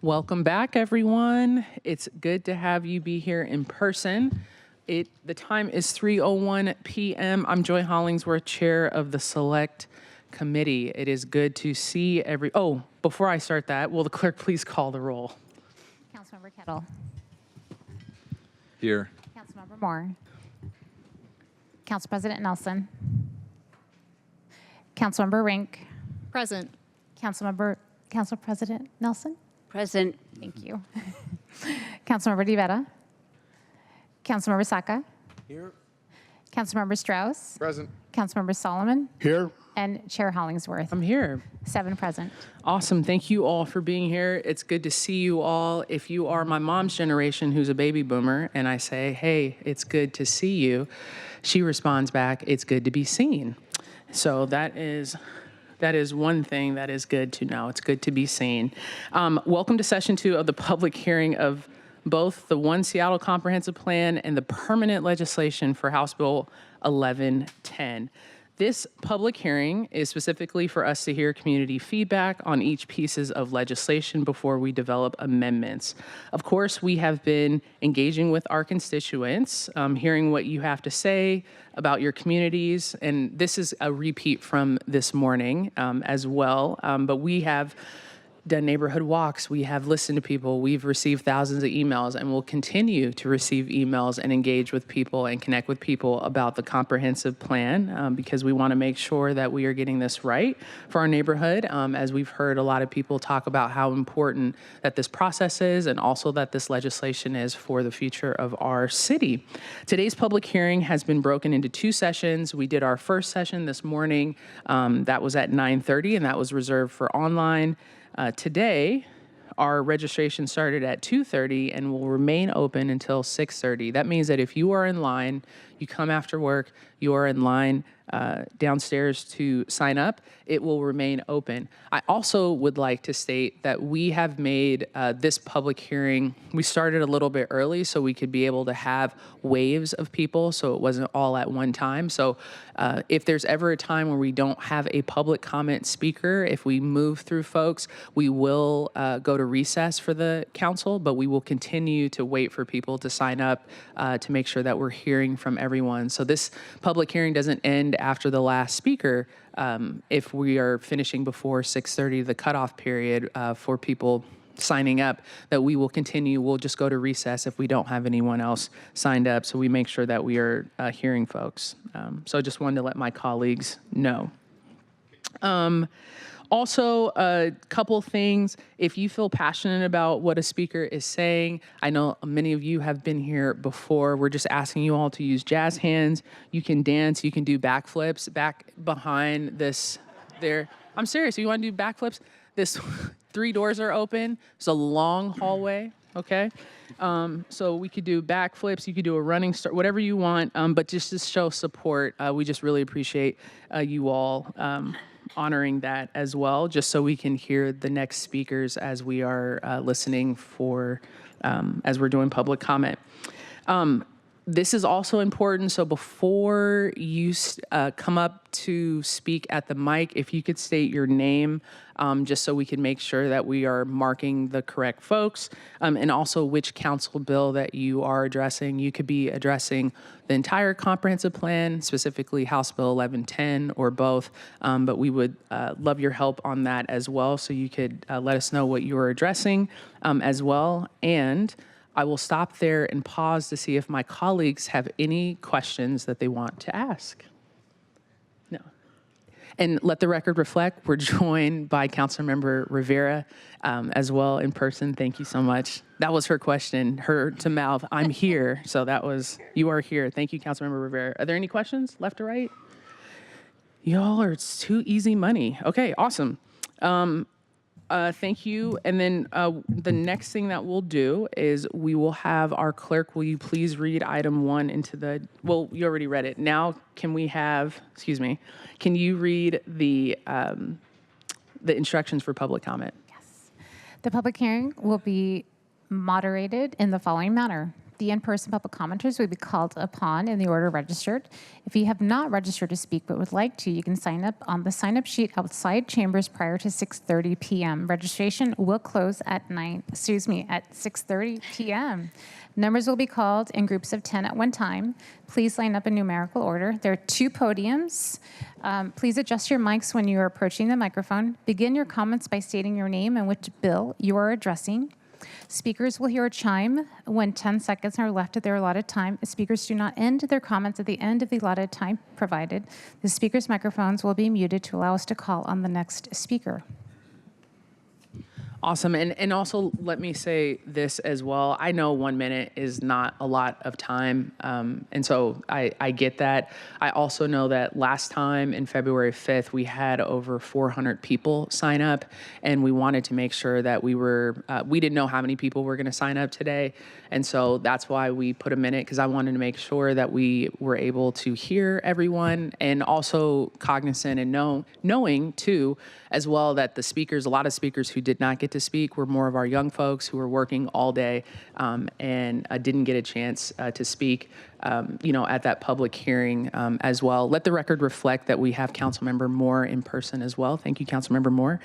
Welcome back, everyone. It's good to have you be here in person. The time is 3:01 p.m. I'm Joy Hollingsworth, chair of the Select Committee. It is good to see before I start that, will the clerk please call the roll? Councilmember Kettle. Here. Councilmember Moore. Council President Nelson. Councilmember Rink. Present. Council President Nelson. Present. Thank you. Councilmember DiVetta. Councilmember Saka. Here. Councilmember Strauss. Present. Councilmember Solomon. Here. And Chair Hollingsworth. I'm here. 7 present. Awesome. Thank you all for being here. It's good to see you all. If you are my mom's generation, who's a baby boomer, and I say, hey, it's good to see you, she responds back, it's good to be seen. So that is one thing that is good to know. It's good to be seen. Welcome to session 2 of the public hearing of both the One Seattle Comprehensive Plan and the permanent legislation for House Bill 1110. This public hearing is specifically for us to hear community feedback on each pieces of legislation before we develop amendments. Of course, we have been engaging with our constituents, hearing what you have to say about your communities, and this is a repeat from this morning as well, but we have done neighborhood walks, we have listened to people, we've received thousands of emails, and we'll continue to receive emails and engage with people and connect with people about the comprehensive plan because we want to make sure that we are getting this right for our neighborhood. As we've heard a lot of people talk about how important that this process is and also that this legislation is for the future of our city. Today's public hearing has been broken into 2 sessions. We did our first session this morning. That was at 9:30 and that was reserved for online. Today, our registration started at 2:30 and will remain open until 6:30. That means that if you are in line, you come after work, you are in line downstairs to sign up, it will remain open. I also would like to state that we have made this public hearing, we started a little bit early so we could be able to have waves of people so it wasn't all at one time. So if there's ever a time where we don't have a public comment speaker, if we move through folks, we will go to recess for the council, but we will continue to wait for people to sign up to make sure that we're hearing from everyone. So this public hearing doesn't end after the last speaker. If we are finishing before 6:30, the cutoff period for people signing up, that we will continue. We'll just go to recess if we don't have anyone else signed up. So we make sure that we are hearing folks. So I just wanted to let my colleagues know. Also, a couple things. If you feel passionate about what a speaker is saying, I know many of you have been here before. We're just asking you all to use jazz hands. You can dance. You can do backflips back behind this there. I'm serious. If you want to do backflips, this 3 doors are open. It's a long hallway. Okay. So we could do backflips. You could do a running start, whatever you want. But just to show support, we just really appreciate you all honoring that as well, just so we can hear the next speakers as we are listening for, as we're doing public comment. This is also important, so before you come up to speak at the mic, if you could state your name, just so we can make sure that we are marking the correct folks, and also which council bill that you are addressing. You could be addressing the entire comprehensive plan, specifically House Bill 1110 or both, but we would love your help on that as well, so you could let us know what you are addressing as well. And I will stop there and pause to see if my colleagues have any questions that they want to ask. No. And let the record reflect, we're joined by Councilmember Rivera as well in person. Thank you so much. That was her question, her to mouth. I'm here. So that was, you are here. Thank you, Councilmember Rivera. Are there any questions left or right? Y'all are, it's too easy money. Okay, awesome. Thank you. And then the next thing that we'll do is we will have our clerk, will you please read item 1 into the, well, you already read it. Now, can we have, can you read the instructions for public comment? Yes. The public hearing will be moderated in the following manner. the in-person public commenters will be called upon in the order registered. If you have not registered to speak but would like to, you can sign up on the sign-up sheet outside chambers prior to 6:30 p.m. Registration will close at 6:30 p.m. Numbers will be called in groups of 10 at one time. Please line up in numerical order. There are 2 podiums. Please adjust your mics when you are approaching the microphone. Begin your comments by stating your name and which bill you are addressing. Speakers will hear a chime when 10 seconds are left of their allotted time. Speakers do not end their comments at the end of the allotted time provided. The speakers' microphones will be muted to allow us to call on the next speaker. Awesome. And also let me say this as well. I know 1 minute is not a lot of time. And so I get that. I also know that last time in February 5th, we had over 400 people sign up, and we wanted to make sure that we didn't know how many people were going to sign up today. And so that's why we put a minute, because I wanted to make sure that we were able to hear everyone, and also cognizant and knowing too, as well, that the speakers, a lot of speakers who did not get to speak were more of our young folks who were working all day and didn't get a chance to speak, at that public hearing as well. Let the record reflect that we have Councilmember Moore in person as well. Thank you, Councilmember Moore.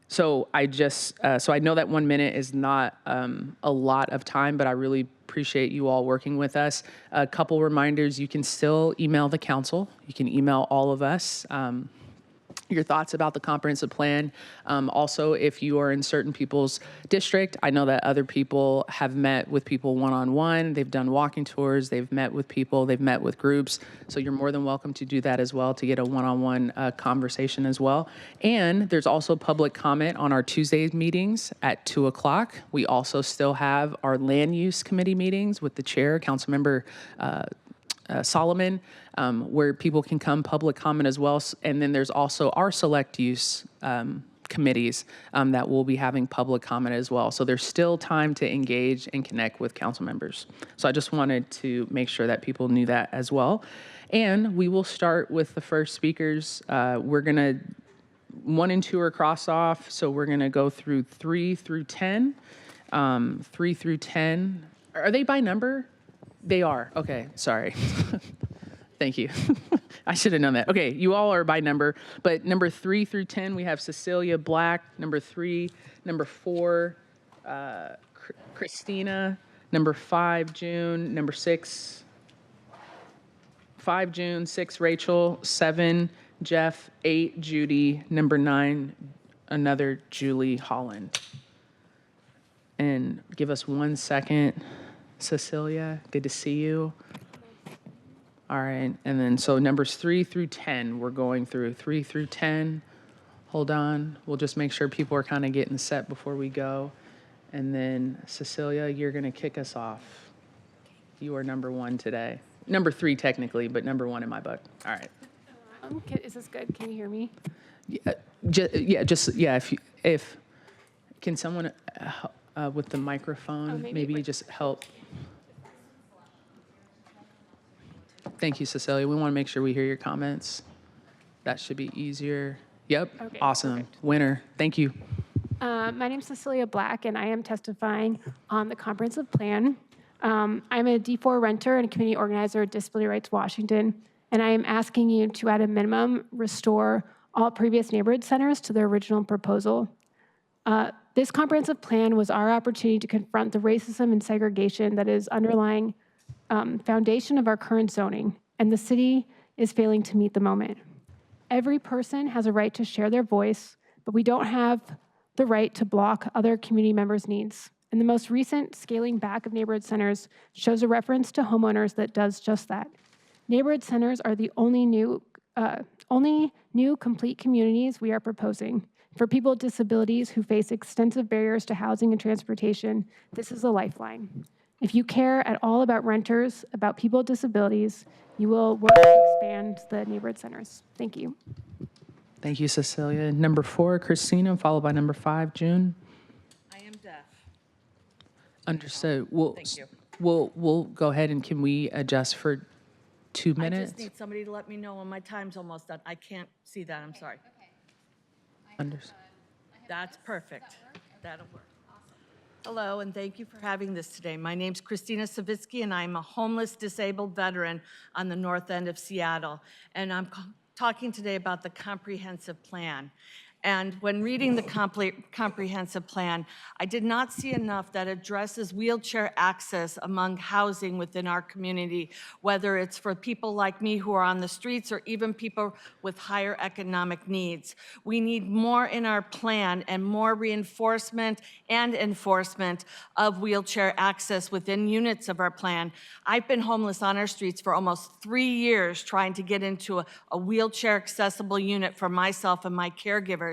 So I know that 1 minute is not a lot of time, but I really appreciate you all working with us. A couple reminders: you can still email the council. You can email all of us. Your thoughts about the comprehensive plan. Also, if you are in certain people's district, I know that other people have met with people one-on-one. They've done walking tours. They've met with people. They've met with groups. So you're more than welcome to do that as well, to get a one-on-one conversation as well. And there's also public comment on our Tuesday meetings at 2 o'clock. We also still have our land use committee meetings with the chair, Councilmember Solomon, where people can come public comment as well. And then there's also our select use committees that will be having public comment as well. So there's still time to engage and connect with council members. So I just wanted to make sure that people knew that as well. And we will start with the first speakers. We're going to, 1 and 2 are crossed off. So we're going to go through 3 through 10. 3 through 10. Are they by number? They are. Okay, sorry. Thank you. I should have known that. Okay, you all are by number, but number 3 through 10, we have Cecilia Black. Number 3, number 4, Christina. Number 5, June. Number 6, 5, June. 6, Rachel. 7, Jeff. 8, Judy. Number 9, another Julie Holland. And give us 1 second. Cecilia, good to see you. All right, and then so numbers 3 through 10, we're going through 3 through 10. Hold on, we'll just make sure people are kind of getting set before we go. And then Cecilia, you're gonna kick us off. You are number 1 today. Number 3 technically, but number 1 in my book. All right. Is this good? Can you hear me? If can someone with the microphone maybe just help. Thank you, Cecilia. We want to make sure we hear your comments. That should be easier. Yep. Okay, Awesome. perfect. Winner. Thank you. My name is Cecilia Black, and I am testifying on the comprehensive plan. I'm a D4 renter and a community organizer at Disability Rights Washington, and I am asking you to, at a minimum, restore all previous neighborhood centers to their original proposal. This comprehensive plan was our opportunity to confront the racism and segregation that is underlying foundation of our current zoning, and the city is failing to meet the moment. Every person has a right to share their voice, but we don't have the right to block other community members' needs. And the most recent scaling back of neighborhood centers shows a reference to homeowners that does just that. Neighborhood centers are the only new complete communities we are proposing. For people with disabilities who face extensive barriers to housing and transportation, this is a lifeline. If you care at all about renters, about people with disabilities, you will work to expand the neighborhood centers. Thank you. Thank you, Cecilia. Number 4, Christina, followed by number 5, June. I am deaf. Understood. Thank you. We'll go ahead, and can we adjust for 2 I minutes? just need somebody to let me know when my time's almost done. I can't see that, I'm sorry. Understood. That's perfect. That'll work. Hello, and thank you for having this today. My name's Christina Savitsky, and I'm a homeless disabled veteran on the north end of Seattle. And I'm talking today about the comprehensive plan. And when reading the comprehensive plan, I did not see enough that addresses wheelchair access among housing within our community, whether it's for people like me who are on the streets or even people with higher economic needs. We need more in our plan and more reinforcement and enforcement of wheelchair access within units of our plan. I've been homeless on our streets for almost 3 years trying to get into a wheelchair accessible unit for myself and my caregivers.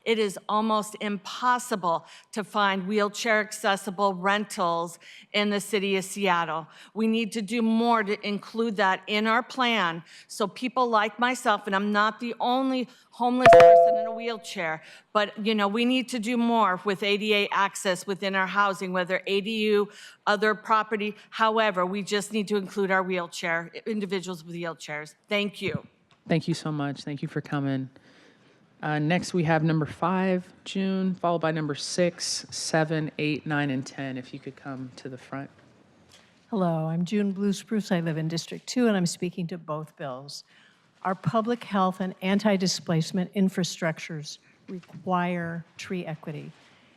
It is almost impossible to find wheelchair accessible rentals in the city of Seattle. We need to do more to include that in our plan so people like myself, and I'm not the only homeless person in a wheelchair, but we need to do more with ADA access within our housing, whether ADU, other property, however, we just need to include our individuals with wheelchairs. Thank you. Thank you so much. Thank you for coming. Next, we have number 5, June, followed by number 6, 7, 8, 9, and 10. If you could come to the front. Hello, I'm June Blue Spruce. I live in District 2, and I'm speaking to both bills. Our public health and anti-displacement infrastructures require tree equity.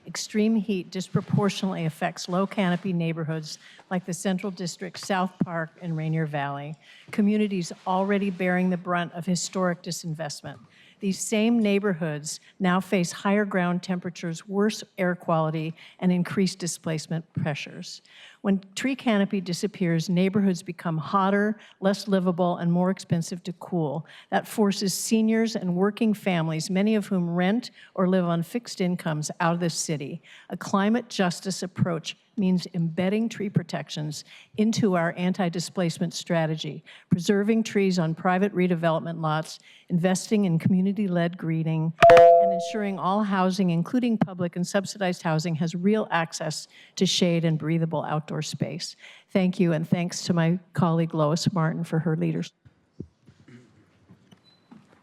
Extreme heat disproportionately affects low canopy neighborhoods like the Central District, South Park, and Rainier Valley, communities already bearing the brunt of historic disinvestment. These same neighborhoods now face higher ground temperatures, worse air quality, and increased displacement pressures. When tree canopy disappears, neighborhoods become hotter, less livable, and more expensive to cool. That forces seniors and working families, many of whom rent or live on fixed incomes, out of the city. A climate justice approach means embedding tree protections into our anti-displacement strategy, preserving trees on private redevelopment lots, investing in community-led greening, and ensuring all housing, including public and subsidized housing, has real access to shade and breathable outdoor space. Thank you, and thanks to my colleague Lois Martin for her leadership.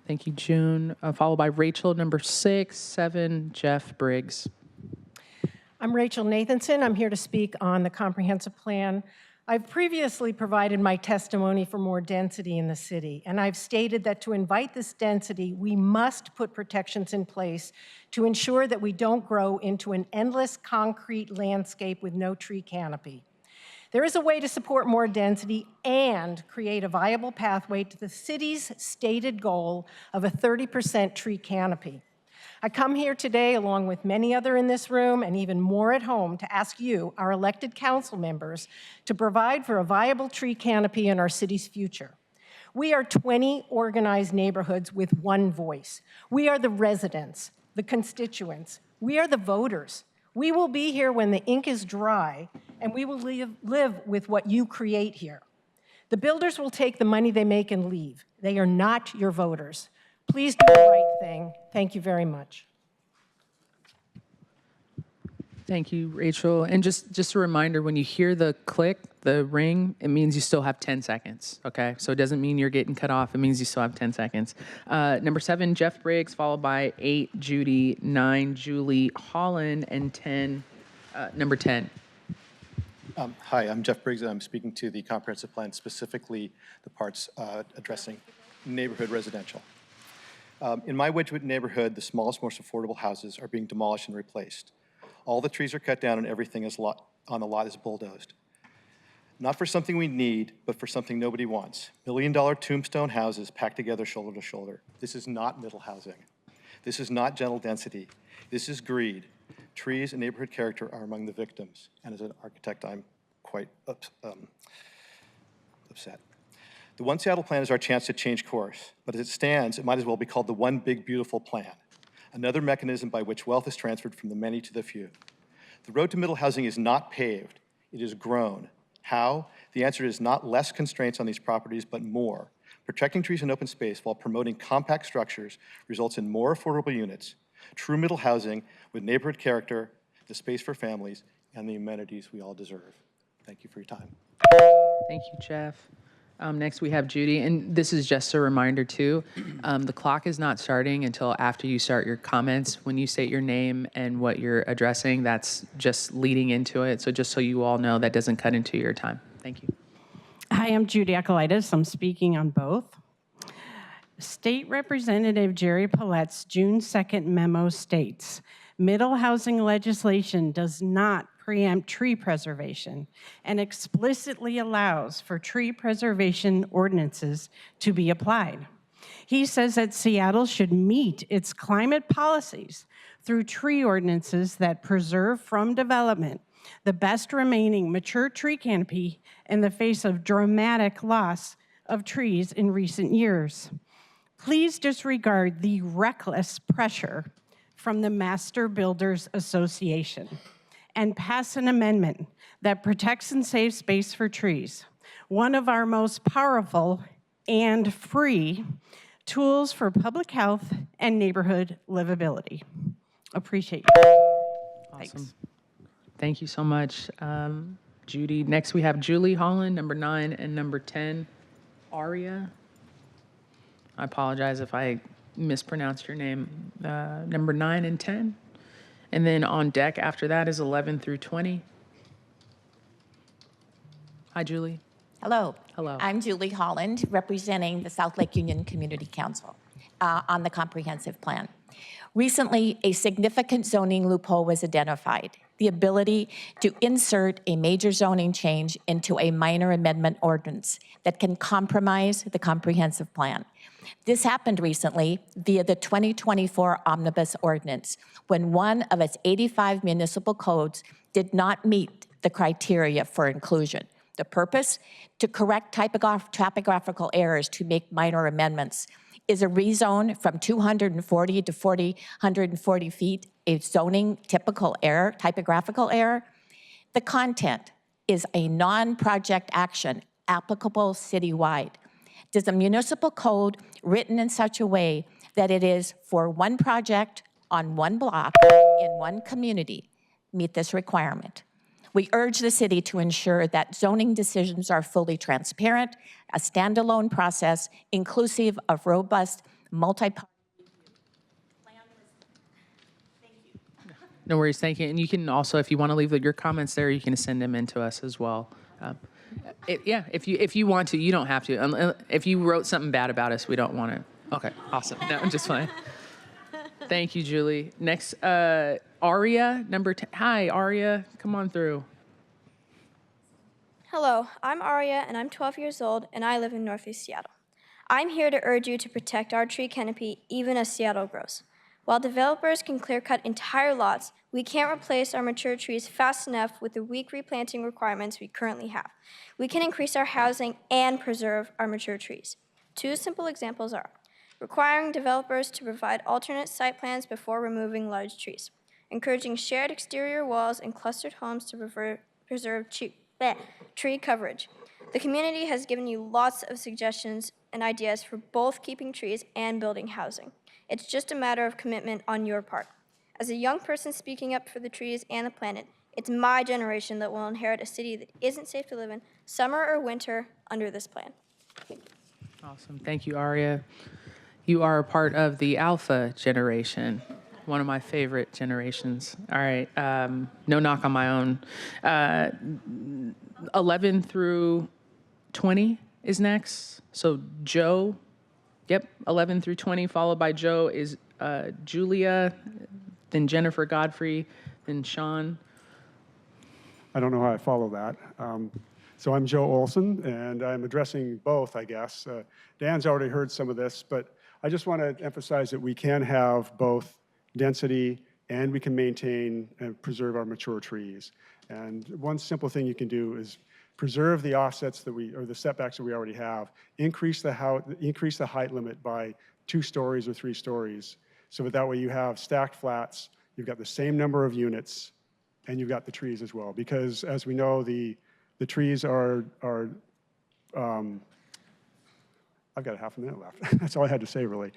Thank you, June. Followed by Rachel, number 6, 7, Jeff Briggs. I'm Rachel Nathanson. I'm here to speak on the comprehensive plan. I've previously provided my testimony for more density in the city, and I've stated that to invite this density, we must put protections in place to ensure that we don't grow into an endless concrete landscape with no tree canopy. There is a way to support more density and create a viable pathway to the city's stated goal of a 30% tree canopy. I come here today, along with many others in this room and even more at home, to ask you, our elected council members, to provide for a viable tree canopy in our city's future. We are 20 organized neighborhoods with one voice. We are the residents, the constituents. We are the voters. We will be here when the ink is dry, and we will live with what you create here. The builders will take the money they make and leave. They are not your voters. Please do the right thing. Thank you very much. Thank you, Rachel. And just a reminder, when you hear the click, the ring, it means you still have 10 seconds, okay? So it doesn't mean you're getting cut off. It means you still have 10 seconds. Number 7, Jeff Briggs, followed by 8, Judy, 9, Julie Holland, and 10, number 10. Hi, I'm Jeff Briggs, and I'm speaking to the comprehensive plan, specifically the parts addressing neighborhood residential. In my Wedgwood neighborhood, the smallest, most affordable houses are being demolished and replaced. All the trees are cut down and everything on the lot is bulldozed. Not for something we need, but for something nobody wants. $1 million tombstone houses packed together shoulder to shoulder. This is not middle housing. This is not gentle density. This is greed. Trees and neighborhood character are among the victims. And as an architect, I'm quite upset. The One Seattle plan is our chance to change course, but as it stands, it might as well be called the One Big Beautiful Plan, another mechanism by which wealth is transferred from the many to the few. The road to middle housing is not paved, it is grown. How? The answer is not less constraints on these properties, but more. Protecting trees and open space while promoting compact structures results in more affordable units, true middle housing with neighborhood character, the space for families, and the amenities we all deserve. Thank you for your time. Thank you, Jeff. Next, we have Judy, and this is just a reminder too. The clock is not starting until after you start your comments. When you state your name and what you're addressing, that's just leading into it. So just so you all know, that doesn't cut into your time. Thank you. Hi, I'm Judy Akalitis. I'm speaking on both. State Representative Jerry Paulette's June 2nd memo states, middle housing legislation does not preempt tree preservation and explicitly allows for tree preservation ordinances to be applied. He says that Seattle should meet its climate policies through tree ordinances that preserve from development the best remaining mature tree canopy in the face of dramatic loss of trees in recent years. Please disregard the reckless pressure from the Master Builders Association and pass an amendment that protects and saves space for trees, one of our most powerful and free tools for public health and neighborhood livability. Appreciate you. Awesome. Thanks. Thank you so much, Judy. Next, we have Julie Holland, number 9, and number 10, Aria. I apologize if I mispronounced your name. Number 9 and 10. And then on deck after that is 11 through 20. Hi, Julie. Hello. Hello. I'm Julie Holland, representing the South Lake Union Community Council on the comprehensive plan. Recently, a significant zoning loophole was identified, the ability to insert a major zoning change into a minor amendment ordinance that can compromise the comprehensive plan. This happened recently via the 2024 Omnibus Ordinance, when one of its 85 municipal codes did not meet the criteria for inclusion. The purpose? To correct typographical errors to make minor amendments. Is a rezone from 240 to 140 feet a zoning typical error, typographical error? The content is a non-project action applicable citywide. Does a municipal code written in such a way that it is for one project on one block in one community meet this requirement? We urge the city to ensure that zoning decisions are fully transparent, a standalone process inclusive of robust multi-party. No worries, thank you. And you can also, if you want to leave your comments there, you can send them in to us as well. Yeah, if you want to, you don't have to. If you wrote something bad about us, we don't want to. Okay, awesome. No, I'm just fine. Thank you, Julie. Next, Aria, number 10. Hi, Aria, come on through. Hello, I'm Aria, and I'm 12 years old, and I live in Northeast Seattle. I'm here to urge you to protect our tree canopy even as Seattle grows. While developers can clear-cut entire lots, we can't replace our mature trees fast enough with the weak replanting requirements we currently have. We can increase our housing and preserve our mature trees. 2 simple examples are requiring developers to provide alternate site plans before removing large trees, encouraging shared exterior walls and clustered homes to preserve tree coverage. The community has given you lots of suggestions and ideas for both keeping trees and building housing. It's just a matter of commitment on your part. As a young person speaking up for the trees and the planet, it's my generation that will inherit a city that isn't safe to live in, summer or winter, under this plan. Awesome, thank you, Aria. You are a part of the Alpha generation, one of my favorite generations. All right, no knock on my own. 11 through 20 is next. So Joe, yep, 11 through 20, followed by Joe is Julia, then Jennifer Godfrey, then Sean. I don't know how I follow that. So I'm Joe Olson, and I'm addressing both, I guess. Dan's already heard some of this, but I just want to emphasize that we can have both density and we can maintain and preserve our mature trees. And one simple thing you can do is preserve the offsets that or the setbacks that we already have, increase the height limit by 2 stories or 3 stories, so that way you have stacked flats, you've got the same number of units, and you've got the trees as well. Because as we know, the trees are I've got a half a minute left. That's all I had to say, really.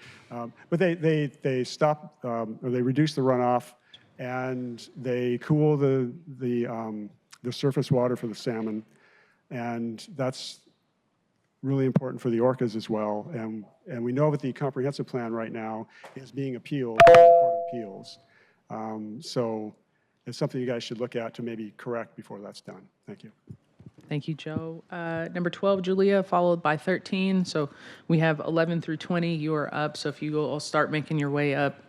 But they stop, or they reduce the runoff, and they cool the surface water for the salmon, and that's really important for the orcas as well. And we know that the comprehensive plan right now is being appealed by the Court of Appeals. So it's something you guys should look at to maybe correct before that's done. Thank you. Thank you, Joe. Number 12, Julia, followed by 13. So we have 11 through 20. You are up. So if you will start making your way up,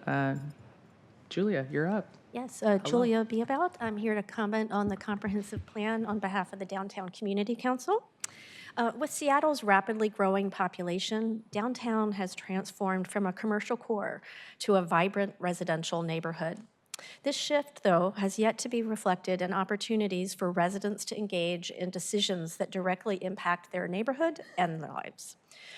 Julia, you're up. Yes, Julia Beabout. I'm here to comment on the comprehensive plan on behalf of the Downtown Community Council. With Seattle's rapidly growing population, downtown has transformed from a commercial core to a vibrant residential neighborhood. This shift, though, has yet to be reflected in opportunities for residents to engage in decisions that directly impact their neighborhood and their lives.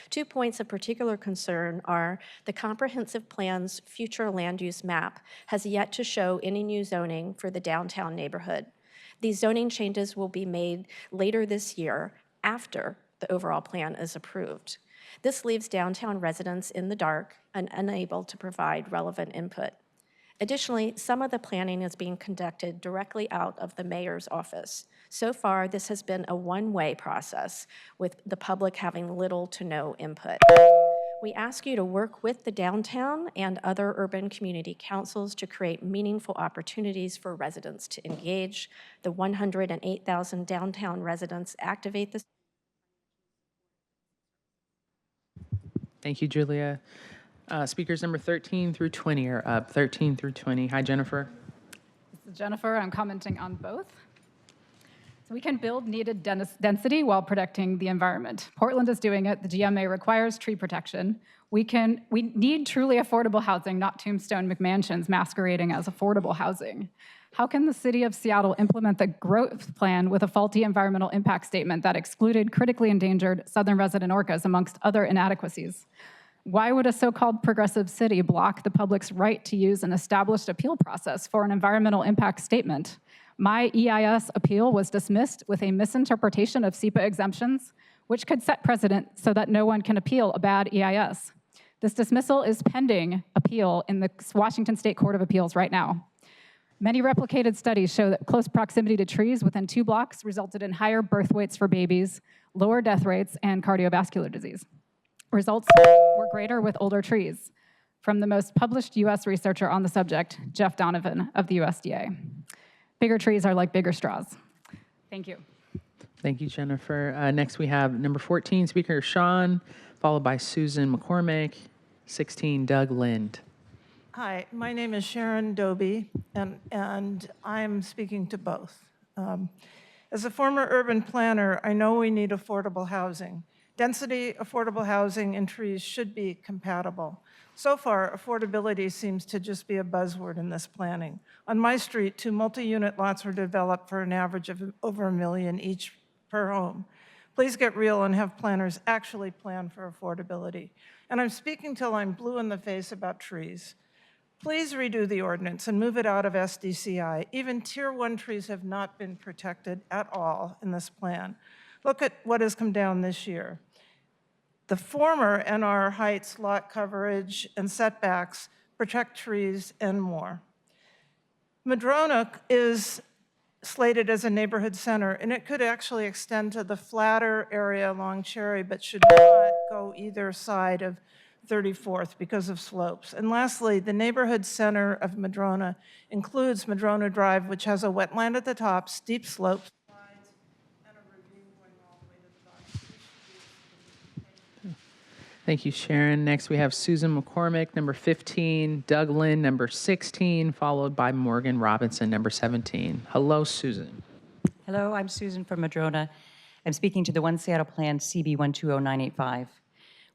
2 points of particular concern are the comprehensive plan's future land use map has yet to show any new zoning for the downtown neighborhood. These zoning changes will be made later this year after the overall plan is approved. This leaves downtown residents in the dark and unable to provide relevant input. Additionally, some of the planning is being conducted directly out of the mayor's office. So far, this has been a one-way process, with the public having little to no input. We ask you to work with the downtown and other urban community councils to create meaningful opportunities for residents to engage. The 108,000 downtown residents activate this. Thank you, Julia. Speakers number 13 through 20 are up. 13 through 20. Hi, Jennifer. This is Jennifer. I'm commenting on both. So we can build needed density while protecting the environment. Portland is doing it. The GMA requires tree protection. We need truly affordable housing, not tombstone McMansions masquerading as affordable housing. How can the city of Seattle implement the growth plan with a faulty environmental impact statement that excluded critically endangered southern resident orcas amongst other inadequacies? Why would a so-called progressive city block the public's right to use an established appeal process for an environmental impact statement? My EIS appeal was dismissed with a misinterpretation of SEPA exemptions, which could set precedent so that no one can appeal a bad EIS. This dismissal is pending appeal in the Washington State Court of Appeals right now. Many replicated studies show that close proximity to trees within 2 blocks resulted in higher birth weights for babies, lower death rates, and cardiovascular disease. Results were greater with older trees. From the most published US researcher on the subject, Jeff Donovan of the USDA. Bigger trees are like bigger straws. Thank you. Thank you, Jennifer. Next we have number 14, Speaker Sean, followed by Susan McCormick, 16, Doug Lind. Hi, my name is Sharon Doby, and I'm speaking to both. As a former urban planner, I know we need affordable housing. Density, affordable housing, and trees should be compatible. So far, affordability seems to just be a buzzword in this planning. On my street, 2 multi-unit lots were developed for an average of over $1 million each per home. Please get real and have planners actually plan for affordability. And I'm speaking till I'm blue in the face about trees. Please redo the ordinance and move it out of SDCI. Even Tier 1 trees have not been protected at all in this plan. Look at what has come down this year. The former NR heights, lot coverage, and setbacks protect trees and more. Madrona is slated as a neighborhood center, and it could actually extend to the flatter area along Cherry, but should not go either side of 34th because of slopes. And lastly, the neighborhood center of Madrona includes Madrona Drive, which has a wetland at the top, steep slopes, Thank you, Sharon. Next, we have Susan McCormick, number 15, Doug Lind, number 16, followed by Morgan Robinson, number 17. Hello, Susan. Hello, I'm Susan from Madrona. I'm speaking to the One Seattle Plan CB 120985.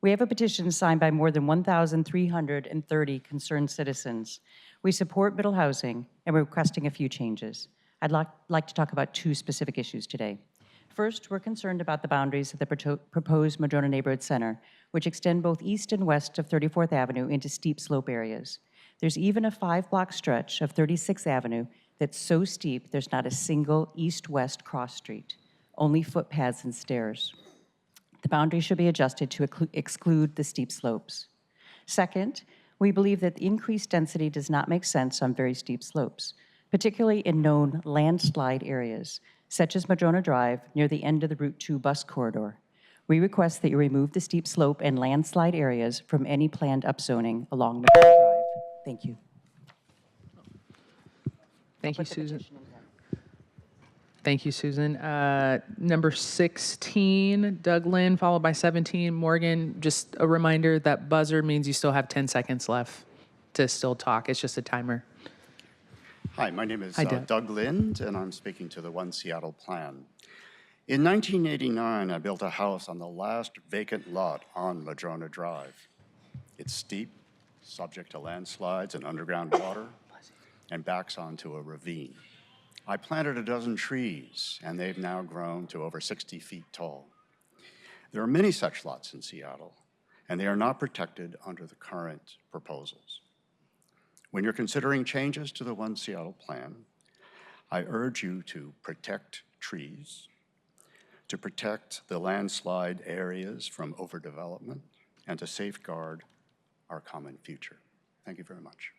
We have a petition signed by more than 1,330 concerned citizens. We support middle housing, and we're requesting a few changes. I'd like to talk about 2 specific issues today. First, we're concerned about the boundaries of the proposed Madrona Neighborhood Center, which extend both east and west of 34th Avenue into steep slope areas. There's even a 5-block stretch of 36th Avenue that's so steep there's not a single east-west cross street, only footpaths and stairs. The boundary should be adjusted to exclude the steep slopes. Second, we believe that increased density does not make sense on very steep slopes, particularly in known landslide areas, such as Madrona Drive near the end of the Route 2 bus corridor. We request that you remove the steep slope and landslide areas from any planned upzoning along McCoy Drive. Thank you. Thank you, Susan. Thank you, Susan. Number 16, Doug Lynn, followed by 17, Morgan. Just a reminder that buzzer means you still have 10 seconds left to still talk. It's just a timer. Hi, my name is Hi, Doug. Doug Lind, and I'm speaking to the One Seattle Plan. In 1989, I built a house on the last vacant lot on Madrona Drive. It's steep, subject to landslides and underground water, and backs onto a ravine. I planted a dozen trees, and they've now grown to over 60 feet tall. There are many such lots in Seattle, and they are not protected under the current proposals. When you're considering changes to the One Seattle Plan, I urge you to protect trees, to protect the landslide areas from overdevelopment, and to safeguard our common future. Thank you very much.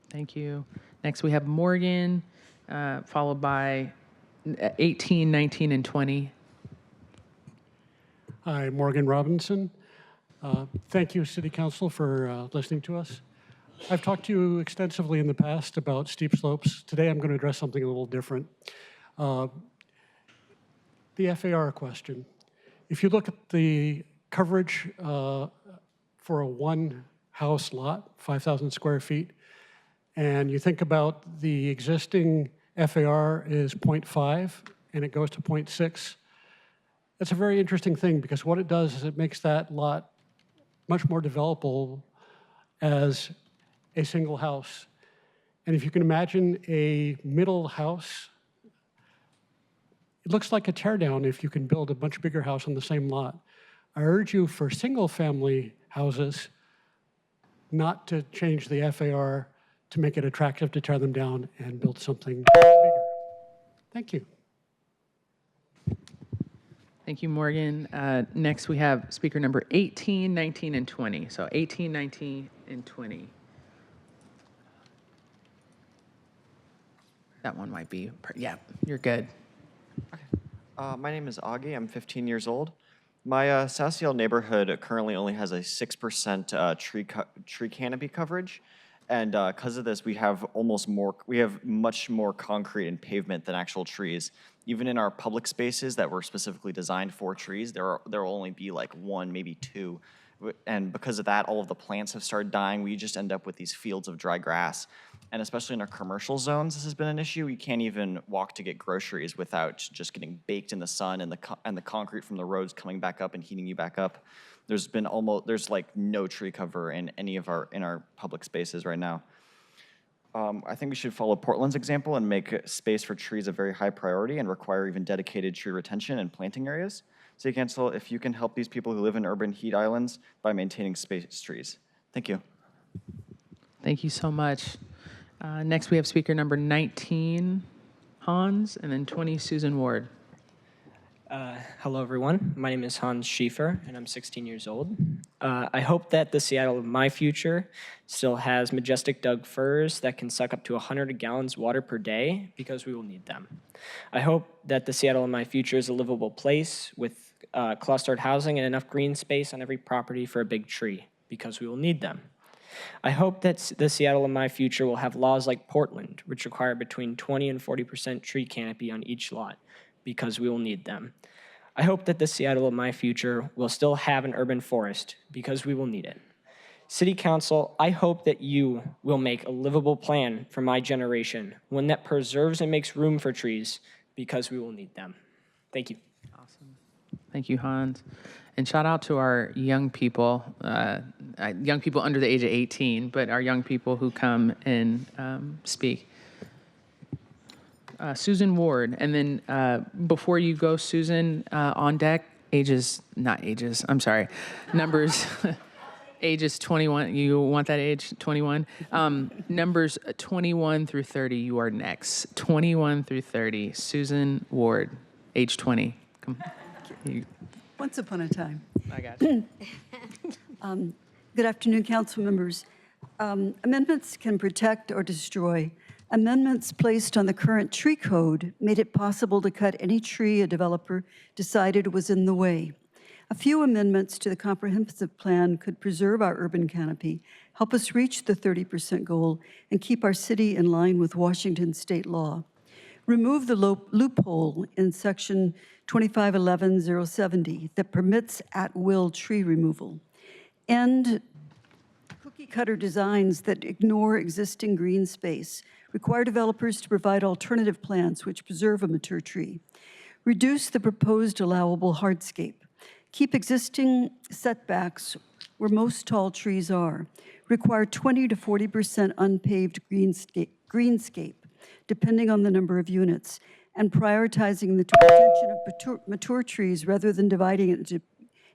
Thank you. Next, we have Morgan, followed by 18, 19, and 20. Hi, Morgan Robinson. Thank you, City Council, for listening to us. I've talked to you extensively in the past about steep slopes. Today, I'm going to address something a little different. The FAR question. If you look at the coverage for a one-house lot, 5,000 square feet, and you think about the existing FAR is 0.5 and it goes to 0.6, that's a very interesting thing because what it does is it makes that lot much more developable as a single house. And if you can imagine a middle house, it looks like a teardown if you can build a much bigger house on the same lot. I urge you for single family houses not to change the FAR to make it attractive to tear them down and build something bigger. Thank you. Thank you, Morgan. Next, we have speaker number 18, 19, and 20. So 18, 19, and 20. That one might be, yeah, you're good. My name is Augie. I'm 15 years old. My South Seattle neighborhood currently only has a 6% tree canopy coverage. And because of this, we have much more concrete and pavement than actual trees. Even in our public spaces that were specifically designed for trees, there will only be like one, maybe two. And because of that, all of the plants have started dying. We just end up with these fields of dry grass. And especially in our commercial zones, this has been an issue. You can't even walk to get groceries without just getting baked in the sun and the concrete from the roads coming back up and heating you back up. There's like no tree cover in any of our public spaces right now. I think we should follow Portland's example and make space for trees a very high priority and require even dedicated tree retention and planting areas. City Council, if you can help these people who live in urban heat islands by maintaining space trees. Thank you. Thank you so much. Next, we have speaker number 19, Hans, and then 20, Susan Ward. Hello, everyone. My name is Hans Schiefer, and I'm 16 years old. I hope that the Seattle of my future still has majestic Doug firs that can suck up to 100 gallons water per day because we will need them. I hope that the Seattle of my future is a livable place with clustered housing and enough green space on every property for a big tree because we will need them. I hope that the Seattle of my future will have laws like Portland, which require between 20 and 40% tree canopy on each lot, because we will need them. I hope that the Seattle of my future will still have an urban forest, because we will need it. City Council, I hope that you will make a livable plan for my generation, one that preserves and makes room for trees, because we will need them. Thank you. Awesome. Thank you, Hans. And shout out to our young people under the age of 18, but our young people who come and speak. Susan Ward, and then before you go, Susan, on deck, numbers, ages 21, you want that age, 21? Numbers 21 through 30, you are next. 21 through 30, Susan Ward, age 20. Come. Once upon a time. I got you. Good afternoon, council members. Amendments can protect or destroy. Amendments placed on the current tree code made it possible to cut any tree a developer decided was in the way. A few amendments to the comprehensive plan could preserve our urban canopy, help us reach the 30% goal, and keep our city in line with Washington state law. Remove the loophole in section 2511-070 that permits at-will tree removal. End cookie-cutter designs that ignore existing green space. Require developers to provide alternative plants which preserve a mature tree. Reduce the proposed allowable hardscape. Keep existing setbacks where most tall trees are. Require 20 to 40% unpaved greenscape, depending on the number of units, and prioritizing the retention of mature trees rather than dividing it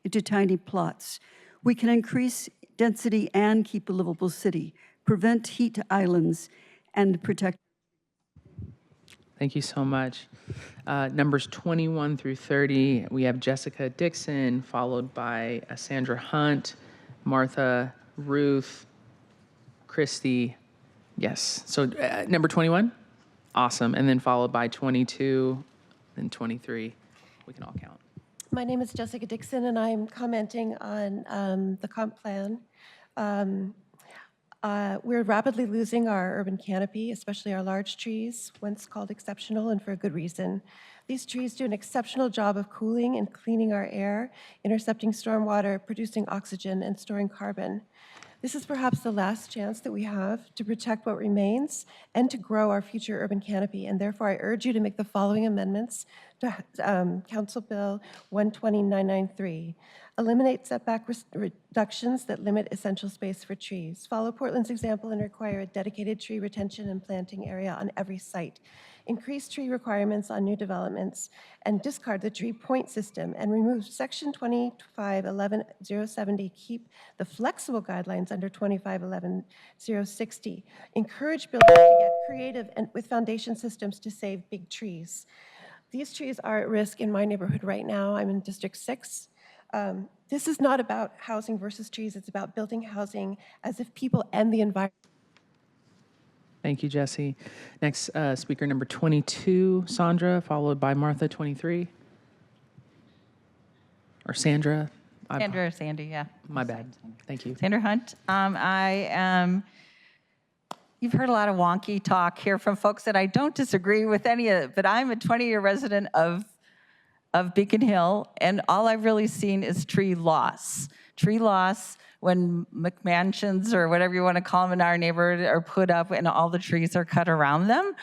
into tiny plots. We can increase density and keep a livable city, prevent heat islands, and protect. Thank you so much. Numbers 21 through 30, we have Jessica Dixon, followed by Sandra Hunt, Martha, Ruth, Christy. Yes. So number 21? Awesome. And then followed by 22 and 23. We can all count. My name is Jessica Dixon, and I'm commenting on the comp plan. We're rapidly losing our urban canopy, especially our large trees, once called exceptional, and for a good reason. These trees do an exceptional job of cooling and cleaning our air, intercepting stormwater, producing oxygen, and storing carbon. This is perhaps the last chance that we have to protect what remains and to grow our future urban canopy, and therefore I urge you to make the following amendments to Council Bill 120993. Eliminate setback reductions that limit essential space for trees. Follow Portland's example and require a dedicated tree retention and planting area on every site. Increase tree requirements on new developments and discard the tree point system and remove section 2511-070. Keep the flexible guidelines under 2511-060. Encourage builders to get creative and with foundation systems to save big trees. These trees are at risk in my neighborhood right now. I'm in District 6. This is not about housing versus trees. It's about building housing as if people and the environment. Thank you, Jesse. Next speaker, number 22, Sandra, followed by Martha, 23. Or Sandra. Sandra or Sandy, yeah. My bad. Thank you. Sandra Hunt. You've heard a lot of wonky talk here from folks that I don't disagree with any of it, but I'm a 20-year resident of Beacon Hill, and all I've really seen is tree loss. Tree loss when McMansions or whatever you want to call them in our neighborhood are put up and all the trees are cut around them.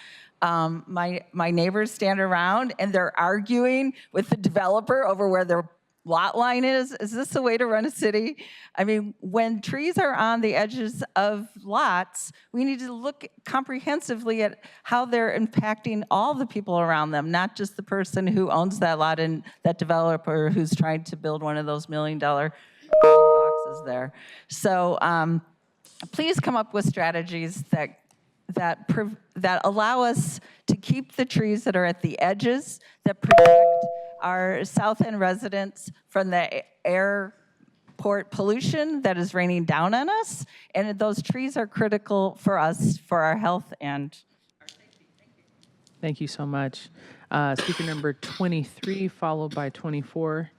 My neighbors stand around and they're arguing with the developer over where their lot line is. Is this the way to run a city? I mean, when trees are on the edges of lots, we need to look comprehensively at how they're impacting all the people around them, not just the person who owns that lot and that developer who's trying to build one of those $1 million boxes there. So please come up with strategies that allow us to keep the trees that are at the edges, that protect our South End residents from the airport pollution that is raining down on us. And those trees are critical for us, for our health and our safety. Thank you. Thank you so much. Speaker number 23, followed by 24.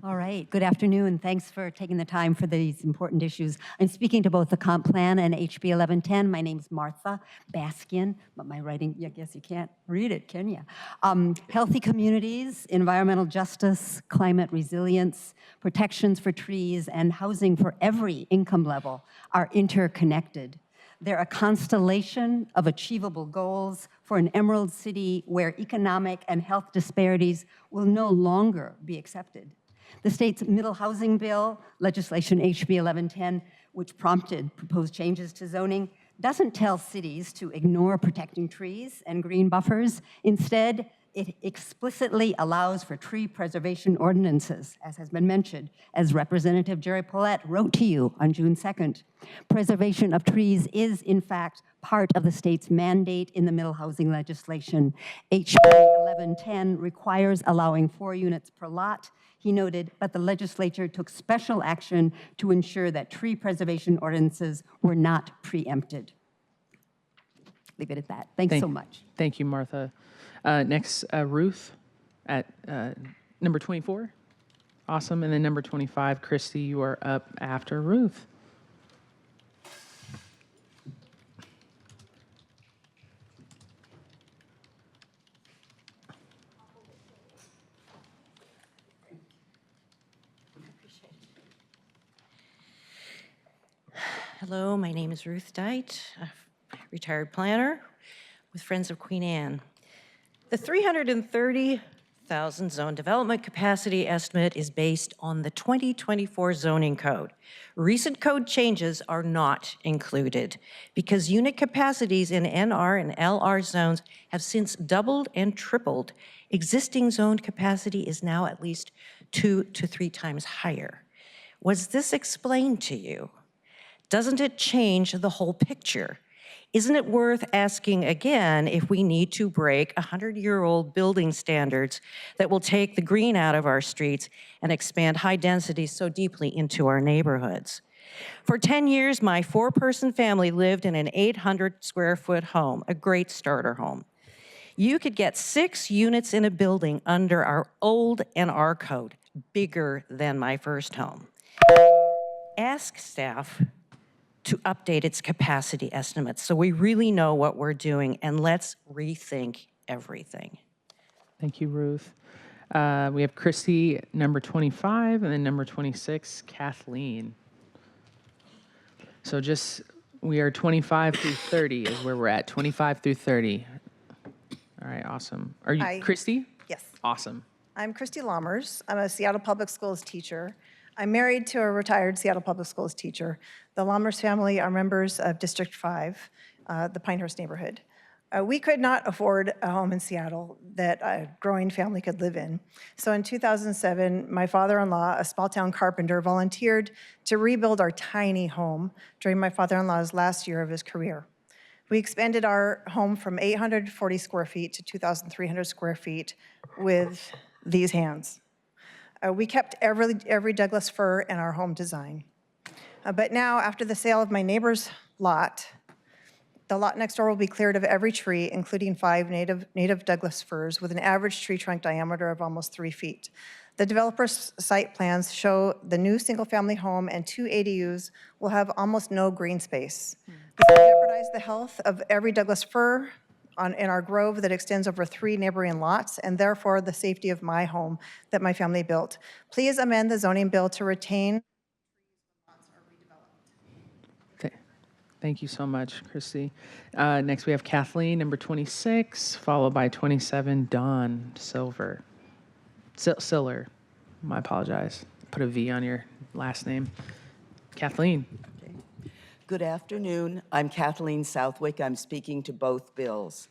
All right, good afternoon. Thanks for taking the time for these important issues. I'm speaking to both the comp plan and HB 1110. My name's Martha Baskian, but my writing, I guess you can't read it, can you? Healthy communities, environmental justice, climate resilience, protections for trees, and housing for every income level are interconnected. They're a constellation of achievable goals for an Emerald City where economic and health disparities will no longer be accepted. The state's middle housing bill, legislation HB 1110, which prompted proposed changes to zoning, doesn't tell cities to ignore protecting trees and green buffers. Instead, it explicitly allows for tree preservation ordinances, as has been mentioned, as Representative Jerry Paulette wrote to you on June 2nd. Preservation of trees is, in fact, part of the state's mandate in the middle housing legislation. HB 1110 requires allowing 4 units per lot, he noted, but the legislature took special action to ensure that tree preservation ordinances were not preempted. Leave it at that. Thanks so much. Thank you, Martha. Next, Ruth at number 24. Awesome. And then number 25, Christy, you are up after Ruth. Hello, my name is Ruth Deit, a retired planner with Friends of Queen Anne. The 330,000 zone development capacity estimate is based on the 2024 zoning code. Recent code changes are not included because unit capacities in NR and LR zones have since doubled and tripled. Existing zoned capacity is now at least 2 to 3 times higher. Was this explained to you? Doesn't it change the whole picture? Isn't it worth asking again if we need to break 100-year-old building standards that will take the green out of our streets and expand high density so deeply into our neighborhoods? For 10 years, my 4-person family lived in an 800-square-foot home, a great starter home. You could get 6 units in a building under our old NR code, bigger than my first home. Ask staff to update its capacity estimates so we really know what we're doing, and let's rethink everything. Thank you, Ruth. We have Christy, number 25, and then number 26, Kathleen. So we are 25 through 30 is where we're at, 25 through 30. All right, awesome. Are you Hi. Christy? Yes. Awesome. I'm Christy Lammers. I'm a Seattle Public Schools teacher. I'm married to a retired Seattle Public Schools teacher. The Lammers family are members of District 5, the Pinehurst neighborhood. We could not afford a home in Seattle that a growing family could live in. So in 2007, my father-in-law, a small-town carpenter, volunteered to rebuild our tiny home during my father-in-law's last year of his career. We expanded our home from 840 square feet to 2,300 square feet with these hands. We kept every Douglas fir in our home design. But now, after the sale of my neighbor's lot, the lot next door will be cleared of every tree, including 5 native Douglas firs with an average tree trunk diameter of almost 3 feet. The developer's site plans show the new single-family home and 2 ADUs will have almost no green space. This will jeopardize the health of every Douglas fir in our grove that extends over 3 neighboring lots, and therefore the safety of my home that my family built. Please amend the zoning bill to retain. Thank you so much, Christy. Next, we have Kathleen, number 26, followed by 27, Dawn Siller. I apologize. Put a V on your last name. Kathleen. Good afternoon. I'm Kathleen Southwick. I'm speaking to both bills.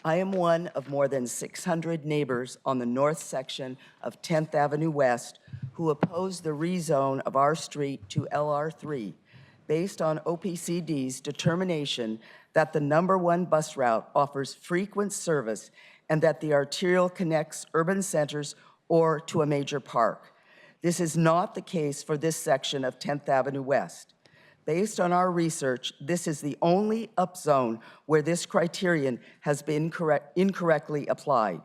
I am one of more than 600 neighbors on the north section of 10th Avenue West who oppose the rezone of our street to LR3 based on OPCD's determination that the #1 bus route offers frequent service and that the arterial connects urban centers or to a major park. This is not the case for this section of 10th Avenue West. Based on our research, this is the only upzone where this criterion has been incorrectly applied.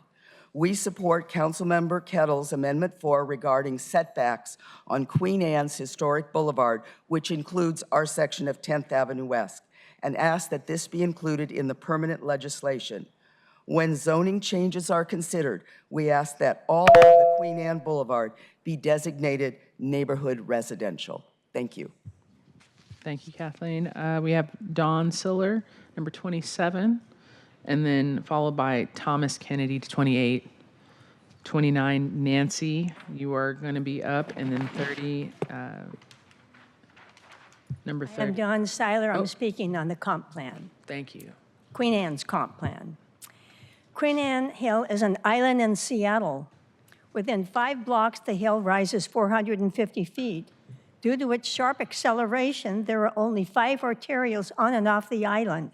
We support Councilmember Kettle's Amendment 4 regarding setbacks on Queen Anne's Historic Boulevard, which includes our section of 10th Avenue West, and ask that this be included in the permanent legislation. When zoning changes are considered, we ask that all of the Queen Anne Boulevard be designated neighborhood residential. Thank you. Thank you, Kathleen. We have Dawn Siller, number 27, and then followed by Thomas Kennedy, 28. 29, Nancy, you are going to be up, and then 30, number 30. I'm Dawn Seiler. I'm speaking on the comp plan. Thank you. Queen Anne's comp plan. Queen Anne Hill is an island in Seattle. Within 5 blocks, the hill rises 450 feet. Due to its sharp acceleration, there are only 5 arterials on and off the island,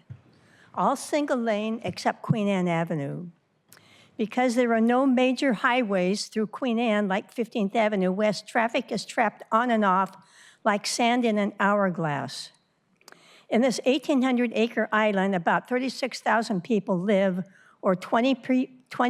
all single lane except Queen Anne Avenue. Because there are no major highways through Queen Anne like 15th Avenue West, traffic is trapped on and off like sand in an hourglass. In this 1,800-acre island, about 36,000 people live, or 20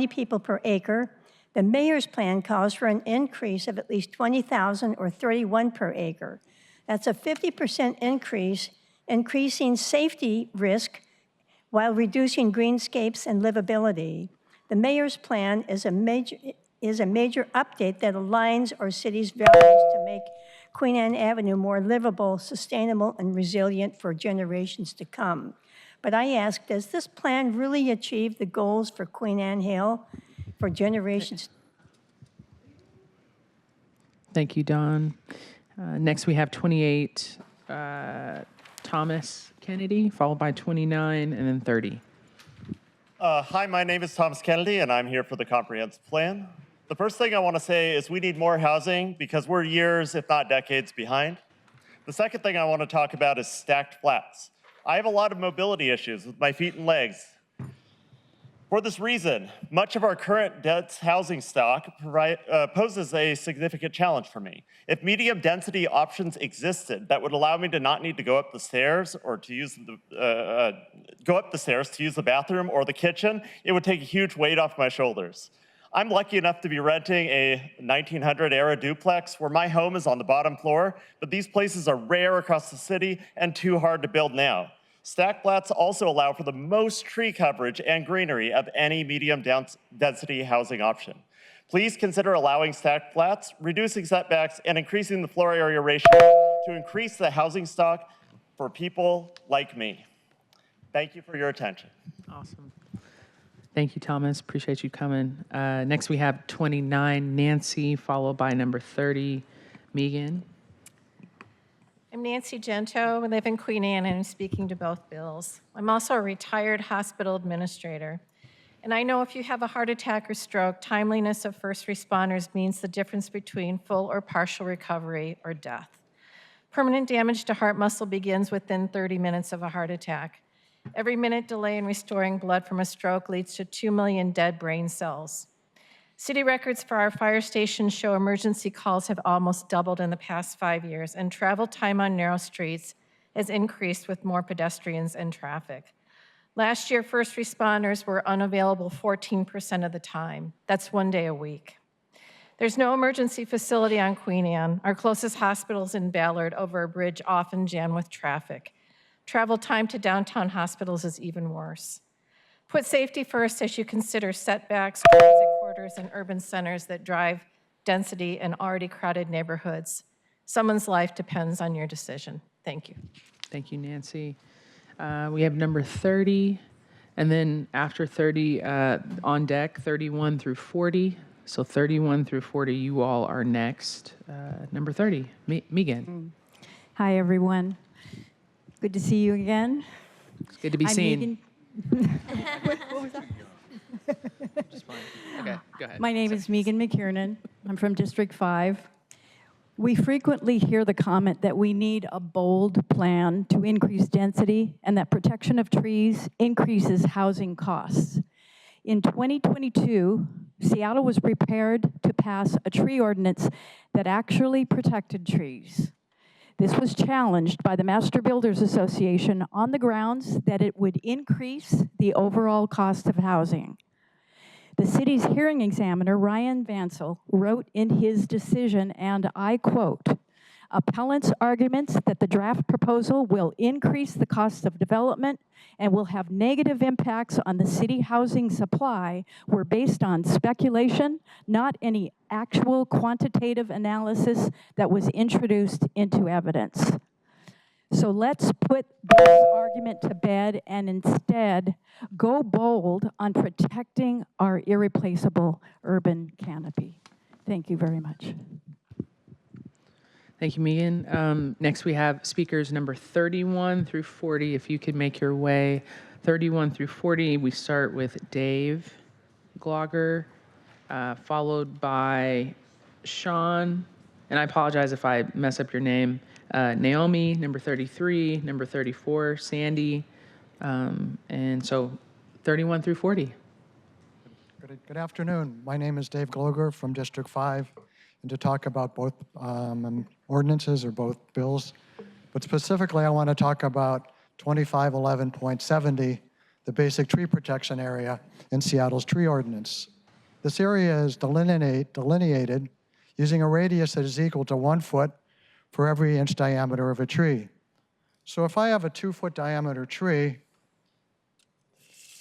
people per acre. The mayor's plan calls for an increase of at least 20,000 or 31 per acre. That's a 50% increase, increasing safety risk while reducing greenscapes and livability. The mayor's plan is a major update that aligns our city's values to make Queen Anne Avenue more livable, sustainable, and resilient for generations to come. But I ask, does this plan really achieve the goals for Queen Anne Hill for generations? Thank you, Don. Next, we have 28, Thomas Kennedy, followed by 29, and then 30. Hi, my name is Thomas Kennedy, and I'm here for the comprehensive plan. The first thing I want to say is we need more housing because we're years, if not decades, behind. The second thing I want to talk about is stacked flats. I have a lot of mobility issues with my feet and legs. For this reason, much of our current dense housing stock poses a significant challenge for me. If medium density options existed that would allow me to not need to go up the stairs or to use the bathroom or the kitchen, it would take a huge weight off my shoulders. I'm lucky enough to be renting a 1900 era duplex where my home is on the bottom floor, but these places are rare across the city and too hard to build now. Stacked flats also allow for the most tree coverage and greenery of any medium density housing option. Please consider allowing stacked flats, reducing setbacks, and increasing the floor area ratio to increase the housing stock for people like me. Thank you for your attention. Awesome. Thank you, Thomas. Appreciate you coming. Next, we have 29, Nancy, followed by number 30, Megan. I'm Nancy Gento. I live in Queen Anne, and I'm speaking to both bills. I'm also a retired hospital administrator. And I know if you have a heart attack or stroke, timeliness of first responders means the difference between full or partial recovery or death. Permanent damage to heart muscle begins within 30 minutes of a heart attack. Every minute delay in restoring blood from a stroke leads to 2 million dead brain cells. City records for our fire stations show emergency calls have almost doubled in the past 5 years, and travel time on narrow streets has increased with more pedestrians and traffic. Last year, first responders were unavailable 14% of the time. That's 1 day a week. There's no emergency facility on Queen Anne. Our closest hospital's in Ballard over a bridge often jammed with traffic. Travel time to downtown hospitals is even worse. Put safety first as you consider setbacks, transit corridors, and urban centers that drive density in already crowded neighborhoods. Someone's life depends on your decision. Thank you. Thank you, Nancy. We have number 30, and then after 30, on deck, 31 through 40. So 31 through 40, you all are next. Number 30, Megan. Hi, everyone. Good to see you again. It's good to be seen. What was that? Okay, go ahead. My name is Megan McKiernan. I'm from District 5. We frequently hear the comment that we need a bold plan to increase density and that protection of trees increases housing costs. In 2022, Seattle was prepared to pass a tree ordinance that actually protected trees. This was challenged by the Master Builders Association on the grounds that it would increase the overall cost of housing. The city's hearing examiner, Ryan Vansel, wrote in his decision, and I quote, "Appellant's arguments that the draft proposal will increase the cost of development and will have negative impacts on the city housing supply were based on speculation, not any actual quantitative analysis that was introduced into evidence." So let's put this argument to bed and instead go bold on protecting our irreplaceable urban canopy. Thank you very much. Thank you, Megan. Next, we have speakers number 31 through 40. If you could make your way 31 through 40, we start with Dave Glogger, followed by Sean, and I apologize if I mess up your name, Naomi, number 33, number 34, Sandy, and so 31 through 40. Good afternoon. My name is Dave Gloger from District 5, and to talk about both ordinances or both bills. But specifically, I want to talk about 2511.70, the basic tree protection area in Seattle's tree ordinance. This area is delineated using a radius that is equal to 1 foot for every inch diameter of a tree. So if I have a 2-foot diameter tree,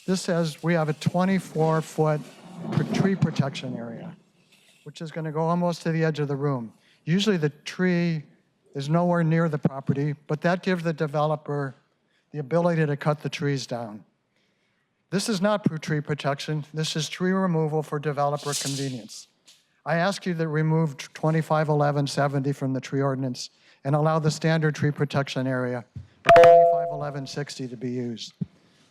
this says we have a 24-foot tree protection area, which is going to go almost to the edge of the room. Usually the tree is nowhere near the property, but that gives the developer the ability to cut the trees down. This is not tree protection. This is tree removal for developer convenience. I ask you to remove 251170 from the tree ordinance and allow the standard tree protection area of 251160 to be used.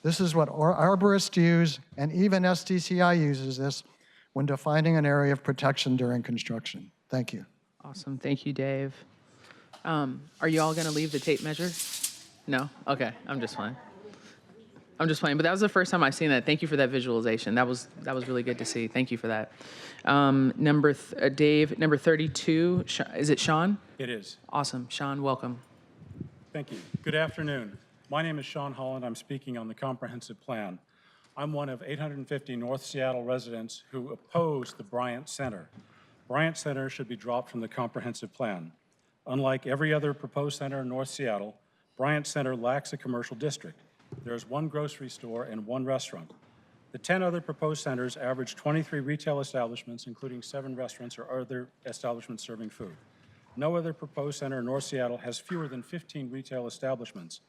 This is what arborists use, and even SDCI uses this when defining an area of protection during construction. Thank you. Awesome. Thank you, Dave. Are you all going to leave the tape measure? No? Okay. I'm just playing. But that was the first time I've seen that. Thank you for that visualization. That was really good to see. Thank you for that. Dave, number 32, is it Sean? It is. Awesome. Sean, welcome. Thank you. Good afternoon. My name is Sean Holland. I'm speaking on the comprehensive plan. I'm one of 850 North Seattle residents who oppose the Bryant Center. Bryant Center should be dropped from the comprehensive plan. Unlike every other proposed center in North Seattle, Bryant Center lacks a commercial district. There is 1 grocery store and 1 restaurant. The 10 other proposed centers average 23 retail establishments, including 7 restaurants or other establishments serving food. No other proposed center in North Seattle has fewer than 15 retail establishments.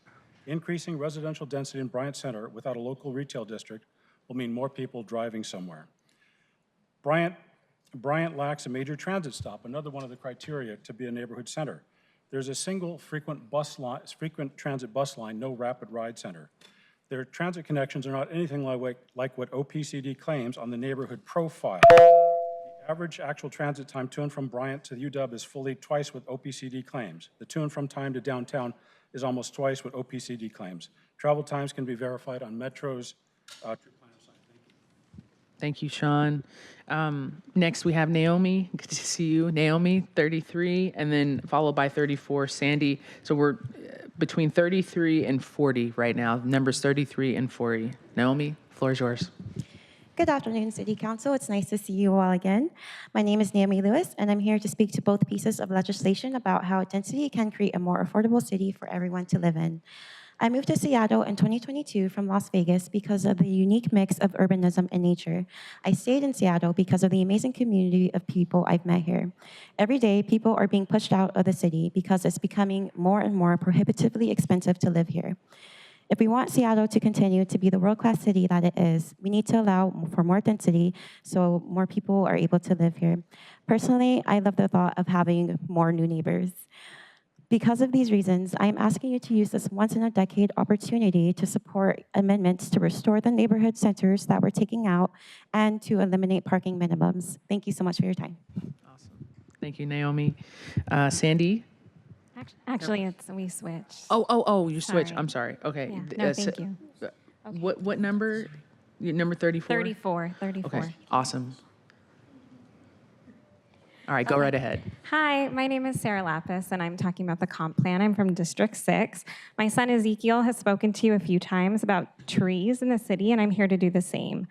Increasing residential density in Bryant Center without a local retail district will mean more people driving somewhere. Bryant lacks a major transit stop, another one of the criteria to be a neighborhood center. There's a single frequent transit bus line, no rapid ride center. Their transit connections are not anything like what OPCD claims on the neighborhood profile. The average actual transit time to and from Bryant to UW is fully twice what OPCD claims. The to and from time to downtown is almost twice what OPCD claims. Travel times can be verified on Metro's trip planner site. Thank you, Sean. Next, we have Naomi. Good to see you. Naomi, 33, and then followed by 34, Sandy. So we're between 33 and 40 right now. Numbers 33 and 40. Naomi, floor is yours. Good afternoon, City Council. It's nice to see you all again. My name is Naomi Lewis, and I'm here to speak to both pieces of legislation about how density can create a more affordable city for everyone to live in. I moved to Seattle in 2022 from Las Vegas because of the unique mix of urbanism and nature. I stayed in Seattle because of the amazing community of people I've met here. Every day, people are being pushed out of the city because it's becoming more and more prohibitively expensive to live here. If we want Seattle to continue to be the world-class city that it is, we need to allow for more density so more people are able to live here. Personally, I love the thought of having more new neighbors. Because of these reasons, I am asking you to use this once-in-a-decade opportunity to support amendments to restore the neighborhood centers that we're taking out and to eliminate parking minimums. Thank you so much for your time. Awesome. Thank you, Naomi. Sandy? Actually, we switched. Oh, you switched. Sorry. I'm sorry. Okay. Yeah. No, thank you. What number? Number 34? 34. Okay, awesome. All right, go right ahead. Hi, my name is Sarah Lapis, and I'm talking about the comp plan. I'm from District 6. My son Ezekiel has spoken to you a few times about trees in the city, and I'm here to do the same.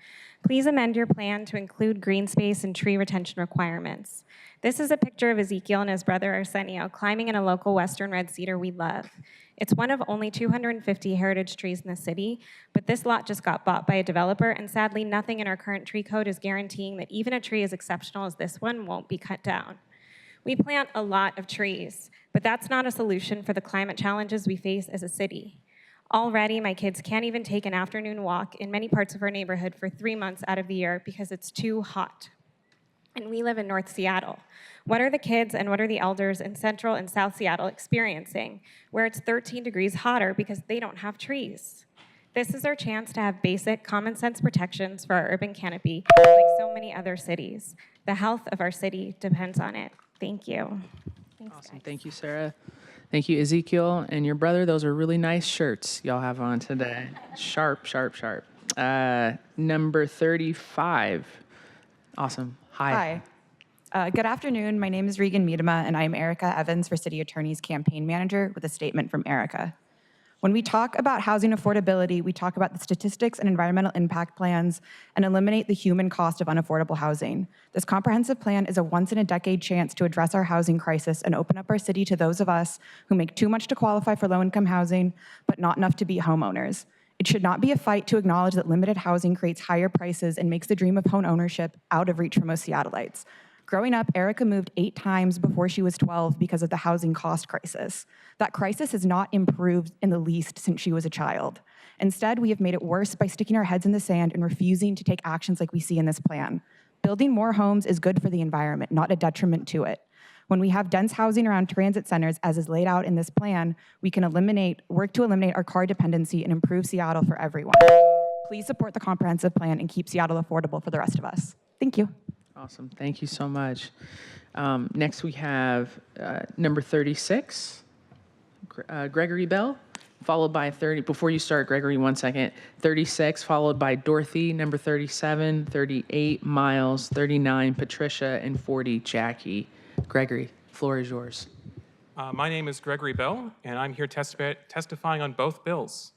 Please amend your plan to include green space and tree retention requirements. This is a picture of Ezekiel and his brother Arsenio climbing in a local western red cedar we love. It's one of only 250 heritage trees in the city, but this lot just got bought by a developer, and sadly nothing in our current tree code is guaranteeing that even a tree as exceptional as this one won't be cut down. We plant a lot of trees, but that's not a solution for the climate challenges we face as a city. Already, my kids can't even take an afternoon walk in many parts of our neighborhood for 3 months out of the year because it's too hot. And we live in North Seattle. What are the kids and what are the elders in Central and South Seattle experiencing, where it's 13 degrees hotter because they don't have trees? This is our chance to have basic common sense protections for our urban canopy, like so many other cities. The health of our city depends on it. Thank you. Thanks, Awesome. guys. Thank you, Sarah. Thank you, Ezekiel and your brother. Those are really nice shirts y'all have on today. Sharp, sharp, sharp. Number 35. Awesome. Hi. Good afternoon. My name is Regan Miedema, and I'm Erica Evans for City Attorney's Campaign Manager with a statement from Erica. When we talk about housing affordability, we talk about the statistics and environmental impact plans and eliminate the human cost of unaffordable housing. This comprehensive plan is a once-in-a-decade chance to address our housing crisis and open up our city to those of us who make too much to qualify for low-income housing, but not enough to be homeowners. It should not be a fight to acknowledge that limited housing creates higher prices and makes the dream of home ownership out of reach for most Seattleites. Growing up, Erica moved 8 times before she was 12 because of the housing cost crisis. That crisis has not improved in the least since she was a child. Instead, we have made it worse by sticking our heads in the sand and refusing to take actions like we see in this plan. Building more homes is good for the environment, not a detriment to it. When we have dense housing around transit centers, as is laid out in this plan, we can work to eliminate our car dependency and improve Seattle for everyone. Please support the comprehensive plan and keep Seattle affordable for the rest of us. Thank you. Awesome. Thank you so much. Next, we have number 36, Gregory Bell, followed by 30. Before you start, Gregory, 1 second. 36, followed by Dorothy, number 37, 38, Miles, 39, Patricia, and 40, Jackie. Gregory, floor is yours. My name is Gregory Bell, and I'm here testifying on both bills.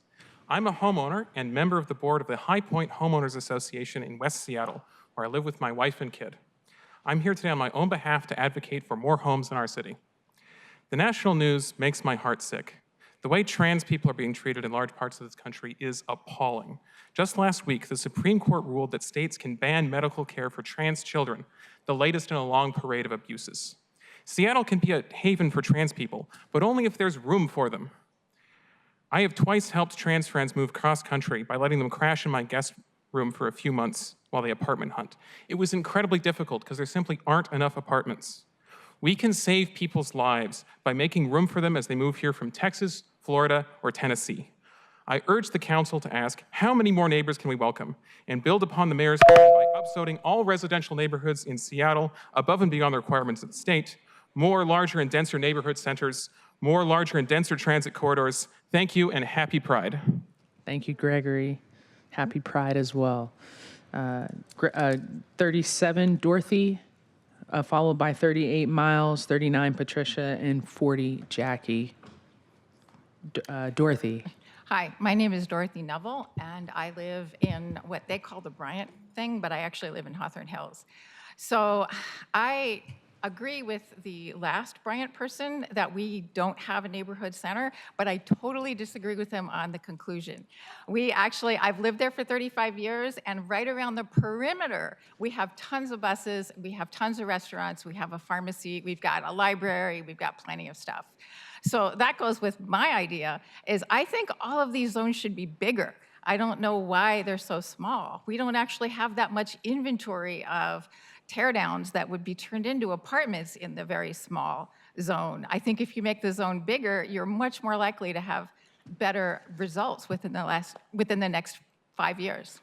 I'm a homeowner and member of the board of the High Point Homeowners Association in West Seattle, where I live with my wife and kid. I'm here today on my own behalf to advocate for more homes in our city. The national news makes my heart sick. The way trans people are being treated in large parts of this country is appalling. Just last week, the Supreme Court ruled that states can ban medical care for trans children, the latest in a long parade of abuses. Seattle can be a haven for trans people, but only if there's room for them. I have twice helped trans friends move cross-country by letting them crash in my guest room for a few months while they apartment hunt. It was incredibly difficult because there simply aren't enough apartments. We can save people's lives by making room for them as they move here from Texas, Florida, or Tennessee. I urge the council to ask, how many more neighbors can we welcome? And build upon the mayor's plan by upzoning all residential neighborhoods in Seattle above and beyond the requirements of the state, more larger and denser neighborhood centers, more larger and denser transit corridors. Thank you and happy Pride. Thank you, Gregory. Happy Pride as well. 37, Dorothy, followed by 38, Miles, 39, Patricia, and 40, Jackie. Dorothy. Hi, my name is Dorothy Neville, and I live in what they call the Bryant thing, but I actually live in Hawthorne Hills. So I agree with the last Bryant person that we don't have a neighborhood center, but I totally disagree with them on the conclusion. I've lived there for 35 years, and right around the perimeter, we have tons of buses, we have tons of restaurants, we have a pharmacy, we've got a library, we've got plenty of stuff. So that goes with my idea, is I think all of these zones should be bigger. I don't know why they're so small. We don't actually have that much inventory of teardowns that would be turned into apartments in the very small zone. I think if you make the zone bigger, you're much more likely to have better results within the next 5 years.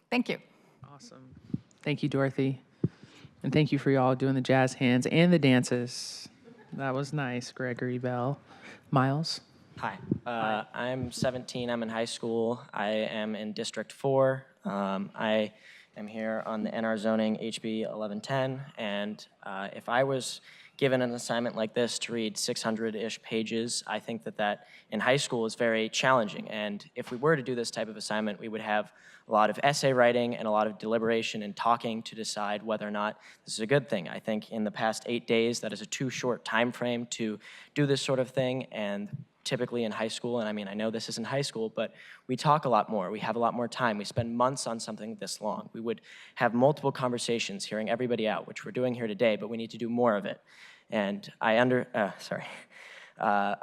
Thank you. Awesome. Thank you, Dorothy. And thank you for y'all doing the jazz hands and the dances. That was nice, Gregory Bell. Miles? Hi, I'm 17, I'm in high school. I am in District 4. I am here on the NR zoning HB 1110, and if I was given an assignment like this to read 600-ish pages, I think that in high school is very challenging. And if we were to do this type of assignment, we would have a lot of essay writing and a lot of deliberation and talking to decide whether or not this is a good thing. I think in the past 8 days, that is a too short time frame to do this sort of thing. And typically in high school, and I mean, I know this isn't high school, but we talk a lot more. We have a lot more time. We spend months on something this long. We would have multiple conversations, hearing everybody out, which we're doing here today, but we need to do more of it. And I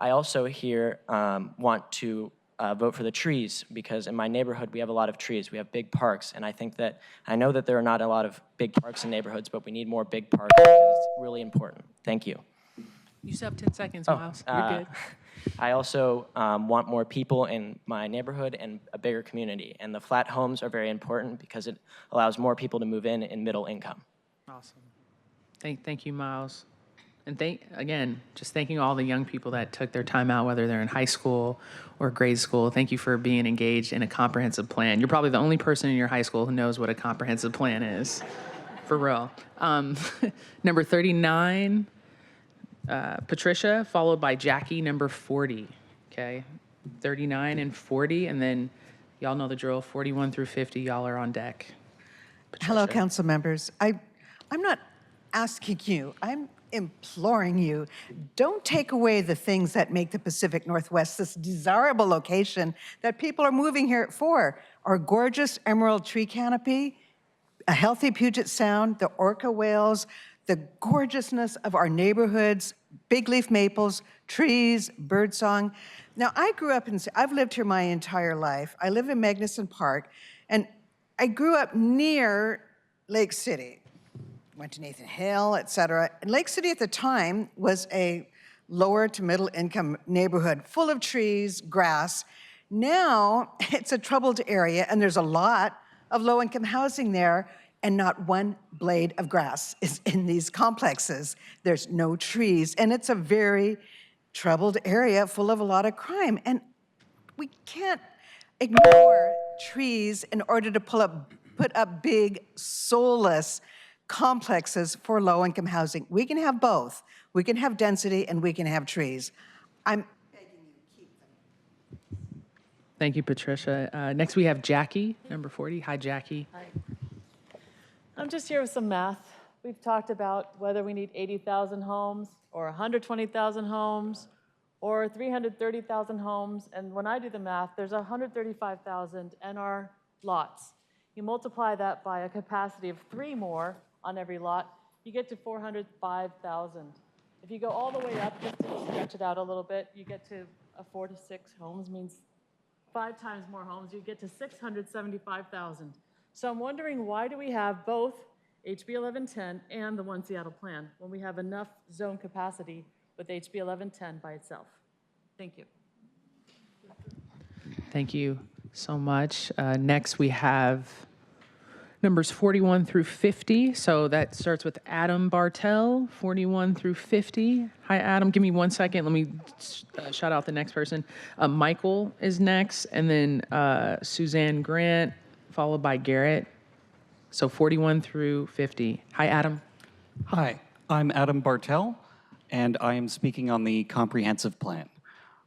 also here want to vote for the trees, because in my neighborhood we have a lot of trees. We have big parks, and I know that there are not a lot of big parks in neighborhoods, but we need more big parks because it's really important. Thank you. You still have 10 seconds, Miles. You're good. I also want more people in my neighborhood and a bigger community, and the flat homes are very important because it allows more people to move in middle income. Awesome. Thank you, Miles. And again, just thanking all the young people that took their time out, whether they're in high school or grade school. Thank you for being engaged in a comprehensive plan. You're probably the only person in your high school who knows what a comprehensive plan is, for real. Number 39, Patricia, followed by Jackie, number 40. Okay. 39 and 40, and then y'all know the drill, 41 through 50, y'all are on deck. Hello, council members. I'm not asking you, I'm imploring you, don't take away the things that make the Pacific Northwest this desirable location that people are moving here for. Our gorgeous emerald tree canopy, a healthy Puget Sound, the orca whales, the gorgeousness of our neighborhoods, big leaf maples, trees, birdsong. Now, I've lived here my entire life. I live in Magnuson Park, and I grew up near Lake City. Went to Nathan Hill, et cetera. And Lake City at the time was a lower to middle income neighborhood full of trees, grass. Now it's a troubled area, and there's a lot of low income housing there, and not one blade of grass is in these complexes. There's no trees, and it's a very troubled area full of a lot of crime. And we can't ignore trees in order to put up big, soulless complexes for low-income housing. We can have both. We can have density and we can have trees. I'm begging you to keep them. Thank you, Patricia. Next, we have Jackie, number 40. Hi, Jackie. Hi. I'm just here with some math. We've talked about whether we need 80,000 homes or 120,000 homes or 330,000 homes. And when I do the math, there's 135,000 NR lots. You multiply that by a capacity of 3 more on every lot, you get to 405,000. If you go all the way up, just to stretch it out a little bit, you get to 4 to 6 homes, means 5 times more homes, you get to 675,000. So I'm wondering, why do we have both HB 1110 and the One Seattle plan when we have enough zone capacity with HB 1110 by itself? Thank you. Thank you so much. Next, we have numbers 41 through 50. So that starts with Adam Bartell, 41 through 50. Hi, Adam. Give me 1 second. Let me shout out the next person. Michael is next, and then Suzanne Grant, followed by Garrett. So 41 through 50. Hi, Adam. Hi, I'm Adam Bartell, and I am speaking on the comprehensive plan.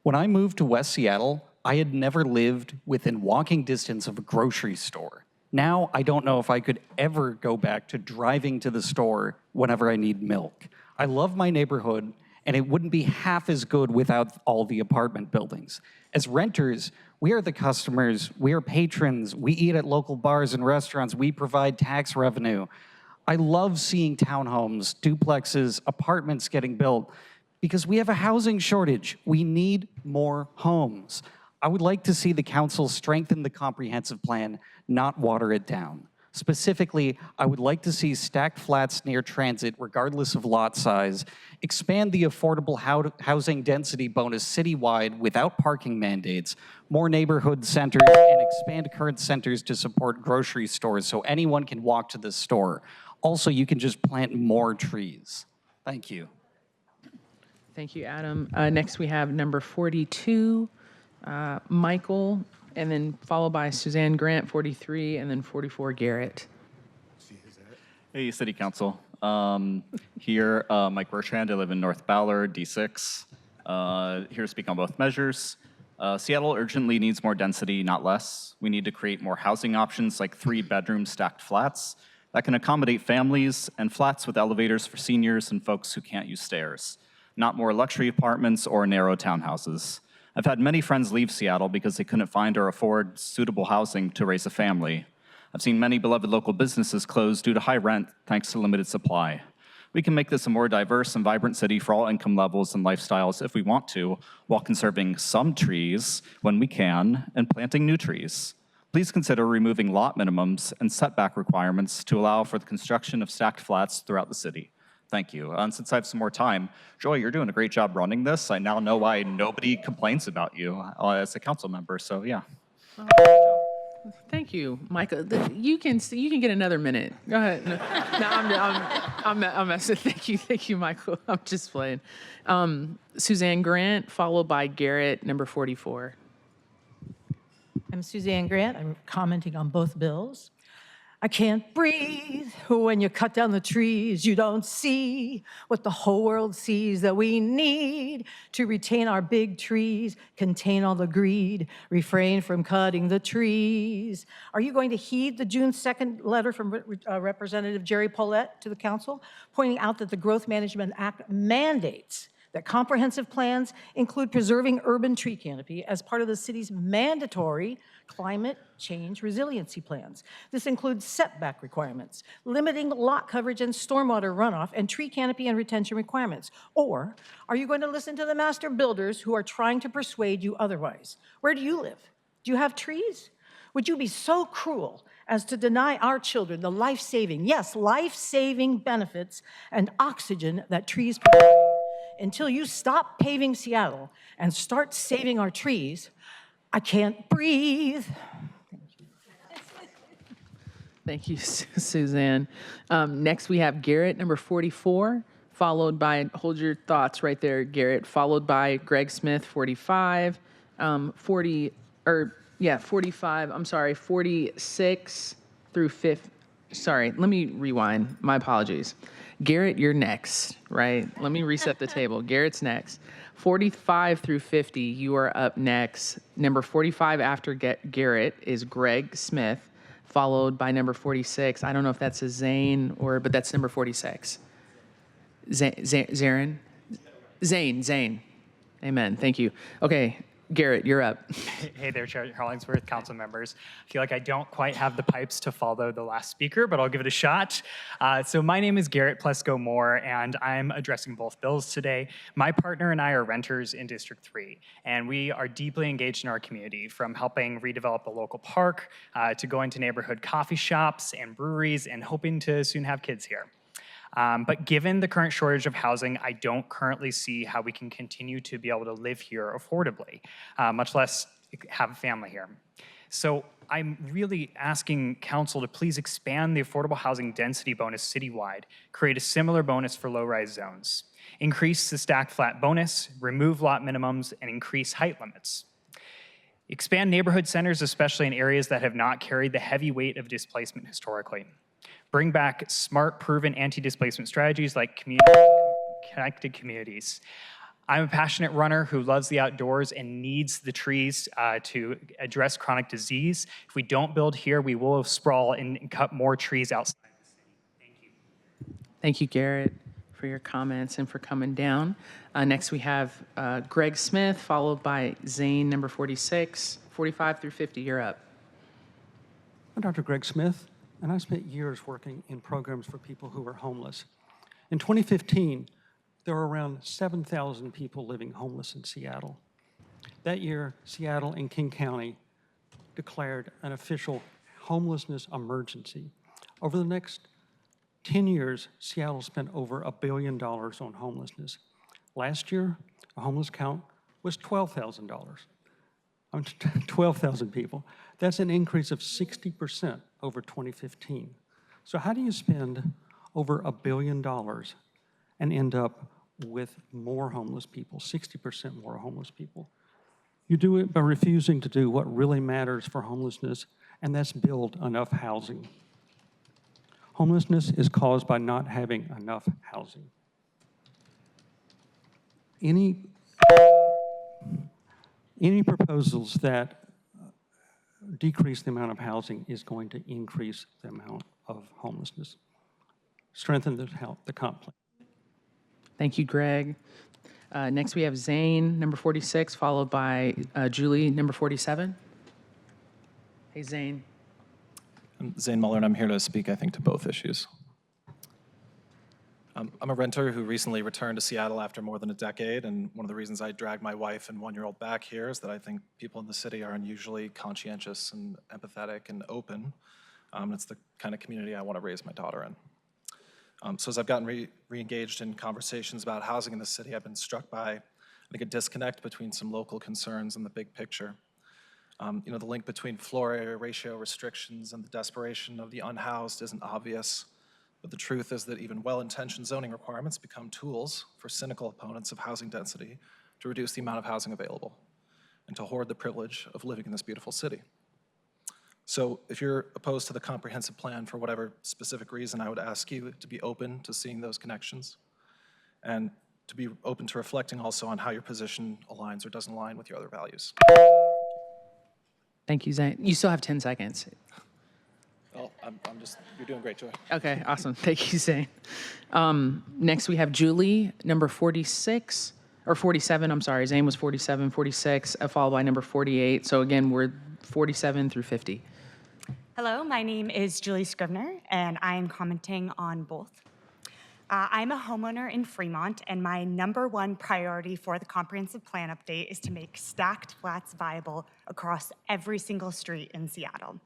When I moved to West Seattle, I had never lived within walking distance of a grocery store. Now, I don't know if I could ever go back to driving to the store whenever I need milk. I love my neighborhood, and it wouldn't be half as good without all the apartment buildings. As renters, we are the customers, we are patrons, we eat at local bars and restaurants, we provide tax revenue. I love seeing townhomes, duplexes, apartments getting built because we have a housing shortage. We need more homes. I would like to see the council strengthen the comprehensive plan, not water it down. Specifically, I would like to see stacked flats near transit, regardless of lot size, expand the affordable housing density bonus citywide without parking mandates, more neighborhood centers, and expand current centers to support grocery stores so anyone can walk to the store. Also, you can just plant more trees. Thank you. Thank you, Adam. Next, we have number 42, Michael, and then followed by Suzanne Grant, 43, and then 44, Garrett. Hey, City Council. Here, Mike Bertrand. I live in North Ballard, D6. Here to speak on both measures. Seattle urgently needs more density, not less. We need to create more housing options like 3-bedroom stacked flats that can accommodate families and flats with elevators for seniors and folks who can't use stairs, not more luxury apartments or narrow townhouses. I've had many friends leave Seattle because they couldn't find or afford suitable housing to raise a family. I've seen many beloved local businesses close due to high rent thanks to limited supply. We can make this a more diverse and vibrant city for all income levels and lifestyles if we want to, while conserving some trees when we can and planting new trees. Please consider removing lot minimums and setback requirements to allow for the construction of stacked flats throughout the city. Thank you. And since I have some more time, Joy, you're doing a great job running this. I now know why nobody complains about you as a council member, so yeah. Thank you, Michael. You can get another minute. Go ahead. No, I'm messing. Thank you, Michael. I'm just playing. Suzanne Grant, followed by Garrett, number 44. I'm Suzanne Grant. I'm commenting on both bills. I can't breathe. When you cut down the trees, you don't see what the whole world sees that we need to retain our big trees, contain all the greed, refrain from cutting the trees. Are you going to heed the June 2nd letter from Representative Jerry Paulette to the council, pointing out that the Growth Management Act mandates that comprehensive plans include preserving urban tree canopy as part of the city's mandatory climate change resiliency plans. This includes setback requirements, limiting lot coverage and stormwater runoff, and tree canopy and retention requirements? Or are you going to listen to the master builders who are trying to persuade you otherwise? Where do you live? Do you have trees? Would you be so cruel as to deny our children the life-saving, yes, life-saving benefits and oxygen that trees provide? Until you stop paving Seattle and start saving our trees, I can't breathe. Thank you, Suzanne. Next, we have Garrett, number 44, followed by, hold your thoughts right there, Garrett, followed by Greg Smith, 45, 46 through 50. Sorry, let me rewind. My apologies. Garrett, you're next, right? Let me reset the table. Garrett's next. 45 through 50, you are up next. Number 45 after Garrett is Greg Smith, followed by number 46. I don't know if that's a Zane but that's number 46. Zane. Amen. Thank you. Okay, Garrett, you're up. Hey there, Chair Hollingsworth, council members. I feel like I don't quite have the pipes to follow the last speaker, but I'll give it a shot. So my name is Garrett Plesko Moore, and I'm addressing both bills today. My partner and I are renters in District 3, and we are deeply engaged in our community, from helping redevelop a local park to going to neighborhood coffee shops and breweries and hoping to soon have kids here. But given the current shortage of housing, I don't currently see how we can continue to be able to live here affordably, much less have a family here. So I'm really asking council to please expand the affordable housing density bonus citywide, create a similar bonus for low-rise zones, increase the stacked flat bonus, remove lot minimums, and increase height limits. Expand neighborhood centers, especially in areas that have not carried the heavy weight of displacement historically. Bring back smart, proven anti-displacement strategies like connected communities. I'm a passionate runner who loves the outdoors and needs the trees to address chronic disease. If we don't build here, we will sprawl and cut more trees outside the city. Thank you. Thank you, Garrett, for your comments and for coming down. Next, we have Greg Smith, followed by Zane, number 46, 45 through 50. You're up. I'm Dr. Greg Smith, and I spent years working in programs for people who were homeless. In 2015, there were around 7,000 people living homeless in Seattle. That year, Seattle and King County declared an official homelessness emergency. Over the next 10 years, Seattle spent over $1 billion on homelessness. Last year, the homeless count was $12,000. 12,000 people. That's an increase of 60% over 2015. So how do you spend over $1 billion and end up with more homeless people, 60% more homeless people? You do it by refusing to do what really matters for homelessness, and that's build enough housing. Homelessness is caused by not having enough housing. Any proposals that decrease the amount of housing is going to increase the amount of homelessness. Strengthen the comp plan. Thank you, Greg. Next, we have Zane, number 46, followed by Julie, number 47. Hey, Zane. I'm Zane Muller, and I'm here to speak, I think, to both issues. I'm a renter who recently returned to Seattle after more than a decade, and one of the reasons I dragged my wife and one-year-old back here is that I think people in the city are unusually conscientious and empathetic and open. It's the kind of community I want to raise my daughter in. So as I've gotten re-engaged in conversations about housing in the city, I've been struck by, I think, a disconnect between some local concerns and the big picture. The link between floor area ratio restrictions and the desperation of the unhoused isn't obvious. But the truth is that even well-intentioned zoning requirements become tools for cynical opponents of housing density to reduce the amount of housing available and to hoard the privilege of living in this beautiful city. So if you're opposed to the comprehensive plan for whatever specific reason, I would ask you to be open to seeing those connections and to be open to reflecting also on how your position aligns or doesn't align with your other values. Thank you, Zane. You still have 10 seconds. Oh, you're doing great, Joy. Okay, awesome. Thank you, Zane. Next, we have Julie, number 46, or 47, I'm sorry. Zane was 47, 46, followed by number 48. So again, we're 47 through 50. Hello, my name is Julie Scrivener, and I am commenting on both. I'm a homeowner in Fremont, and my #1 priority for the comprehensive plan update is to make stacked flats viable across every single street in Seattle.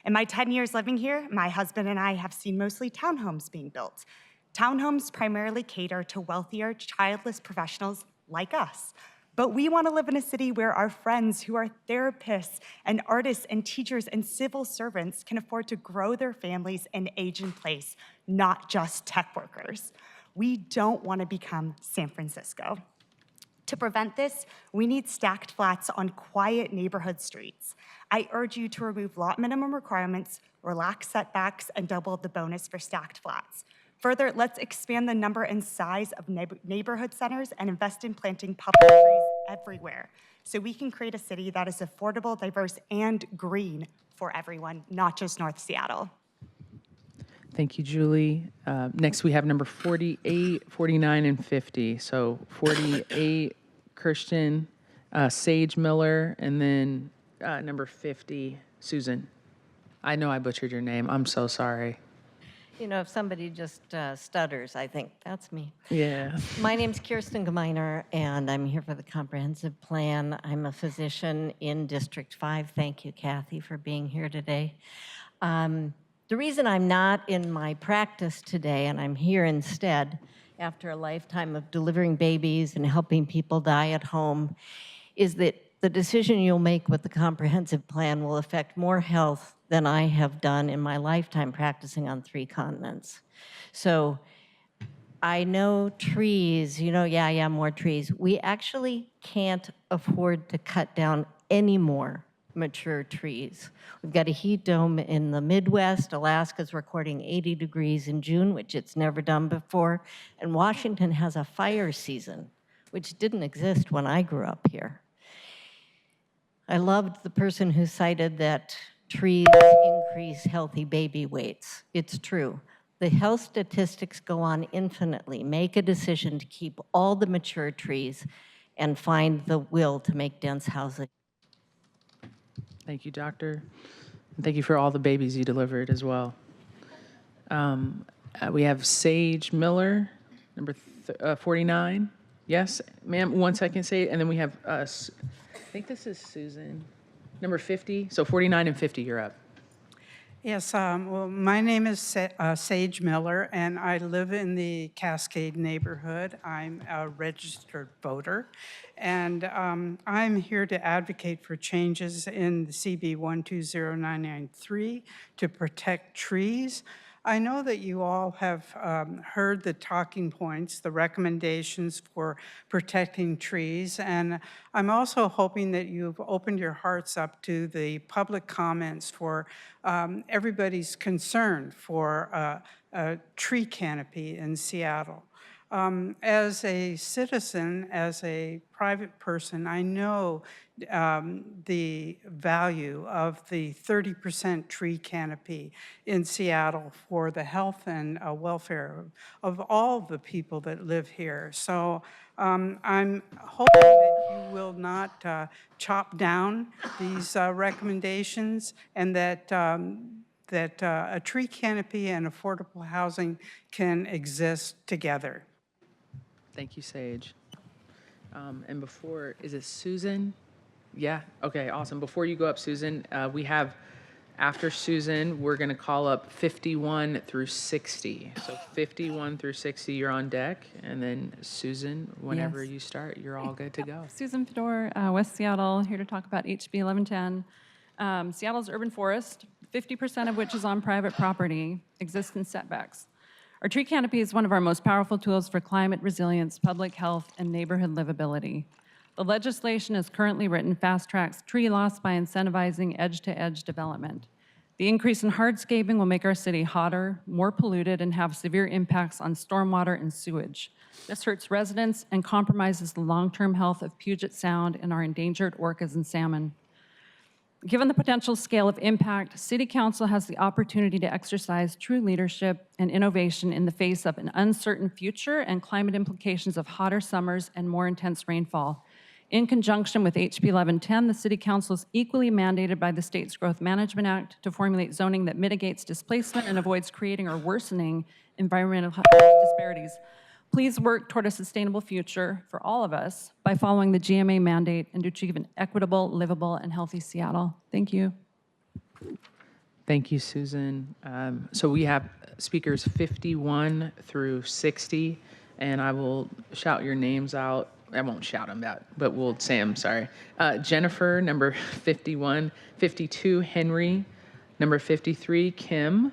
In my 10 years living here, my husband and I have seen mostly townhomes being built. Townhomes primarily cater to wealthier, childless professionals like us. But we want to live in a city where our friends who are therapists and artists and teachers and civil servants can afford to grow their families and age in place, not just tech workers. We don't want to become San Francisco. To prevent this, we need stacked flats on quiet neighborhood streets. I urge you to remove lot minimum requirements, relax setbacks, and double the bonus for stacked flats. Further, let's expand the number and size of neighborhood centers and invest in planting public trees everywhere so we can create a city that is affordable, diverse, and green for everyone, not just North Seattle. Thank you, Julie. Next, we have number 48, 49, and 50. So 48, Christian, Sage Miller, and then number 50, Susan. I know I butchered your name. I'm so sorry. You know, if somebody just stutters, I think that's me. Yeah. My name's Kirsten Gemeiner, and I'm here for the comprehensive plan. I'm a physician in District 5. Thank you, Kathy, for being here today. The reason I'm not in my practice today, and I'm here instead, after a lifetime of delivering babies and helping people die at home, is that the decision you'll make with the comprehensive plan will affect more health than I have done in my lifetime practicing on 3 continents. So I know trees, more trees. We actually can't afford to cut down any more mature trees. We've got a heat dome in the Midwest. Alaska's recording 80 degrees in June, which it's never done before. And Washington has a fire season, which didn't exist when I grew up here. I loved the person who cited that trees increase healthy baby weights. It's true. The health statistics go on infinitely. Make a decision to keep all the mature trees and find the will to make dense housing. Thank you, doctor. And thank you for all the babies you delivered as well. We have Sage Miller, number 49. Yes, ma'am, 1 second, Sage. And then we have, I think this is Susan, number 50. So 49 and 50, you're up. Yes, well, my name is Sage Miller, and I live in the Cascade neighborhood. I'm a registered voter, and I'm here to advocate for changes in the CB 120993 to protect trees. I know that you all have heard the talking points, the recommendations for protecting trees, and I'm also hoping that you've opened your hearts up to the public comments for everybody's concern for a tree canopy in Seattle. As a citizen, as a private person, I know the value of the 30% tree canopy in Seattle for the health and welfare of all the people that live here. So I'm hoping that you will not chop down these recommendations, and that a tree canopy and affordable housing can exist together. Thank you, Sage. And before, is it Susan? Yeah, okay, awesome. Before you go up, Susan, we have, after Susan, we're gonna call up 51 through 60. So 51 through 60, you're on deck. And then Susan, whenever Yes. you start, you're all good to go. Susan Fedor, West Seattle, here to talk about HB 1110. Seattle's urban forest, 50% of which is on private property, exists in setbacks. Our tree canopy is one of our most powerful tools for climate resilience, public health, and neighborhood livability. The legislation as currently written fast-tracks tree loss by incentivizing edge-to-edge development. The increase in hardscaping will make our city hotter, more polluted, and have severe impacts on stormwater and sewage. This hurts residents and compromises the long-term health of Puget Sound and our endangered orcas and salmon. Given the potential scale of impact, City Council has the opportunity to exercise true leadership and innovation in the face of an uncertain future and climate implications of hotter summers and more intense rainfall. In conjunction with HB 1110, the City Council is equally mandated by the State's Growth Management Act to formulate zoning that mitigates displacement and avoids creating or worsening environmental disparities. Please work toward a sustainable future for all of us by following the GMA mandate and to achieve an equitable, livable, and healthy Seattle. Thank you. Thank you, Susan. So we have speakers 51 through 60, and I will shout your names out. I won't shout them out, but we'll say them, sorry. Jennifer, number 51. 52, Henry. Number 53, Kim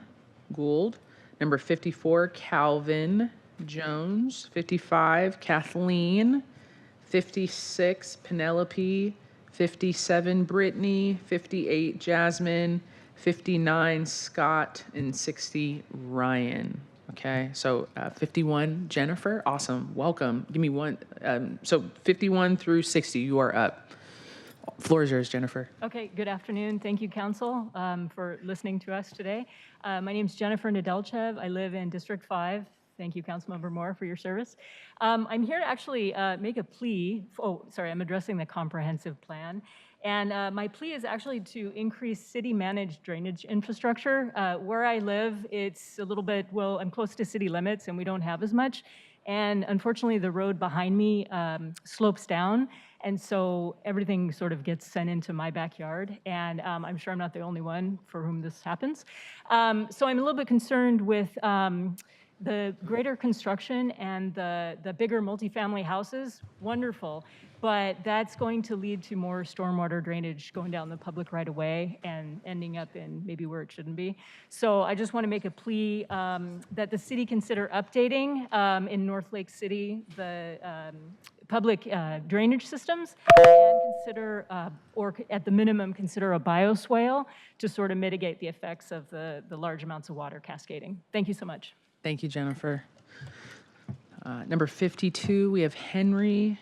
Gould. Number 54, Calvin Jones. 55, Kathleen. 56, Penelope. 57, Brittany. 58, Jasmine. 59, Scott. And 60, Ryan. Okay, so 51, Jennifer, awesome, welcome. Give me one, so 51 through 60, you are up. Floor is yours, Jennifer. Okay, good afternoon. Thank you, Council, for listening to us today. My name is Jennifer Nedelchev. I live in District 5. Thank you, Councilmember Moore, for your service. I'm here to actually make a plea. I'm addressing the comprehensive plan. And my plea is actually to increase city-managed drainage infrastructure. Where I live, it's a little bit, well, I'm close to city limits and we don't have as much. And unfortunately, the road behind me slopes down. And so everything sort of gets sent into my backyard. And I'm sure I'm not the only one for whom this happens. So I'm a little bit concerned with the greater construction and the bigger multifamily houses, wonderful, but that's going to lead to more stormwater drainage going down the public right of way and ending up in maybe where it shouldn't be. So I just want to make a plea that the city consider updating in North Lake City the public drainage systems and consider, or at the minimum, consider a bioswale to sort of mitigate the effects of the large amounts of water cascading. Thank you so much. Thank you, Jennifer. Number 52, we have Henry.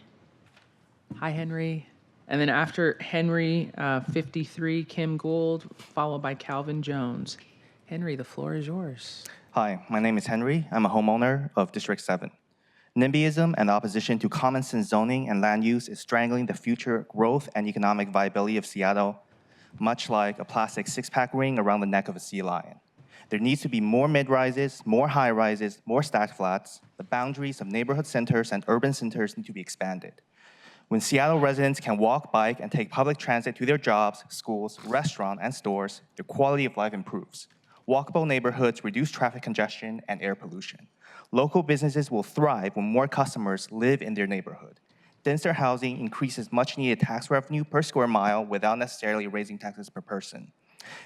Hi, Henry. And then after Henry, 53, Kim Gould, followed by Calvin Jones. Henry, the floor is yours. Hi, my name is Henry. I'm a homeowner of District 7. NIMBYism and opposition to common sense zoning and land use is strangling the future growth and economic viability of Seattle, much like a plastic six-pack ring around the neck of a sea lion. There needs to be more mid-rises, more high-rises, more stacked flats. The boundaries of neighborhood centers and urban centers need to be expanded. When Seattle residents can walk, bike, and take public transit to their jobs, schools, restaurants, and stores, their quality of life improves. Walkable neighborhoods reduce traffic congestion and air pollution. Local businesses will thrive when more customers live in their neighborhood. Denser housing increases much-needed tax revenue per square mile without necessarily raising taxes per person.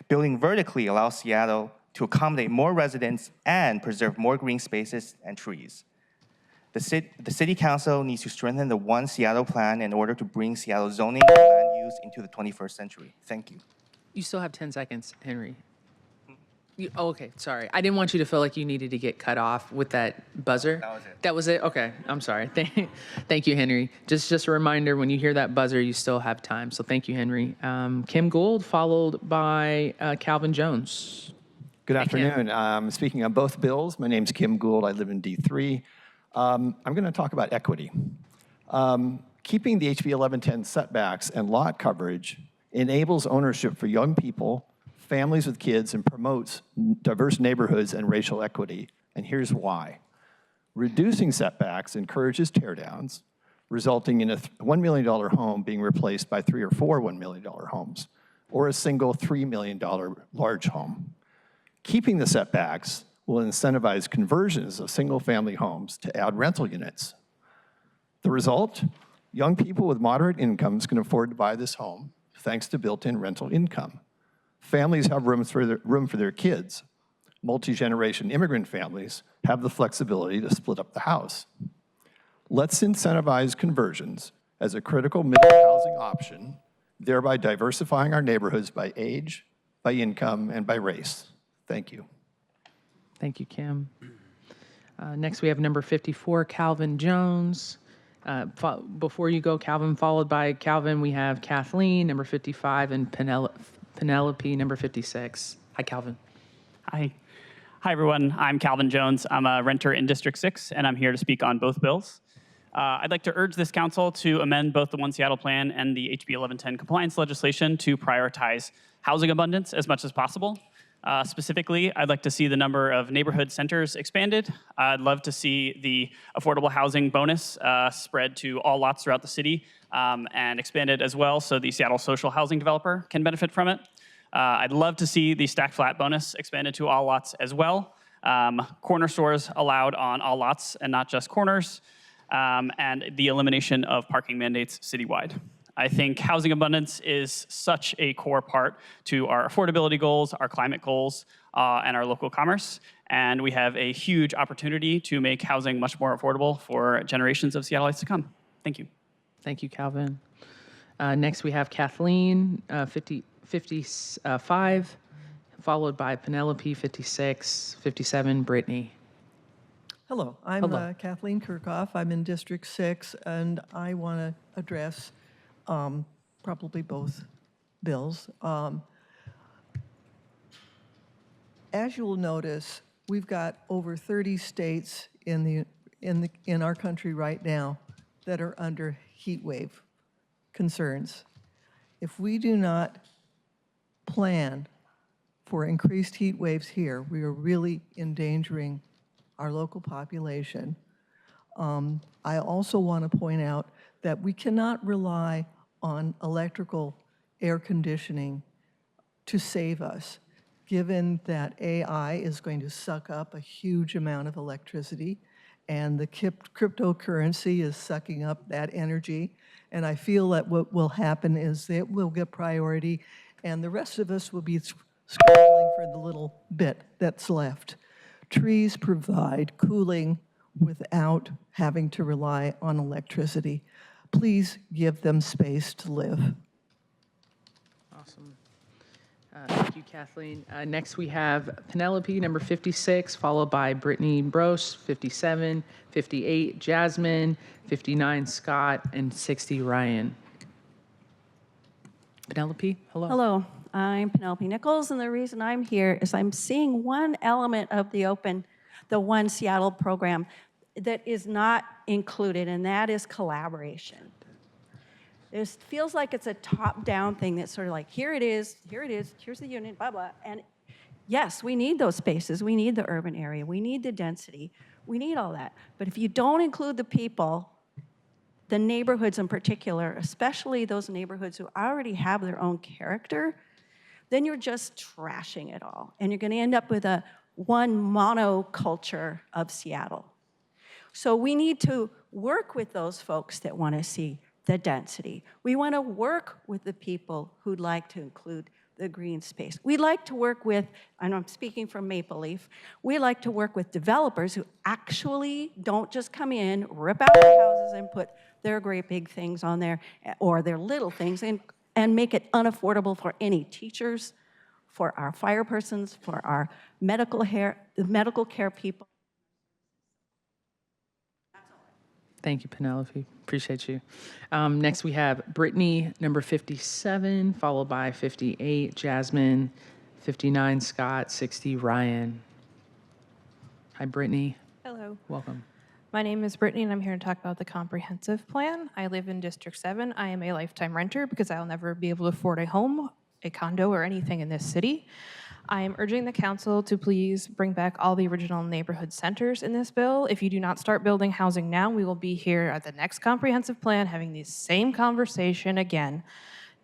Building vertically allows Seattle to accommodate more residents and preserve more green spaces and trees. The City Council needs to strengthen the One Seattle plan in order to bring Seattle zoning and land use into the 21st century. Thank you. You still have 10 seconds, Henry. Okay, sorry. I didn't want you to feel like you needed to get cut off with that buzzer. That was it. That was it? Okay, I'm sorry. Thank you, Henry. Just a reminder, when you hear that buzzer, you still have time. So thank you, Henry. Kim Gould, followed by Calvin Jones. Good afternoon. Speaking on both bills, my name's Kim Gould. I live in D3. I'm going to talk about equity. Keeping the HB 1110 setbacks and lot coverage enables ownership for young people, families with kids, and promotes diverse neighborhoods and racial equity. And here's why. Reducing setbacks encourages teardowns, resulting in a $1 million home being replaced by 3 or 4 $1 million homes, or a single $3 million large home. Keeping the setbacks will incentivize conversions of single-family homes to add rental units. The result? Young people with moderate incomes can afford to buy this home thanks to built-in rental income. Families have room for their kids. Multi-generation immigrant families have the flexibility to split up the house. Let's incentivize conversions as a critical middle housing option, thereby diversifying our neighborhoods by age, by income, and by race. Thank you. Thank you, Kim. Next, we have number 54, Calvin Jones. Before you go, Calvin, followed by Calvin, we have Kathleen, number 55, and Penelope, number 56. Hi, Calvin. Hi. Hi, everyone. I'm Calvin Jones. I'm a renter in District 6, and I'm here to speak on both bills. I'd like to urge this council to amend both the One Seattle Plan and the HB 1110 compliance legislation to prioritize housing abundance as much as possible. Specifically, I'd like to see the number of neighborhood centers expanded. I'd love to see the affordable housing bonus spread to all lots throughout the city and expanded as well so the Seattle social housing developer can benefit from it. I'd love to see the stack flat bonus expanded to all lots as well. Corner stores allowed on all lots and not just corners. And the elimination of parking mandates citywide. I think housing abundance is such a core part to our affordability goals, our climate goals, and our local commerce. And we have a huge opportunity to make housing much more affordable for generations of Seattleites to come. Thank you. Thank you, Calvin. Next, we have Kathleen, 55, followed by Penelope, 56, 57, Brittany. Hello, I'm Kathleen Kirchhoff. I'm in District 6, and I want to address probably both bills. As you'll notice, we've got over 30 states in our country right now that are under heat wave concerns. If we do not plan for increased heat waves here, we are really endangering our local population. I also want to point out that we cannot rely on electrical air conditioning to save us, given that AI is going to suck up a huge amount of electricity, and the cryptocurrency is sucking up that energy. And I feel that what will happen is that we'll get priority, and the rest of us will be scrambling for the little bit that's left. Trees provide cooling without having to rely on electricity. Please give them space to live. Awesome. Thank you, Kathleen. Next, we have Penelope, number 56, followed by Brittany Brose, 57, 58, Jasmine, 59, Scott, and 60, Ryan. Penelope, hello. Hello, I'm Penelope Nichols, and the reason I'm here is I'm seeing one element of the One Seattle program that is not included, and that is collaboration. It feels like it's a top-down thing that's sort of like, here it is, here's the unit, blah, blah. And yes, we need those spaces. We need the urban area. We need the density. We need all that. But if you don't include the people, the neighborhoods in particular, especially those neighborhoods who already have their own character, then you're just trashing it all. And you're going to end up with one monoculture of Seattle. So we need to work with those folks that want to see the density. We want to work with the people who'd like to include the green space. We like to work with, and I'm speaking from Maple Leaf, we like to work with developers who actually don't just come in, rip out the houses and put their great big things on there, or their little things, and make it unaffordable for any teachers, for our fire persons, for our medical care people. Thank you, Penelope. Appreciate you. Next, we have Brittany, number 57, followed by 58, Jasmine, 59, Scott, 60, Ryan. Hi, Brittany. Hello. Welcome. My name is Brittany, and I'm here to talk about the comprehensive plan. I live in District 7. I am a lifetime renter because I'll never be able to afford a home, a condo, or anything in this city. I am urging the council to please bring back all the original neighborhood centers in this bill. If you do not start building housing now, we will be here at the next comprehensive plan having the same conversation again.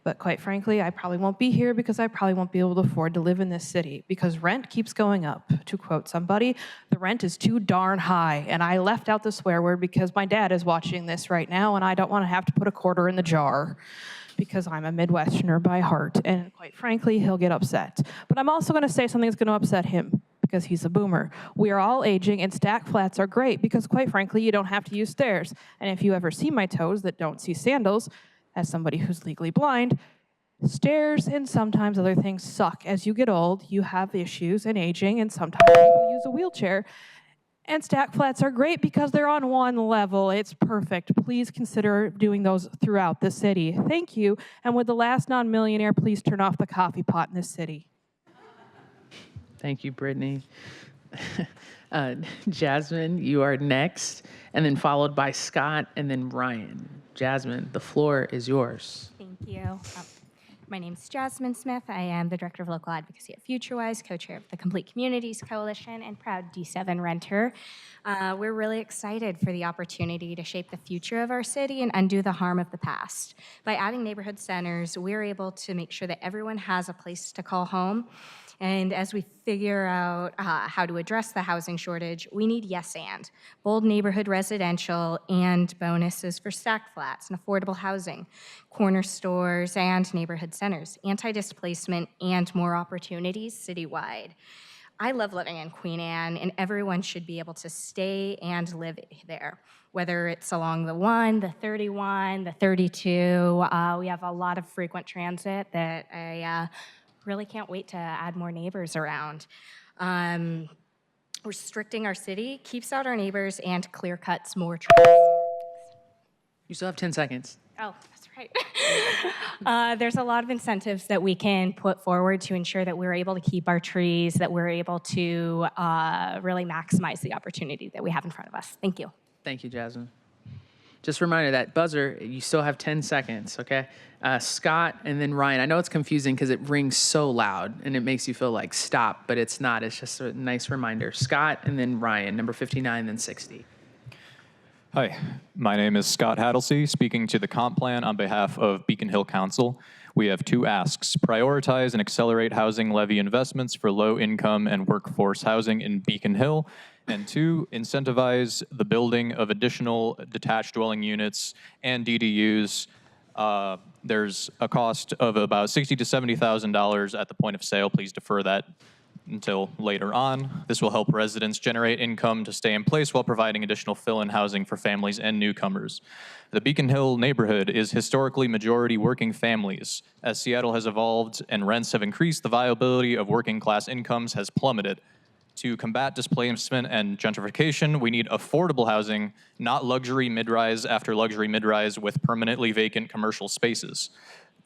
But quite frankly, I probably won't be here because I probably won't be able to afford to live in this city because rent keeps going up. To quote somebody, the rent is too darn high. And I left out the swear word because my dad is watching this right now and I don't want to have to put a quarter in the jar because I'm a Midwesterner by heart. And quite frankly, he'll get upset. But I'm also going to say something that's going to upset him because he's a boomer. We are all aging and stack flats are great because quite frankly, you don't have to use stairs. And if you ever see my toes that don't see sandals, as somebody who's legally blind, Stairs and sometimes other things suck. As you get old, you have issues and aging, and sometimes people use a wheelchair. And stack flats are great because they're on one level. It's perfect. Please consider doing those throughout the city. Thank you. And would the last non-millionaire please turn off the coffee pot in this city? Thank you, Brittany. Jasmine, you are next, and then followed by Scott, and then Ryan. Jasmine, the floor is yours. Thank you. My name is Jasmine Smith. I am the Director of Local Advocacy at FutureWise, co-chair of the Complete Communities Coalition, and proud D7 renter. We're really excited for the opportunity to shape the future of our city and undo the harm of the past. By adding neighborhood centers, we're able to make sure that everyone has a place to call home. And as we figure out how to address the housing shortage, we need yes and. Bold neighborhood residential and bonuses for stacked flats and affordable housing, corner stores and neighborhood centers, anti-displacement and more opportunities citywide. I love living in Queen Anne, and everyone should be able to stay and live there, whether it's along the 1, the 31, the 32. We have a lot of frequent transit that I really can't wait to add more neighbors around. Restricting our city keeps out our neighbors and clear cuts more trees. You still have 10 seconds. Oh, that's right. There's a lot of incentives that we can put forward to ensure that we're able to keep our trees, that we're able to really maximize the opportunity that we have in front of us. Thank you. Thank you, Jasmine. Just a reminder, that buzzer, you still have 10 seconds, okay? Scott and then Ryan. I know it's confusing because it rings so loud and it makes you feel like stop, but it's not. It's just a nice reminder. Scott and then Ryan, number 59, then 60. Hi, my name is Scott Hattlesey, speaking to the comp plan on behalf of Beacon Hill Council. We have two asks: prioritize and accelerate housing levy investments for low-income and workforce housing in Beacon Hill, and two, incentivize the building of additional detached dwelling units and DDUs. There's a cost of about $60,000 to $70,000 at the point of sale. Please defer that until later on. This will help residents generate income to stay in place while providing additional fill-in housing for families and newcomers. The Beacon Hill neighborhood is historically majority working families. As Seattle has evolved and rents have increased, the viability of working class incomes has plummeted. To combat displacement and gentrification, we need affordable housing, not luxury mid-rise after luxury mid-rise with permanently vacant commercial spaces.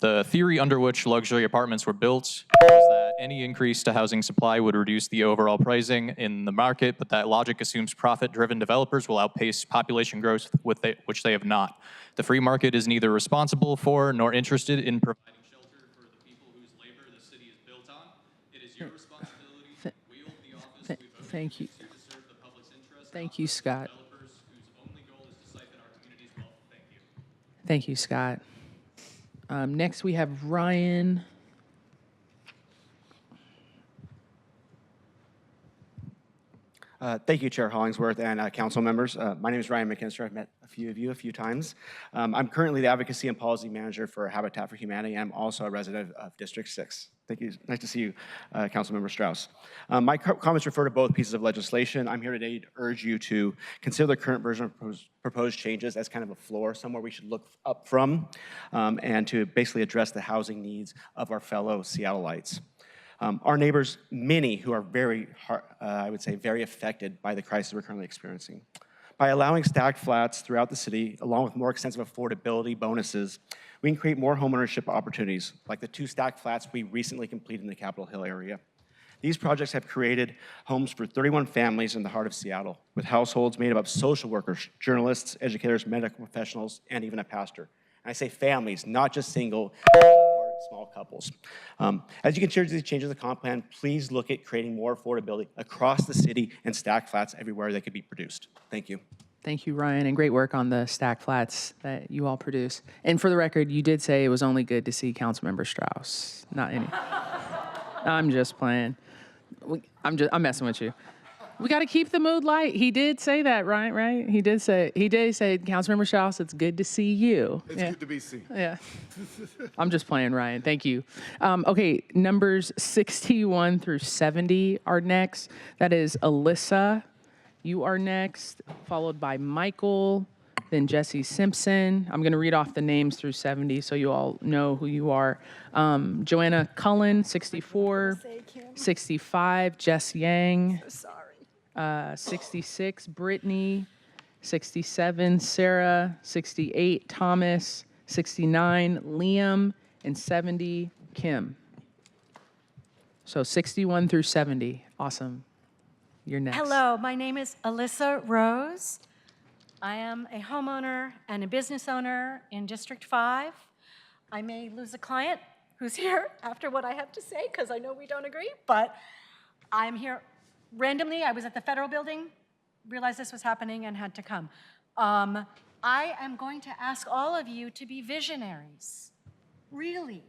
The theory under which luxury apartments were built was that any increase to housing supply would reduce the overall pricing in the market, but that logic assumes profit-driven developers will outpace population growth, which they have not. The free market is neither responsible for nor interested in providing shelter for the people whose labor the city is built on. It is your responsibility to wield the office we voted Thank you. to serve the public's interest. Thank you, Scott. Developers whose only goal is to siphon our community's wealth. Thank you. Thank you, Scott. Next, we have Ryan. Thank you, Chair Hollingsworth and council members. My name is Ryan McKinster. I've met a few of you a few times. I'm currently the Advocacy and Policy Manager for Habitat for Humanity. I'm also a resident of District 6. Thank you. Nice to see you, Councilmember Strauss. My comments refer to both pieces of legislation. I'm here today to urge you to consider the current version of proposed changes as kind of a floor, somewhere we should look up from, and to basically address the housing needs of our fellow Seattleites. Our neighbors, many who are very, I would say, very affected by the crisis we're currently experiencing. By allowing stacked flats throughout the city, along with more extensive affordability bonuses, we can create more homeownership opportunities, like the 2 stacked flats we recently completed in the Capitol Hill area. These projects have created homes for 31 families in the heart of Seattle, with households made up of social workers, journalists, educators, medical professionals, and even a pastor. And I say families, not just single small couples. As you consider these changes to the comp plan, please look at creating more affordability across the city and stacked flats everywhere they could be produced. Thank you. Thank you, Ryan, and great work on the stack flats that you all produce. And for the record, you did say it was only good to see Councilmember Strauss, not any. I'm just playing. I'm messing with you. We got to keep the mood light. He did say that, right? He did say, Councilmember Strauss, it's good to see you. It's good to be seen. Yeah. I'm just playing, Ryan. Thank you. Okay, numbers 61 through 70 are next. That is Alyssa. You are next, followed by Michael, then Jesse Simpson. I'm going to read off the names through 70 so you all know who you are. Joanna Cullen, 64. 65, Jess Yang. 66, Brittany. 67, Sarah. 68, Thomas. 69, Liam. And 70, Kim. So 61 through 70. Awesome. You're next. Hello, my name is Alyssa Rose. I am a homeowner and a business owner in District 5. I may lose a client who's here after what I have to say because I know we don't agree, but I'm here randomly. I was at the federal building, realized this was happening and had to come. I am going to ask all of you to be visionaries, really,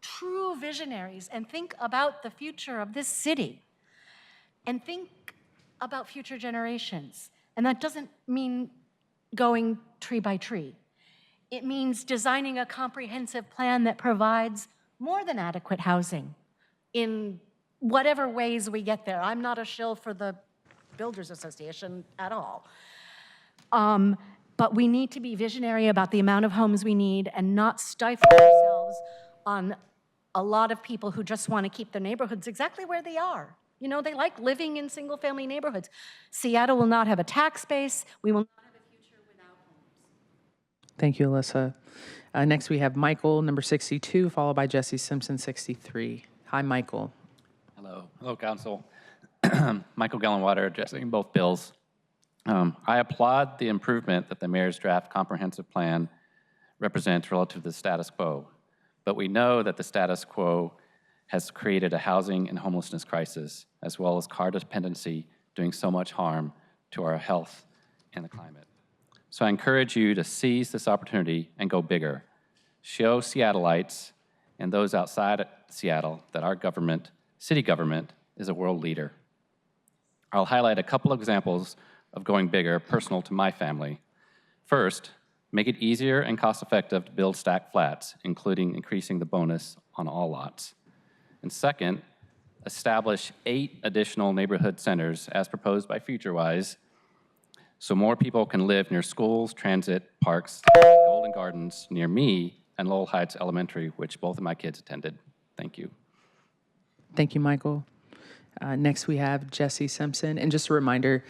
true visionaries, and think about the future of this city and think about future generations. And that doesn't mean going tree by tree. It means designing a comprehensive plan that provides more than adequate housing in whatever ways we get there. I'm not a shill for the Builders Association at all. But we need to be visionary about the amount of homes we need and not stifle ourselves on a lot of people who just want to keep their neighborhoods exactly where they are. You know, they like living in single-family neighborhoods. Seattle will not have a tax base. We will not have a future without homes. Thank you, Alyssa. Next, we have Michael, number 62, followed by Jesse Simpson, 63. Hi, Michael. Hello. Hello, Council. Michael Gellenwater, addressing both bills. I applaud the improvement that the mayor's draft comprehensive plan represents relative to the status quo, but we know that the status quo has created a housing and homelessness crisis, as well as car dependency, doing so much harm to our health and the climate. So I encourage you to seize this opportunity and go bigger. Show Seattleites and those outside Seattle that our government, city government, is a world leader. I'll highlight a couple of examples of going bigger, personal to my family. First, make it easier and cost-effective to build stacked flats, including increasing the bonus on all lots. And second, establish 8 additional neighborhood centers as proposed by FutureWise so more people can live near schools, transit, parks, Golden Gardens near me, and Lowell Heights Elementary, which both of my kids attended. Thank you. Thank you, Michael. Next, we have Jesse Simpson. And just a reminder,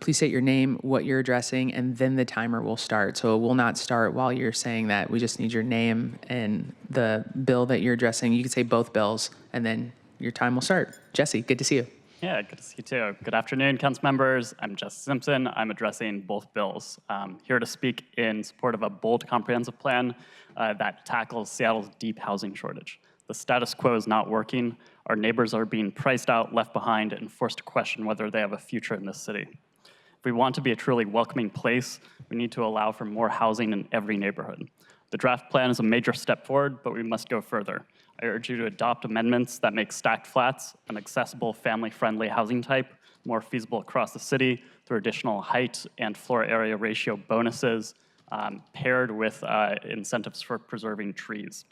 please state your name, what you're addressing, and then the timer will start. So it will not start while you're saying that. We just need your name and the bill that you're addressing. You can say both bills, and then your time will start. Jesse, good to see you. Yeah, good to see you too. Good afternoon, council members. I'm Jesse Simpson. I'm addressing both bills. Here to speak in support of a bold comprehensive plan that tackles Seattle's deep housing shortage. The status quo is not working. Our neighbors are being priced out, left behind, and forced to question whether they have a future in this city. If we want to be a truly welcoming place, we need to allow for more housing in every neighborhood. The draft plan is a major step forward, but we must go further. I urge you to adopt amendments that make stacked flats, an accessible, family-friendly housing type, more feasible across the city through additional height and floor area ratio bonuses, paired with incentives for preserving trees.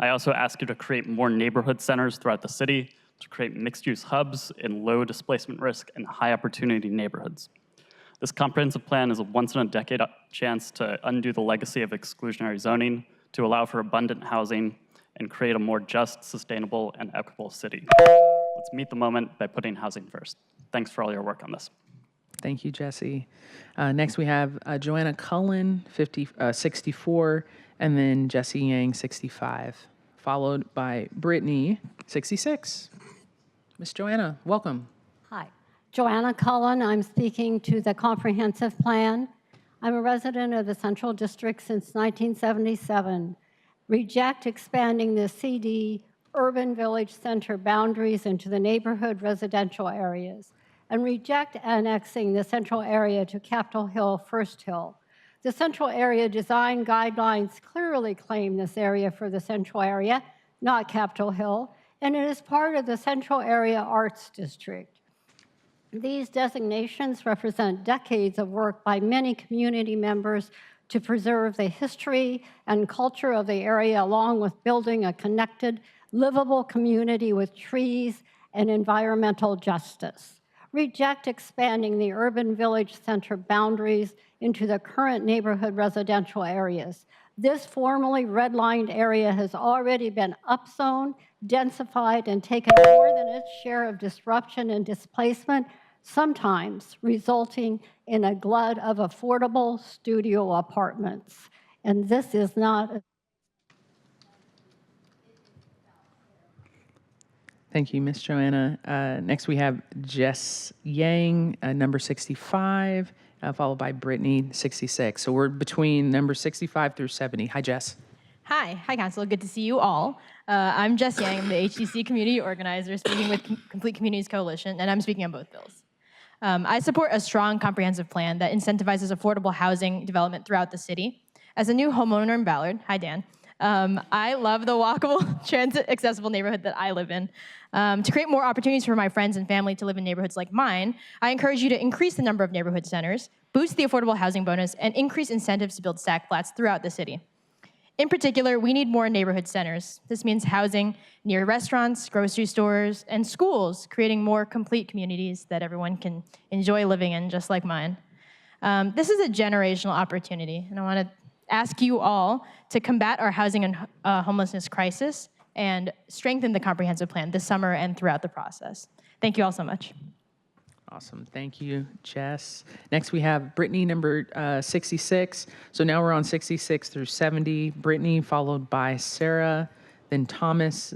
I also ask you to create more neighborhood centers throughout the city to create mixed-use hubs in low displacement risk and high-opportunity neighborhoods. This comprehensive plan is a once-in-a-decade chance to undo the legacy of exclusionary zoning, to allow for abundant housing, and create a more just, sustainable, and equitable city. Let's meet the moment by putting housing first. Thanks for all your work on this. Thank you, Jesse. Next, we have Joanna Cullen, 64, and then Jesse Yang, 65, followed by Brittany, 66. Miss Joanna, welcome. Hi, Joanna Cullen. I'm speaking to the comprehensive plan. I'm a resident of the Central District since 1977. Reject expanding the CD urban village center boundaries into the neighborhood residential areas, and reject annexing the central area to Capitol Hill, First Hill. The central area design guidelines clearly claim this area for the central area, not Capitol Hill, and it is part of the Central Area Arts District. These designations represent decades of work by many community members to preserve the history and culture of the area, along with building a connected, livable community with trees and environmental justice. reject expanding the urban village center boundaries into the current neighborhood residential areas. This formerly redlined area has already been upzoned, densified, and taken more than its share of disruption and displacement, sometimes resulting in a glut of affordable studio apartments. And this is not a Thank you, Ms. Joanna. Next, we have Jess Yang, number 65, followed by Brittany, 66. So we're between number 65 through 70. Hi, Jess. Hi, Council. Good to see you all. I'm Jess Yang. I'm the HDC community organizer speaking with Complete Communities Coalition, and I'm speaking on both bills. I support a strong, comprehensive plan that incentivizes affordable housing development throughout the city. As a new homeowner in Ballard, hi Dan, I love the walkable, transit-accessible neighborhood that I live in. To create more opportunities for my friends and family to live in neighborhoods like mine, I encourage you to increase the number of neighborhood centers, boost the affordable housing bonus, and increase incentives to build stack flats throughout the city. In particular, we need more neighborhood centers. This means housing near restaurants, grocery stores, and schools, creating more complete communities that everyone can enjoy living in, just like mine. This is a generational opportunity, and I want to ask you all to combat our housing and homelessness crisis and strengthen the comprehensive plan this summer and throughout the process. Thank you all so much. Awesome. Thank you, Jess. Next, we have Brittany, number 66. So now we're on 66 through 70. Brittany, followed by Sarah, then Thomas,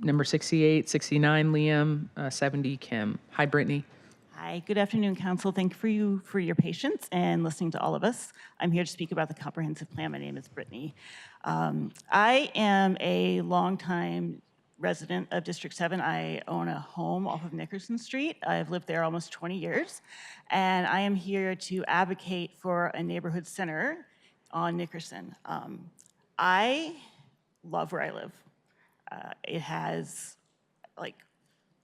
number 68, 69, Liam, 70, Kim. Hi, Brittany. Hi, good afternoon, Council. Thank you for your patience and listening to all of us. I'm here to speak about the comprehensive plan. My name is Brittany. I am a longtime resident of District 7. I own a home off of Nickerson Street. I've lived there almost 20 years, and I am here to advocate for a neighborhood center on Nickerson. I love where I live. It has like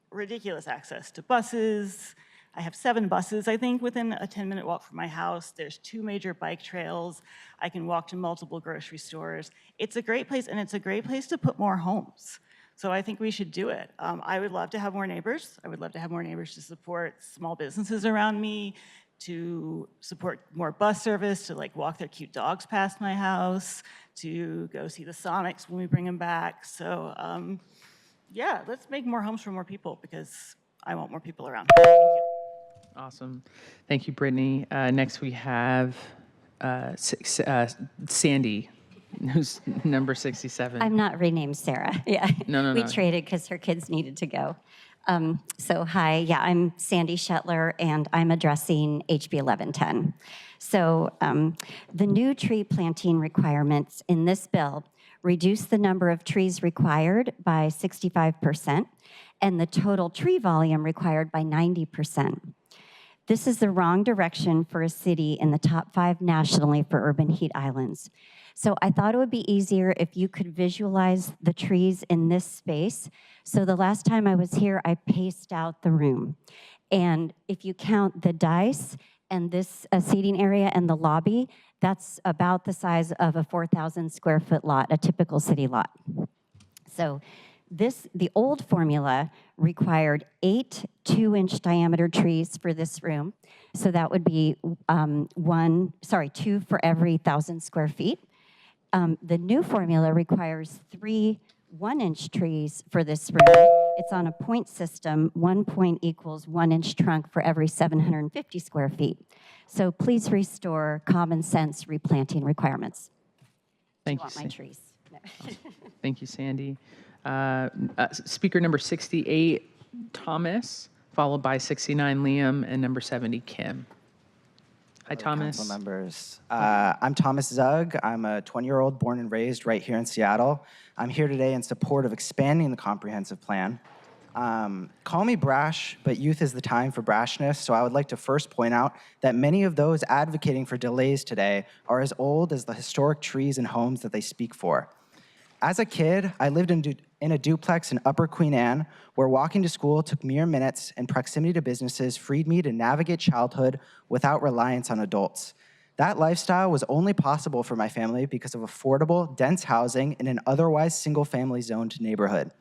ridiculous access to buses. I have 7 buses, I think, within a 10-minute walk from my house. There's 2 major bike trails. I can walk to multiple grocery stores. It's a great place, and it's a great place to put more homes. So I think we should do it. I would love to have more neighbors. I would love to have more neighbors to support small businesses around me, to support more bus service, to like walk their cute dogs past my house, to go see the Sonics when we bring them back. So yeah, let's make more homes for more people because I want more people around. Thank you. Awesome. Thank you, Brittany. Next, we have Sandy, who's number 67. I'm not renamed Sarah. Yeah. No. We traded because her kids needed to go. So hi, yeah, I'm Sandy Shetler, and I'm addressing HB 1110. So the new tree planting requirements in this bill reduce the number of trees required by 65% and the total tree volume required by 90%. This is the wrong direction for a city in the top 5 nationally for urban heat islands. So I thought it would be easier if you could visualize the trees in this space. So the last time I was here, I paced out the room. And if you count the dice and this seating area and the lobby, that's about the size of a 4,000 square foot lot, a typical city lot. So the old formula required 8 2-inch diameter trees for this room. So that would be 2 for every 1,000 square feet. The new formula requires 3 1-inch trees for this room. It's on a point system. 1 point equals 1-inch trunk for every 750 square feet. So please restore common sense replanting requirements. Thank you. Want my trees? No. Thank you, Sandy. Speaker number 68, Thomas, followed by 69, Liam, and number 70, Kim. Hi, Thomas. Council members. I'm Thomas Zug. I'm a 20-year-old born and raised right here in Seattle. I'm here today in support of expanding the comprehensive plan. Call me brash, but youth is the time for brashness, so I would like to first point out that many of those advocating for delays today are as old as the historic trees and homes that they speak for. As a kid, I lived in a duplex in Upper Queen Anne, where walking to school took mere minutes and proximity to businesses freed me to navigate childhood without reliance on adults. That lifestyle was only possible for my family because of affordable, dense housing in an otherwise single-family zoned neighborhood.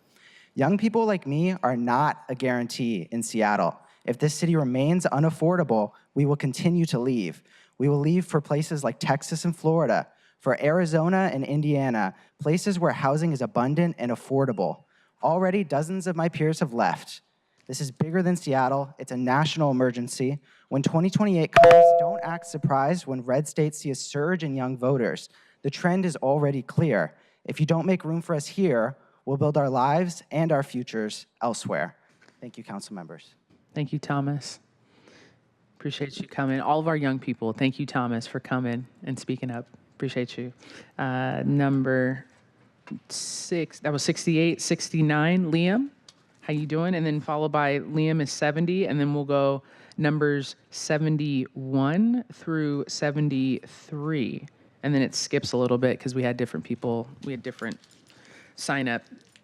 Young people like me are not a guarantee in Seattle. If this city remains unaffordable, we will continue to leave. We will leave for places like Texas and Florida, for Arizona and Indiana, places where housing is abundant and affordable. Already, dozens of my peers have left. This is bigger than Seattle. It's a national emergency. When 2028 comes, don't act surprised when red states see a surge in young voters. The trend is already clear. If you don't make room for us here, we'll build our lives and our futures elsewhere. Thank you, council members. Thank you, Thomas. Appreciate you coming. All of our young people, thank you, Thomas, for coming and speaking up. Appreciate you. Number 6, that was 68, 69, Liam. How you doing? And then followed by Liam is 70, and then we'll go numbers 71 through 73. And then it skips a little bit because we had different people, we had different sign up,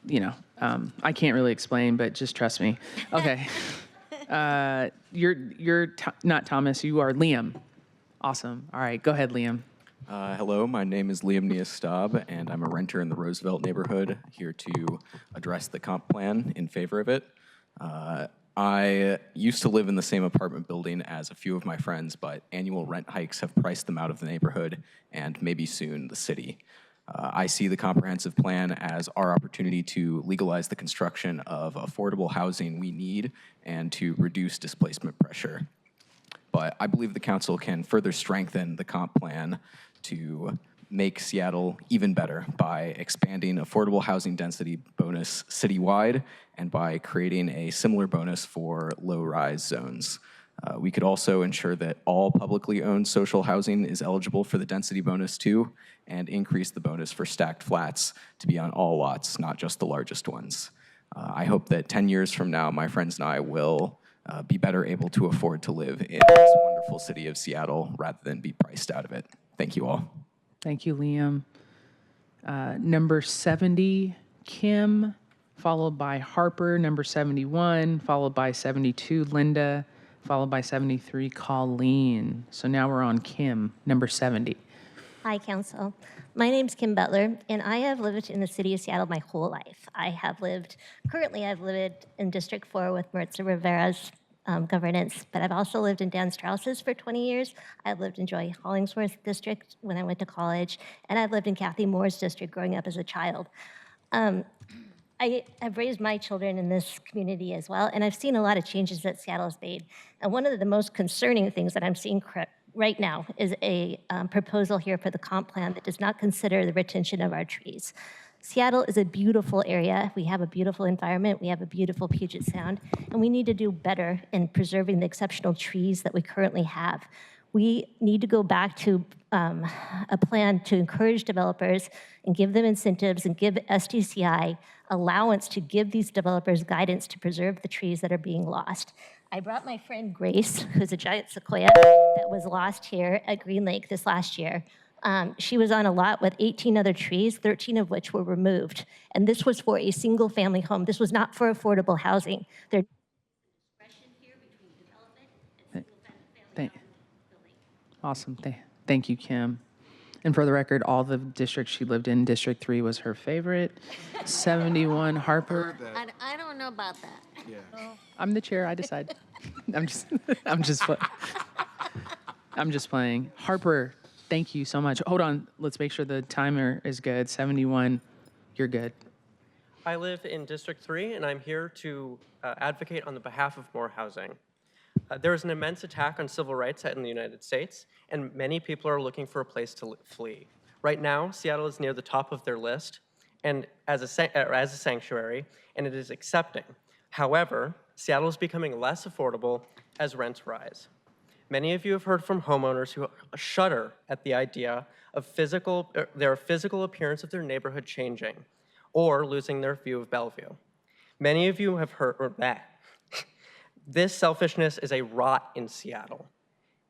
I can't really explain, but just trust me. Okay. You're not Thomas, you are Liam. Awesome. All right, go ahead, Liam. Hello, my name is Liam Niastab, and I'm a renter in the Roosevelt neighborhood, here to address the comp plan in favor of it. I used to live in the same apartment building as a few of my friends, but annual rent hikes have priced them out of the neighborhood and maybe soon the city. I see the comprehensive plan as our opportunity to legalize the construction of affordable housing we need and to reduce displacement pressure. But I believe the council can further strengthen the comp plan to make Seattle even better by expanding affordable housing density bonus citywide and by creating a similar bonus for low-rise zones. We could also ensure that all publicly owned social housing is eligible for the density bonus too, and increase the bonus for stacked flats to be on all lots, not just the largest ones. I hope that 10 years from now, my friends and I will be better able to afford to live in this wonderful city of Seattle rather than be priced out of it. Thank you all. Thank you, Liam. Number 70, Kim, followed by Harper. Number 71, followed by 72, Linda, followed by 73, Colleen. So now we're on Kim, number 70. Hi, Council. My name's Kim Butler, and I have lived in the city of Seattle my whole life. Currently I've lived in District 4 with Maritza Rivera's governance, but I've also lived in Dan Strauss's for 20 years. I've lived in Joy Hollingsworth's district when I went to college, and I've lived in Kathy Moore's district growing up as a child. I have raised my children in this community as well, and I've seen a lot of changes that Seattle's made. And one of the most concerning things that I'm seeing right now is a proposal here for the comp plan that does not consider the retention of our trees. Seattle is a beautiful area. We have a beautiful environment. We have a beautiful Puget Sound, and we need to do better in preserving the exceptional trees that we currently have. We need to go back to a plan to encourage developers and give them incentives and give SDCI allowance to give these developers guidance to preserve the trees that are being lost. I brought my friend Grace, who's a giant sequoia that was lost here at Green Lake this last year. She was on a lot with 18 other trees, 13 of which were removed. And this was for a single family home. This was not for affordable housing. There's discretion here between development and single family building. Awesome. Thank you, Kim. And for the record, all the districts she lived in, District 3 was her favorite. 71, Harper. I don't know about that. Yeah. I'm the chair, I decide. I'm just playing. Harper, thank you so much. Hold on, let's make sure the timer is good. 71, you're good. I live in District 3, and I'm here to advocate on the behalf of more housing. There is an immense attack on civil rights in the United States, and many people are looking for a place to flee. Right now, Seattle is near the top of their list, and as a sanctuary, and it is accepting. However, Seattle is becoming less affordable as rents rise. Many of you have heard from homeowners who shudder at the idea of their physical appearance of their neighborhood changing or losing their view of Bellevue. Many of you have heard that. This selfishness is a rot in Seattle.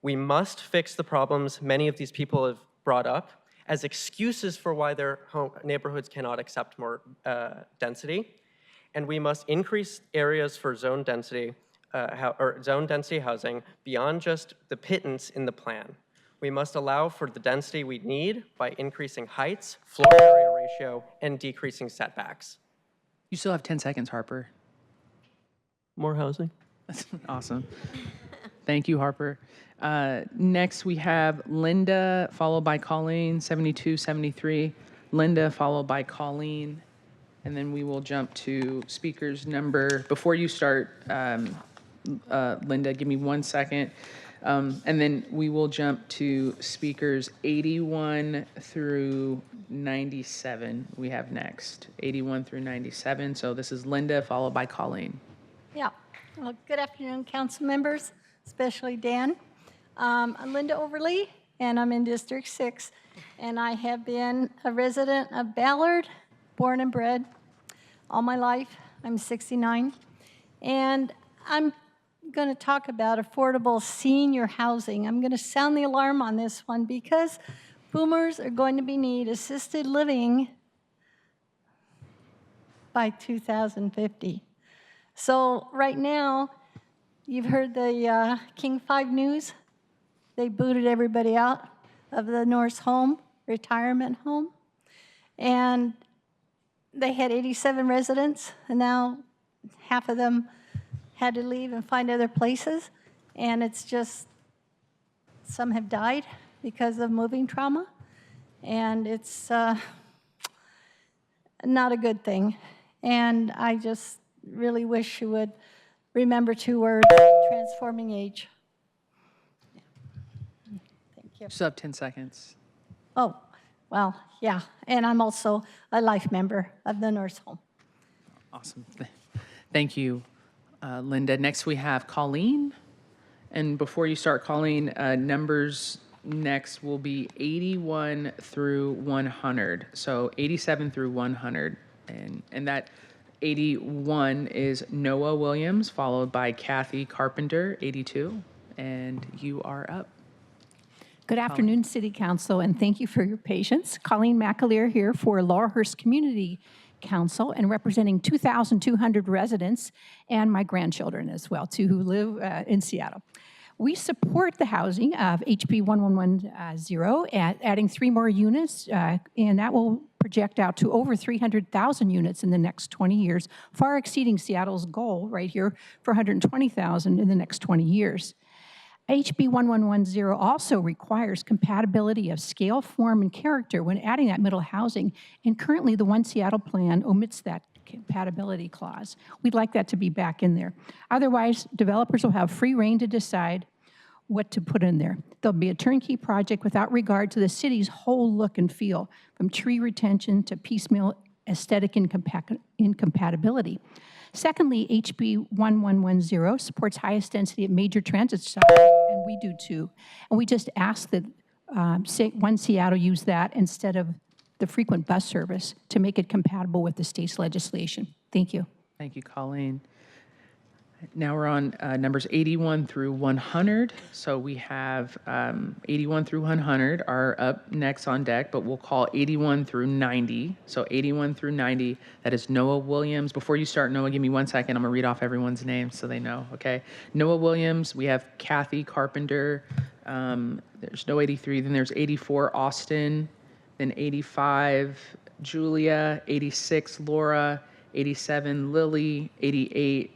We must fix the problems many of these people have brought up as excuses for why their neighborhoods cannot accept more density. And we must increase areas for zone density housing beyond just the pittance in the plan. We must allow for the density we need by increasing heights, floor area ratio, and decreasing setbacks. You still have 10 seconds, Harper. More housing. Awesome. Thank you, Harper. Next, we have Linda, followed by Colleen, 7273. Linda, followed by Colleen. And then we will jump to speakers number, before you start, Linda, give me 1 second. And then we will jump to speakers 81 through 97 we have next. 81 through 97. So this is Linda, followed by Colleen. Yeah. Well, good afternoon, council members, especially Dan. I'm Linda Overly, and I'm in District 6, and I have been a resident of Ballard, born and bred, all my life. I'm 69, and I'm going to talk about affordable senior housing. I'm going to sound the alarm on this one because boomers are going to need assisted living by 2050. So right now, you've heard the King 5 news. They booted everybody out of the Norse home, retirement home. And they had 87 residents, and now half of them had to leave and find other places. And it's just, some have died because of moving trauma. And it's not a good thing. And I just really wish you would remember 2 words, transforming age. Thank you. Just have 10 seconds. Oh, well, yeah. And I'm also a life member of the Norse Home. Awesome. Thank you, Linda. Next, we have Colleen. And before you start, Colleen, numbers next will be 81 through 100. So 87 through 100. And that 81 is Noah Williams, followed by Kathy Carpenter, 82. And you are up. Good afternoon, City Council, and thank you for your patience. Colleen McAleer here for Laurelhurst Community Council and representing 2,200 residents and my grandchildren as well, too, who live in Seattle. We support the housing of HB 1110, adding 3 more units, and that will project out to over 300,000 units in the next 20 years, far exceeding Seattle's goal right here for 120,000 in the next 20 years. HB 1110 also requires compatibility of scale, form, and character when adding that middle housing, and currently the One Seattle plan omits that compatibility clause. We'd like that to be back in there. Otherwise, developers will have free rein to decide what to put in there. There'll be a turnkey project without regard to the city's whole look and feel, from tree retention to piecemeal aesthetic incompatibility. Secondly, HB 1110 supports highest density at major transit stops, and we do too. And we just ask that One Seattle use that instead of the frequent bus service to make it compatible with the state's legislation. Thank you. Thank you, Colleen. Now we're on numbers 81 through 100. So we have 81 through 100 are up next on deck, but we'll call 81 through 90. So 81 through 90, that is Noah Williams. Before you start, Noah, give me 1 second. I'm going to read off everyone's names so they know, okay? Noah Williams, we have Kathy Carpenter. There's no 83. Then there's 84, Austin. Then 85, Julia. 86, Laura. 87, Lily. 88,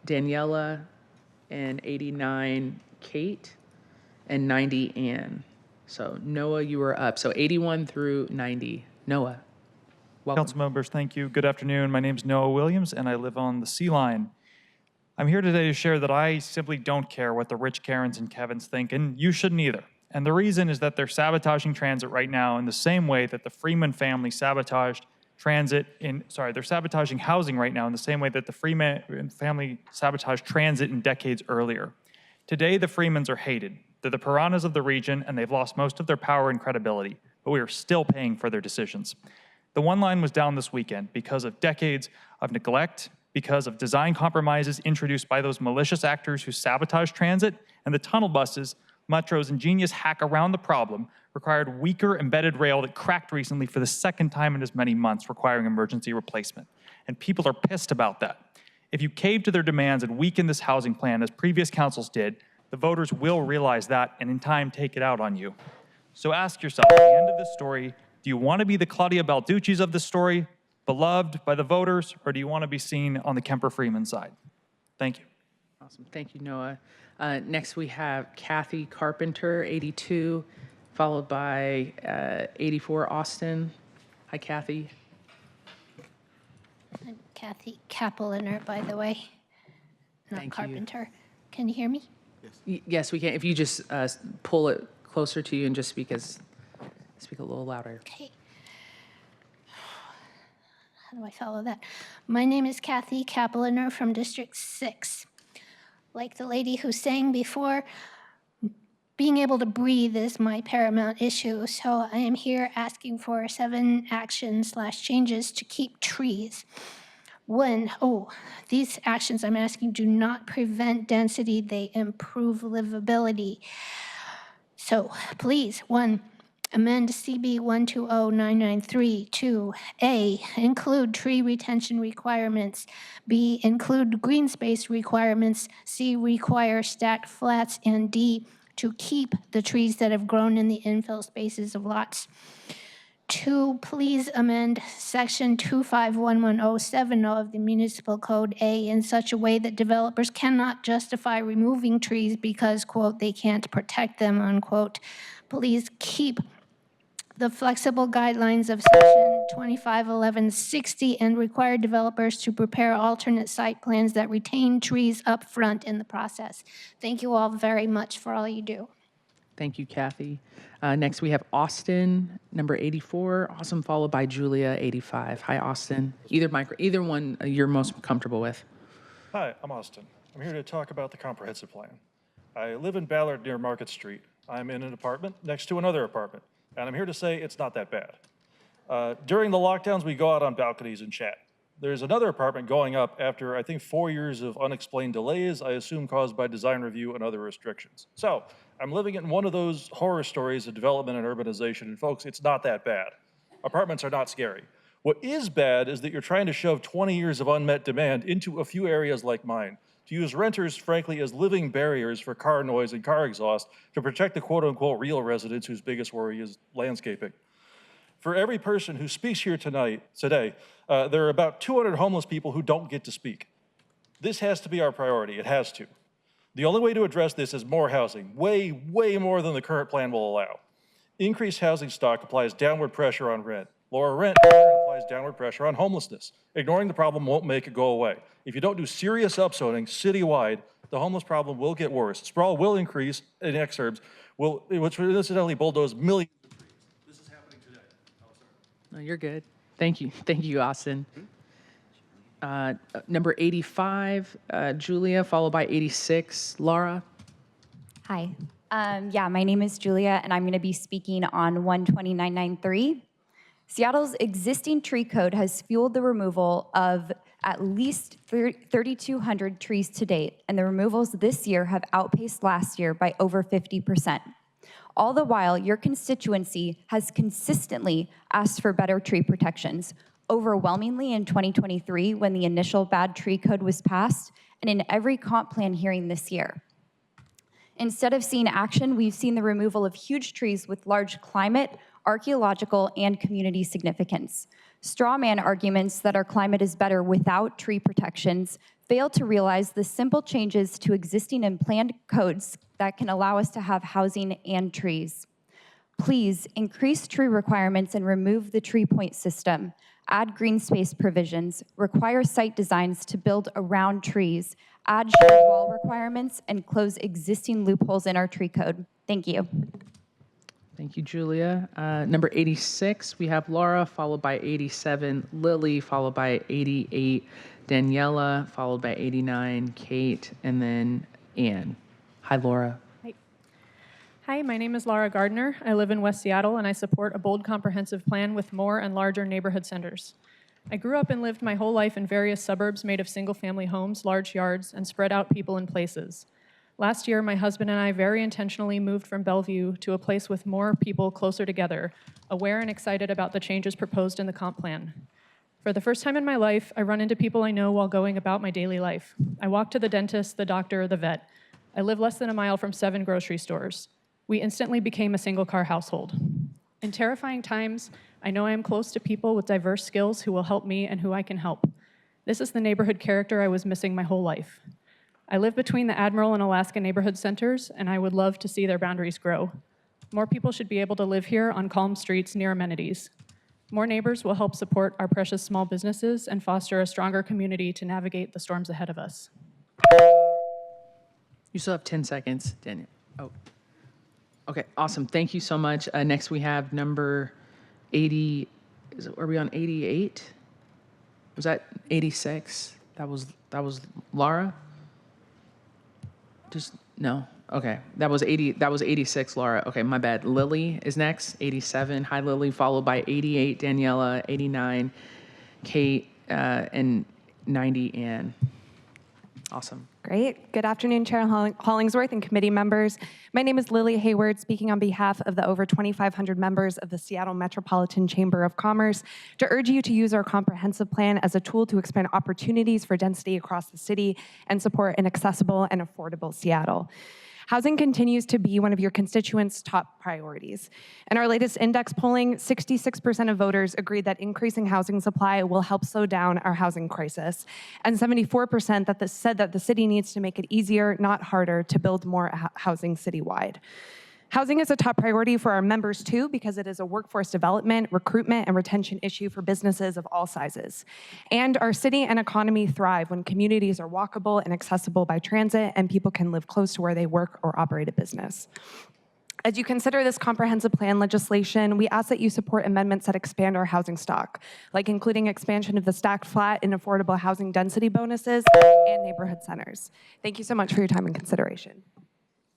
Daniela, and 89, Kate, and 90, Ann. So Noah, you are up. So 81 through 90. Noah, welcome. Council members, thank you. Good afternoon. My name is Noah Williams, and I live on the Sea Line. I'm here today to share that I simply don't care what the rich Karens and Kevins think, and you shouldn't either. And the reason is that they're sabotaging transit right now in the same way that the Freeman family sabotaged they're sabotaging housing right now in the same way that the Freeman family sabotaged transit in decades earlier. Today, the Freemans are hated. They're the piranhas of the region, and they've lost most of their power and credibility, but we are still paying for their decisions. The One Line was down this weekend because of decades of neglect, because of design compromises introduced by those malicious actors who sabotage transit, and the tunnel buses, Metro's ingenious hack around the problem, required weaker embedded rail that cracked recently for the 2nd time in as many months, requiring emergency replacement. And people are pissed about that. If you cave to their demands and weaken this housing plan as previous councils did, the voters will realize that and in time take it out on you. So ask yourself, at the end of this story, do you want to be the Claudia Balducci's of this story, beloved by the voters, or do you want to be seen on the Kemper-Freeman side? Thank you. Awesome. Thank you, Noah. Next, we have Kathy Carpenter, 82, followed by 84, Austin. Hi, Kathy. I'm Kathy Kapeliner, by the way, not Thank you. Carpenter. Can you hear me? Yes, we can. If you just pull it closer to you and just speak a little louder. Okay. How do I follow that? My name is Kathy Kapeliner from District 6. Like the lady who sang before, being able to breathe is my paramount issue, so I am here asking for 7 actions/changes to keep trees. These actions I'm asking do not prevent density, they improve livability. So please, 1, amend CB 120993. 2, A, include tree retention requirements. B, include green space requirements. C, require stacked flats. And D, to keep the trees that have grown in the infill spaces of lots. 2, please amend section 251107 of the Municipal Code A in such a way that developers cannot justify removing trees because, quote, they can't protect them, unquote. Please keep the flexible guidelines of section 251160 and require developers to prepare alternate site plans that retain trees up front in the process. Thank you all very much for all you do. Thank you, Kathy. Next, we have Austin, number 84, awesome, followed by Julia, 85. Hi, Austin. Either one you're most comfortable with. Hi, I'm Austin. I'm here to talk about the comprehensive plan. I live in Ballard near Market Street. I'm in an apartment next to another apartment, and I'm here to say it's not that bad. During the lockdowns, we go out on balconies and chat. There's another apartment going up after, I think, 4 years of unexplained delays, I assume caused by design review and other restrictions. So I'm living in one of those horror stories of development and urbanization, and folks, it's not that bad. Apartments are not scary. What is bad is that you're trying to shove 20 years of unmet demand into a few areas like mine, to use renters, frankly, as living barriers for car noise and car exhaust to protect the quote-unquote real residents whose biggest worry is landscaping. For every person who speaks here today, there are about 200 homeless people who don't get to speak. This has to be our priority. It has to. The only way to address this is more housing, way, way more than the current plan will allow. Increased housing stock applies downward pressure on rent. Lower rent applies downward pressure on homelessness. Ignoring the problem won't make it go away. If you don't do serious upzoning citywide, the homeless problem will get worse. Sprawl will increase in exurbs, which will incidentally bulldoze millions. No, you're good. Thank you. Thank you, Austin. Number 85, Julia, followed by 86, Laura. Hi. My name is Julia, and I'm going to be speaking on 12993. Seattle's existing tree code has fueled the removal of at least 3,200 trees to date, and the removals this year have outpaced last year by over 50%. All the while, your constituency has consistently asked for better tree protections, overwhelmingly in 2023 when the initial bad tree code was passed, and in every comp plan hearing this year. Instead of seeing action, we've seen the removal of huge trees with large climate, archaeological, and community significance. Straw man arguments that our climate is better without tree protections fail to realize the simple changes to existing and planned codes that can allow us to have housing and trees. Please increase tree requirements and remove the tree point system. Add green space provisions, require site designs to build around trees, add shared wall requirements, and close existing loopholes in our tree code. Thank you. Thank you, Julia. Number 86, we have Laura, followed by 87, Lily, followed by 88, Daniela, followed by 89, Kate, and then Ann. Hi, Laura. Hi, my name is Laura Gardner. I live in West Seattle, and I support a bold, comprehensive plan with more and larger neighborhood centers. I grew up and lived my whole life in various suburbs made of single-family homes, large yards, and spread out people and places. Last year, my husband and I very intentionally moved from Bellevue to a place with more people closer together, aware and excited about the changes proposed in the comp plan. For the first time in my life, I run into people I know while going about my daily life. I walk to the dentist, the doctor, the vet. I live less than a mile from 7 grocery stores. We instantly became a single-car household. In terrifying times, I know I am close to people with diverse skills who will help me and who I can help. This is the neighborhood character I was missing my whole life. I live between the Admiral and Alaska neighborhood centers, and I would love to see their boundaries grow. More people should be able to live here on calm streets near amenities. More neighbors will help support our precious small businesses and foster a stronger community to navigate the storms ahead of us. You still have 10 seconds, Daniel. Oh, okay, awesome. Thank you so much. Next, we have number 80. Are we on 88? Was that 86? That was Laura? Just no. Okay, that was 80. That was 86, Laura. Okay, my bad. Lily is next, 87. Hi, Lily. Followed by 88, Daniela. 89, Kate, and 90, Ann. Awesome. Great. Good afternoon, Chair Hollingsworth and committee members. My name is Lily Hayward, speaking on behalf of the over 2,500 members of the Seattle Metropolitan Chamber of Commerce to urge you to use our comprehensive plan as a tool to expand opportunities for density across the city and support an accessible and affordable Seattle. Housing continues to be one of your constituents' top priorities. In our latest index polling, 66% of voters agreed that increasing housing supply will help slow down our housing crisis, and 74% said that the city needs to make it easier, not harder, to build more housing citywide. Housing is a top priority for our members too, because it is a workforce development, recruitment, and retention issue for businesses of all sizes. And our city and economy thrive when communities are walkable and accessible by transit and people can live close to where they work or operate a business. As you consider this comprehensive plan legislation, we ask that you support amendments that expand our housing stock, like including expansion of the stacked flat and affordable housing density bonuses and neighborhood centers. Thank you so much for your time and consideration.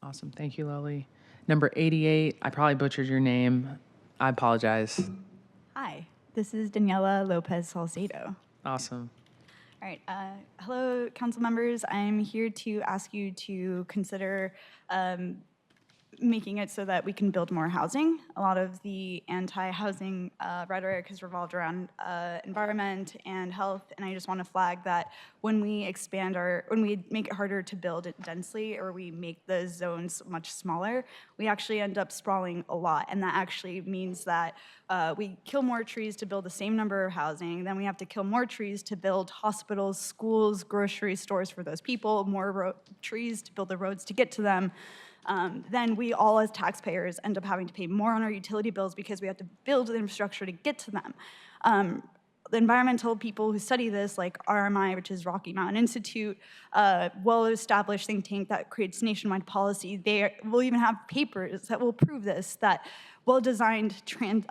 Awesome. Thank you, Lily. Number 88, I probably butchered your name. I apologize. Hi, this is Daniela Lopez Salcedo. Awesome. All right, hello, council members. I'm here to ask you to consider making it so that we can build more housing. A lot of the anti-housing rhetoric has revolved around environment and health, and I just want to flag that when we make it harder to build it densely, or we make the zones much smaller, we actually end up sprawling a lot, and that actually means that we kill more trees to build the same number of housing, then we have to kill more trees to build hospitals, schools, grocery stores for those people, more trees to build the roads to get to them. Then we all as taxpayers end up having to pay more on our utility bills because we have to build the infrastructure to get to them. The environmental people who study this, like RMI, which is Rocky Mountain Institute, well-established think tank that creates nationwide policy, they will even have papers that will prove this, that well-designed housing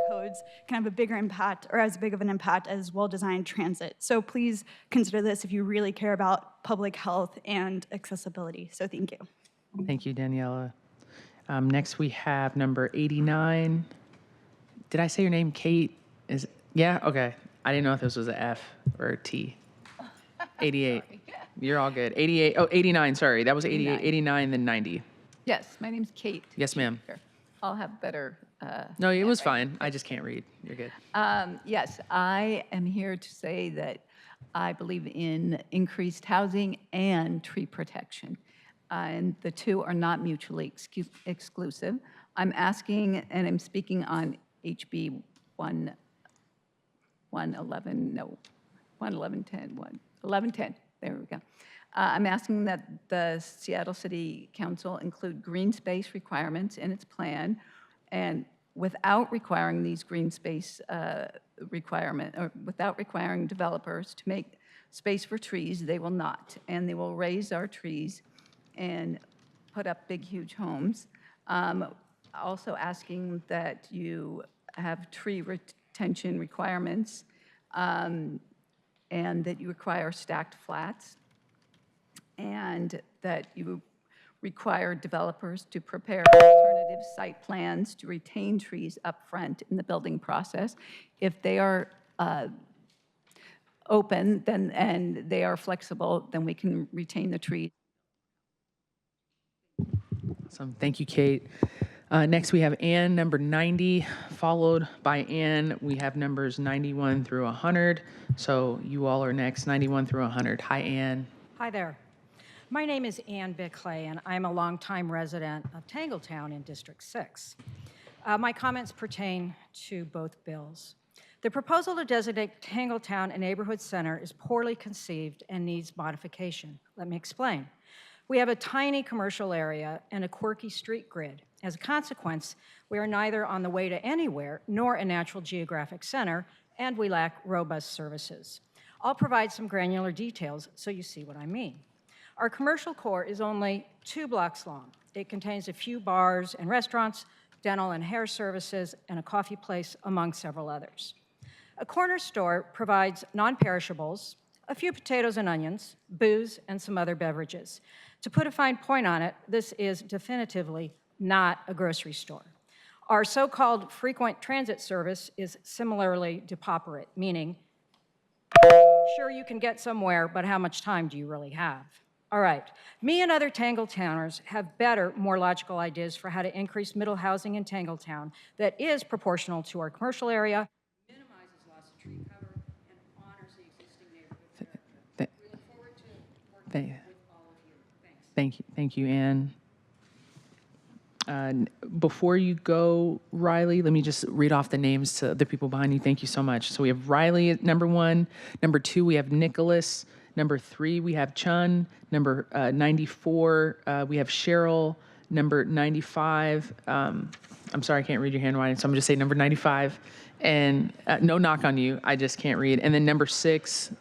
codes can have a bigger impact, or as big of an impact as well-designed transit. So please consider this if you really care about public health and accessibility. So thank you. Thank you, Daniela. Next, we have number 89. Did I say your name, Kate? Yeah? Okay. I didn't know if this was an F or a T. 88. You're all good. 88. Oh, 89. Sorry. That was 88. 89, then 90. Yes, my name's Kate. Yes, ma'am. I'll have better. No, it was fine. I just can't read. You're good. Yes, I am here to say that I believe in increased housing and tree protection. And the two are not mutually exclusive. I'm asking, and I'm speaking on HB 1110. There we go. I'm asking that the Seattle City Council include green space requirements in its plan, and without requiring these green space without requiring developers to make space for trees, they will not. And they will raise our trees and put up big, huge homes. Also asking that you have tree retention requirements, and that you require stacked flats, and that you require developers to prepare alternative site plans to retain trees up front in the building process. If they are open and they are flexible, then we can retain the trees. Awesome. Thank you, Kate. Next, we have Ann, number 90, followed by Ann. We have numbers 91 through 100. So you all are next, 91 through 100. Hi, Ann. Hi there. My name is Ann Bickley, and I'm a longtime resident of Tangletown in District 6. My comments pertain to both bills. The proposal to designate Tangletown a neighborhood center is poorly conceived and needs modification. Let me explain. We have a tiny commercial area and a quirky street grid. As a consequence, we are neither on the way to anywhere nor a natural geographic center, and we lack robust services. I'll provide some granular details so you see what I mean. Our commercial core is only 2 blocks long. It contains a few bars and restaurants, dental and hair services, and a coffee place, among several others. A corner store provides non-perishables, a few potatoes and onions, booze, and some other beverages. To put a fine point on it, this is definitively not a grocery store. Our so-called frequent transit service is similarly depauperate, meaning, sure, you can get somewhere, but how much time do you really have? All right, me and other Tangletowners have better, more logical ideas for how to increase middle housing in Tangletown that is proportional to our commercial area, minimizes loss of tree cover, and honors the existing neighborhood character. We look forward to working with all of you. Thanks. Thank you, Ann. Before you go, Riley, let me just read off the names to the people behind you. Thank you so much. So we have Riley at number 1. Number 2, we have Nicholas. Number 3, we have Chun. Number 94, we have Cheryl. Number 95, I'm sorry, I can't read your handwriting, so I'm going to just say number 95. And no knock on you, I just can't read. And then number 6,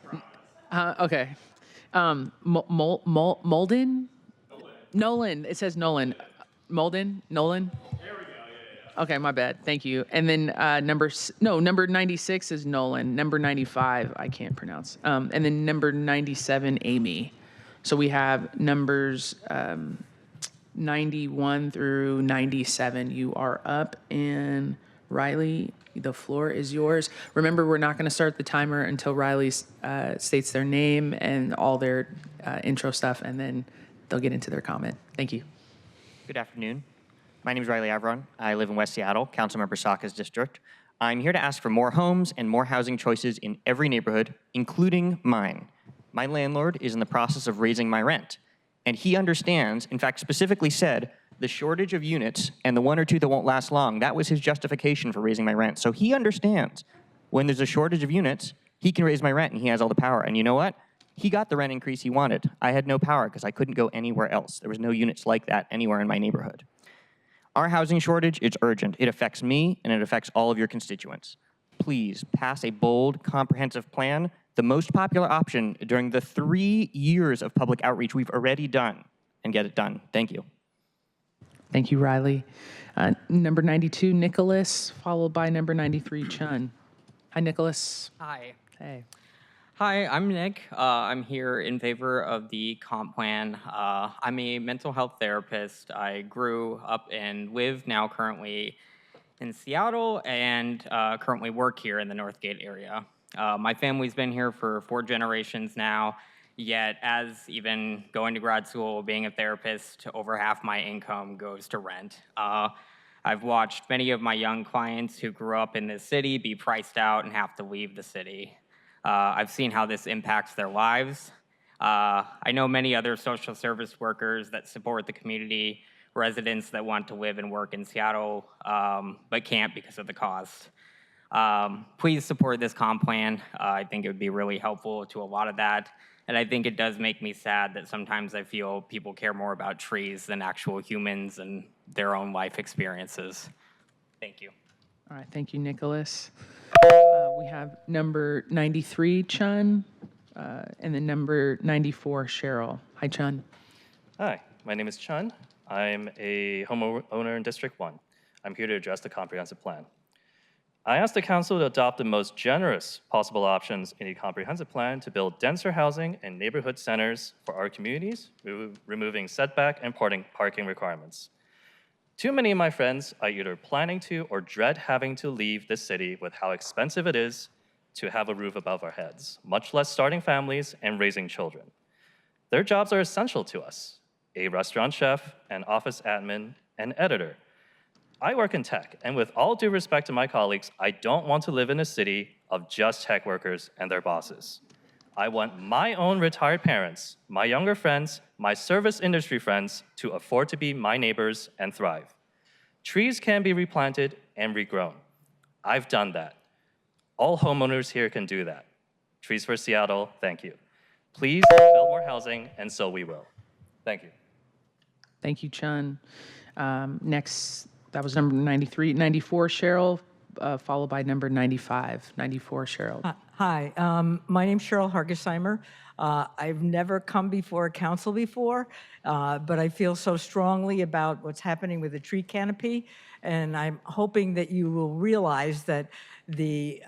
okay. Molden? Nolan, it says Nolan. Nolan? There we go, yeah. Okay, my bad, thank you. And then number 96 is Nolan. Number 95, I can't pronounce. And then number 97, Amy. So we have numbers 91 through 97. You are up, and Riley, the floor is yours. Remember, we're not going to start the timer until Riley states their name and all their intro stuff, and then they'll get into their comment. Thank you. Good afternoon. My name is Riley Avron. I live in West Seattle, Councilmember Saka's district. I'm here to ask for more homes and more housing choices in every neighborhood, including mine. My landlord is in the process of raising my rent, and he understands, in fact, specifically said, the shortage of units and the 1 or 2 that won't last long, that was his justification for raising my rent. So he understands when there's a shortage of units, he can raise my rent and he has all the power. And you know what? He got the rent increase he wanted. I had no power because I couldn't go anywhere else. There was no units like that anywhere in my neighborhood. Our housing shortage is urgent. It affects me and it affects all of your constituents. Please pass a bold, comprehensive plan, the most popular option during the 3 years of public outreach we've already done, and get it done. Thank you. Thank you, Riley. Number 92, Nicholas, followed by number 93, Chun. Hi, Nicholas. Hi. Hey. Hi, I'm Nick. I'm here in favor of the comp plan. I'm a mental health therapist. I grew up and live now currently in Seattle and currently work here in the Northgate area. My family's been here for 4 generations now, yet as even going to grad school, being a therapist, over half my income goes to rent. I've watched many of my young clients who grew up in this city be priced out and have to leave the city. I've seen how this impacts their lives. I know many other social service workers that support the community, residents that want to live and work in Seattle, but can't because of the cost. Please support this comp plan. I think it would be really helpful to a lot of that. And I think it does make me sad that sometimes I feel people care more about trees than actual humans and their own life experiences. Thank you. All right, thank you, Nicholas. We have number 93, Chun, and then number 94, Cheryl. Hi, Chun. Hi, my name is Chun. I'm a homeowner in District 1. I'm here to address the comprehensive plan. I asked the council to adopt the most generous possible options in a comprehensive plan to build denser housing and neighborhood centers for our communities, removing setback and parking requirements. Too many of my friends are either planning to or dread having to leave this city with how expensive it is to have a roof above our heads, much less starting families and raising children. Their jobs are essential to us: a restaurant chef, an office admin, an editor. I work in tech, and with all due respect to my colleagues, I don't want to live in a city of just tech workers and their bosses. I want my own retired parents, my younger friends, my service industry friends to afford to be my neighbors and thrive. Trees can be replanted and regrown. I've done that. All homeowners here can do that. Trees for Seattle, thank you. Please build more housing, and so we will. Thank you. Thank you, Chun. Next, that was number 93. 94, Cheryl, followed by number 95. 94, Cheryl. Hi, my name's Cheryl Hargesheimer. I've never come before council before, but I feel so strongly about what's happening with the tree canopy, and I'm hoping that you will realize that the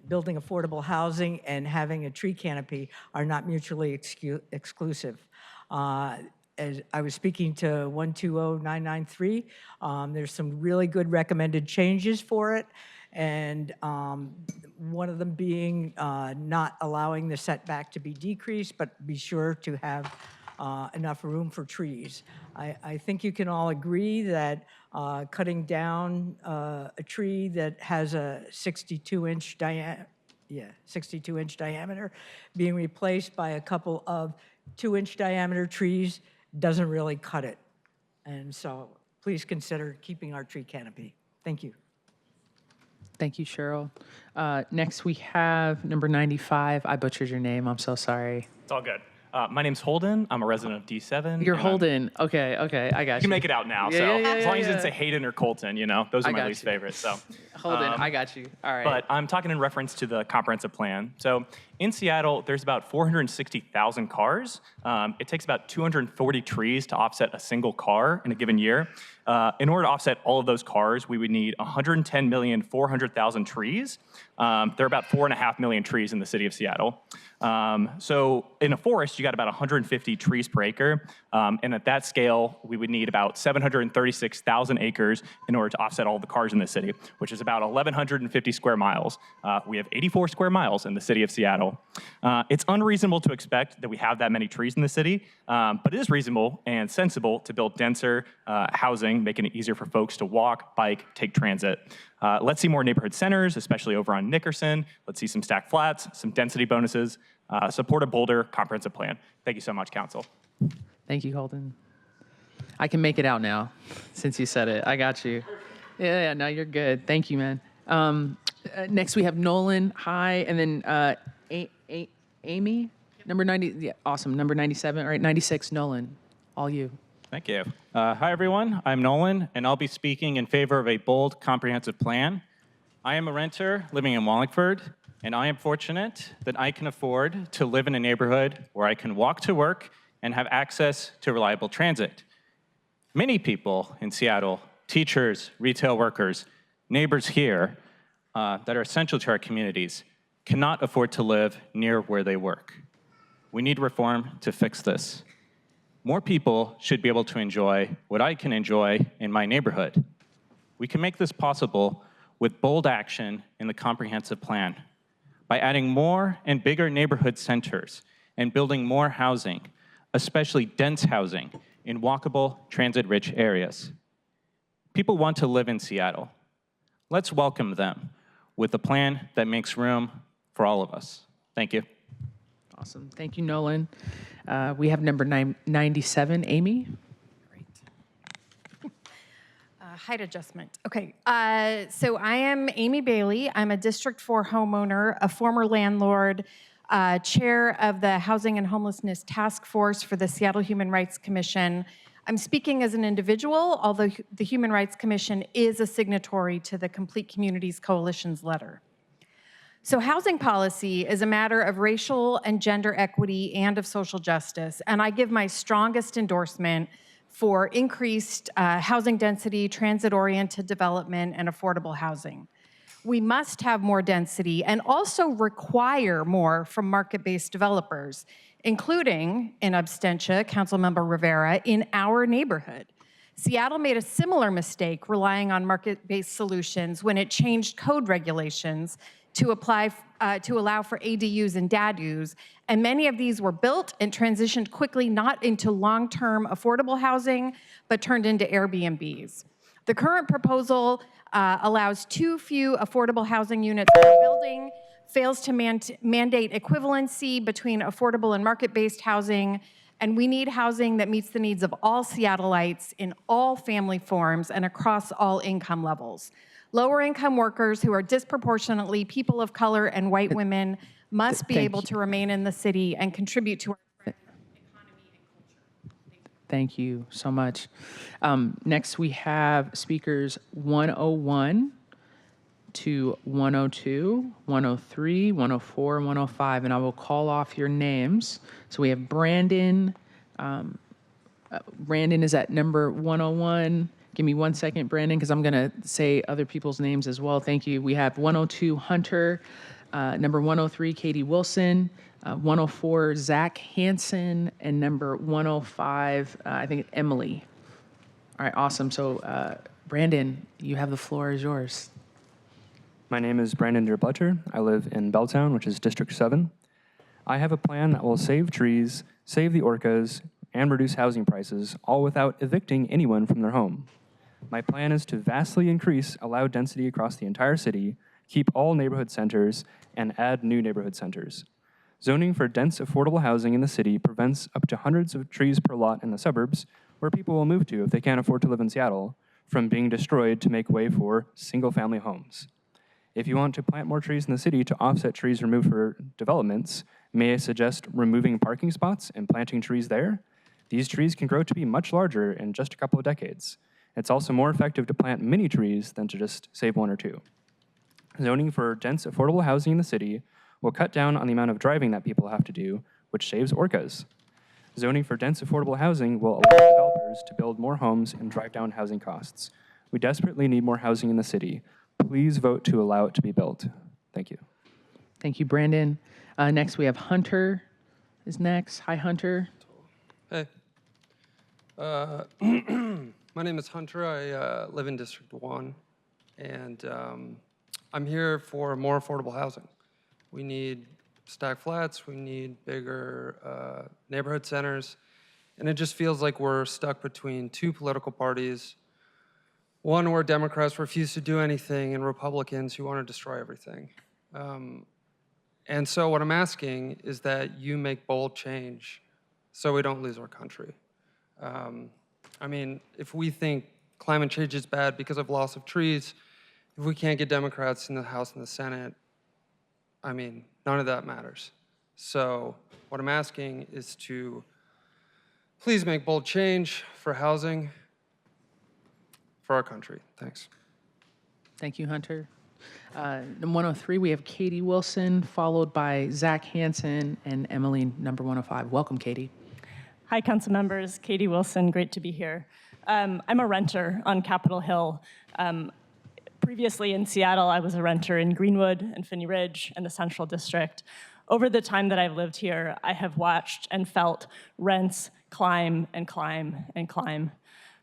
building affordable housing and having a tree canopy are not mutually exclusive. As I was speaking to 120993, there's some really good recommended changes for it, and one of them being not allowing the setback to be decreased, but be sure to have enough room for trees. I think you can all agree that cutting down a tree that has a 62-inch diameter, 62-inch diameter, being replaced by a couple of 2-inch diameter trees doesn't really cut it. And so please consider keeping our tree canopy. Thank you. Thank you, Cheryl. Next, we have number 95. I butchered your name. I'm so sorry. It's all good. My name's Holden. I'm a resident of D7. You're Holden. Okay, I got you. You can make it out now. Yeah, so yeah, as long as you yeah. didn't say Hayden or Colton, you know, those are I my got least you. favorites. So Holden, I got you. All right. But I'm talking in reference to the comprehensive plan. So in Seattle, there's about 460,000 cars. It takes about 240 trees to offset a single car in a given year. In order to offset all of those cars, we would need 110,400,000 trees. There are about 4.5 million trees in the city of Seattle. So in a forest, you got about 150 trees per acre. And at that scale, we would need about 736,000 acres in order to offset all the cars in the city, which is about 1,150 square miles. We have 84 square miles in the city of Seattle. It's unreasonable to expect that we have that many trees in the city, but it is reasonable and sensible to build denser housing, making it easier for folks to walk, bike, take transit. Let's see more neighborhood centers, especially over on Nickerson. Let's see some stacked flats, some density bonuses, support a bolder comprehensive plan. Thank you so much, Council. Thank you, Holden. I can make it out now since you said it. I got you. Yeah, no, you're good. Thank you, man. Next, we have Nolan. Hi. And then Amy, number 90. Yeah, awesome. Number 97. All right, 96, Nolan. All you. Thank you. Hi, everyone. I'm Nolan, and I'll be speaking in favor of a bold, comprehensive plan. I am a renter living in Wallingford, and I am fortunate that I can afford to live in a neighborhood where I can walk to work and have access to reliable transit. Many people in Seattle, teachers, retail workers, neighbors here that are essential to our communities, cannot afford to live near where they work. We need reform to fix this. More people should be able to enjoy what I can enjoy in my neighborhood. We can make this possible with bold action in the comprehensive plan by adding more and bigger neighborhood centers and building more housing, especially dense housing in walkable, transit-rich areas. People want to live in Seattle. Let's welcome them with a plan that makes room for all of us. Thank you. Awesome. Thank you, Nolan. We have number 97, Amy. Height adjustment. Okay, so I am Amy Bailey. I'm a District 4 homeowner, a former landlord, chair of the Housing and Homelessness Task Force for the Seattle Human Rights Commission. I'm speaking as an individual, although the Human Rights Commission is a signatory to the Complete Communities Coalition's letter. So housing policy is a matter of racial and gender equity and of social justice, and I give my strongest endorsement for increased housing density, transit-oriented development, and affordable housing. We must have more density and also require more from market-based developers, including, in absentia, Councilmember Rivera, in our neighborhood. Seattle made a similar mistake relying on market-based solutions when it changed code regulations to allow for ADUs and DADUs, and many of these were built and transitioned quickly not into long-term affordable housing, but turned into Airbnbs. The current proposal allows too few affordable housing units per building, fails to mandate equivalency between affordable and market-based housing, and we need housing that meets the needs of all Seattleites in all family forms and across all income levels. Lower income workers who are disproportionately people of color and white women must be Thank able you. to remain in the city and contribute to our Thank you so much. Next, we have speakers 101 to 102, 103, 104, and 105, and I will call off your names. So we have Brandon. Brandon is at number 101. Give me 1 second, Brandon, because I'm going to say other people's names as well. Thank you. We have 102, Hunter. Number 103, Katie Wilson. 104, Zach Hansen. And number 105, I think Emily. All right, awesome. So, Brandon, you have the floor is yours. My name is Brandon Derbletcher. I live in Belltown, which is District 7. I have a plan that will save trees, save the orcas, and reduce housing prices, all without evicting anyone from their home. My plan is to vastly increase allowed density across the entire city, keep all neighborhood centers, and add new neighborhood centers. Zoning for dense, affordable housing in the city prevents up to hundreds of trees per lot in the suburbs, where people will move to if they can't afford to live in Seattle, from being destroyed to make way for single-family homes. If you want to plant more trees in the city to offset trees removed for developments, may I suggest removing parking spots and planting trees there? These trees can grow to be much larger in just a couple of decades. It's also more effective to plant many trees than to just save one or two. Zoning for dense, affordable housing in the city will cut down on the amount of driving that people have to do, which saves orcas. Zoning for dense, affordable housing will allow developers to build more homes and drive down housing costs. We desperately need more housing in the city. Please vote to allow it to be built. Thank you. Thank you, Brandon. Next, we have Hunter is next. Hi, Hunter. Hey. My name is Hunter. I live in District 1, and I'm here for more affordable housing. We need stack flats, we need bigger neighborhood centers, and it just feels like we're stuck between two political parties, one where Democrats refuse to do anything and Republicans who want to destroy everything. And so what I'm asking is that you make bold change so we don't lose our country. I mean, if we think climate change is bad because of loss of trees, if we can't get Democrats in the House and the Senate, I mean, none of that matters. So what I'm asking is to please make bold change for housing for our country. Thanks. Thank you, Hunter. 103, we have Katie Wilson, followed by Zach Hansen and Emily, number 105. Welcome, Katie. Hi, council members. Katie Wilson, great to be here. I'm a renter on Capitol Hill. Previously in Seattle, I was a renter in Greenwood and Finney Ridge and the Central District. Over the time that I've lived here, I have watched and felt rents climb and climb and climb.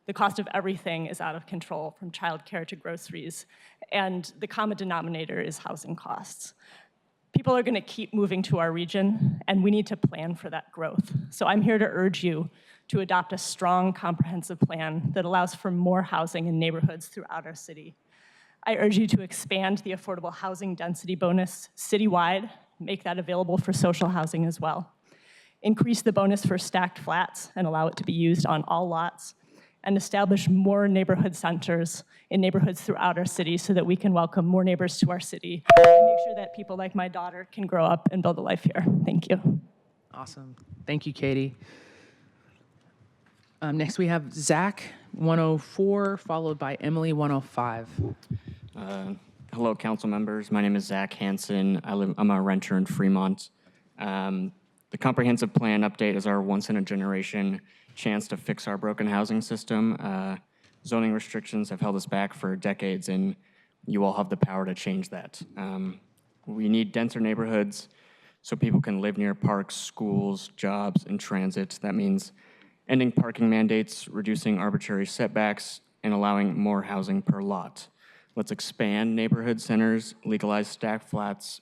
The cost of everything is out of control, from childcare to groceries, and the common denominator is housing costs. People are going to keep moving to our region, and we need to plan for that growth. So I'm here to urge you to adopt a strong, comprehensive plan that allows for more housing in neighborhoods throughout our city. I urge you to expand the affordable housing density bonus citywide, make that available for social housing as well. Increase the bonus for stacked flats and allow it to be used on all lots, and establish more neighborhood centers in neighborhoods throughout our city so that we can welcome more neighbors to our city and make sure that people like my daughter can grow up and build a life here. Thank you. Awesome. Thank you, Katie. Next, we have Zach, 104, followed by Emily, 105. Hello, council members. My name is Zach Hansen. I'm a renter in Fremont. The comprehensive plan update is our once-in-a-generation chance to fix our broken housing system. Zoning restrictions have held us back for decades, and you all have the power to change that. We need denser neighborhoods so people can live near parks, schools, jobs, and transit. That means ending parking mandates, reducing arbitrary setbacks, and allowing more housing per lot. Let's expand neighborhood centers, legalize stacked flats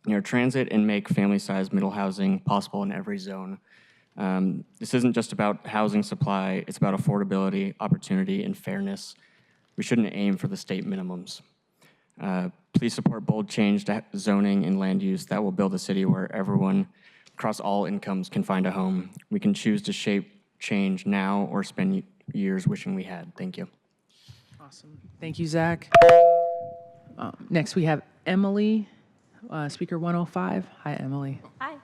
near transit, and make family-sized middle housing possible in every zone. This isn't just about housing supply, it's about affordability, opportunity, and fairness. We shouldn't aim for the state minimums. Please support bold change to zoning and land use that will build a city where everyone across all incomes can find a home. We can choose to shape change now or spend years wishing we had. Thank you. Awesome. Thank you, Zach. Next, we have Emily, speaker 105. Hi, Emily. Hi.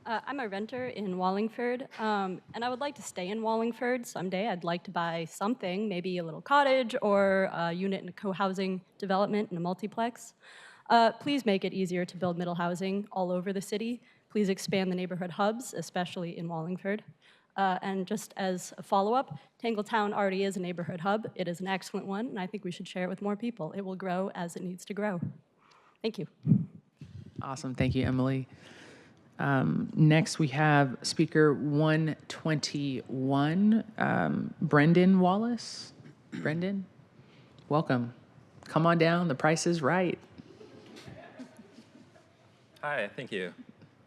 I'm a renter in Wallingford, and I would like to stay in Wallingford someday. I'd like to buy something, maybe a little cottage or a unit in a co-housing development in a multiplex. Please make it easier to build middle housing all over the city. Please expand the neighborhood hubs, especially in Wallingford. And just as a follow-up, Tangletown already is a neighborhood hub. It is an excellent one, and I think we should share it with more people. It will grow as it needs to grow. Thank you. Awesome. Thank you, Emily. Next, we have speaker 121, Brendan Wallace. Brendan, welcome. Come on down. The price is right. Hi, thank you.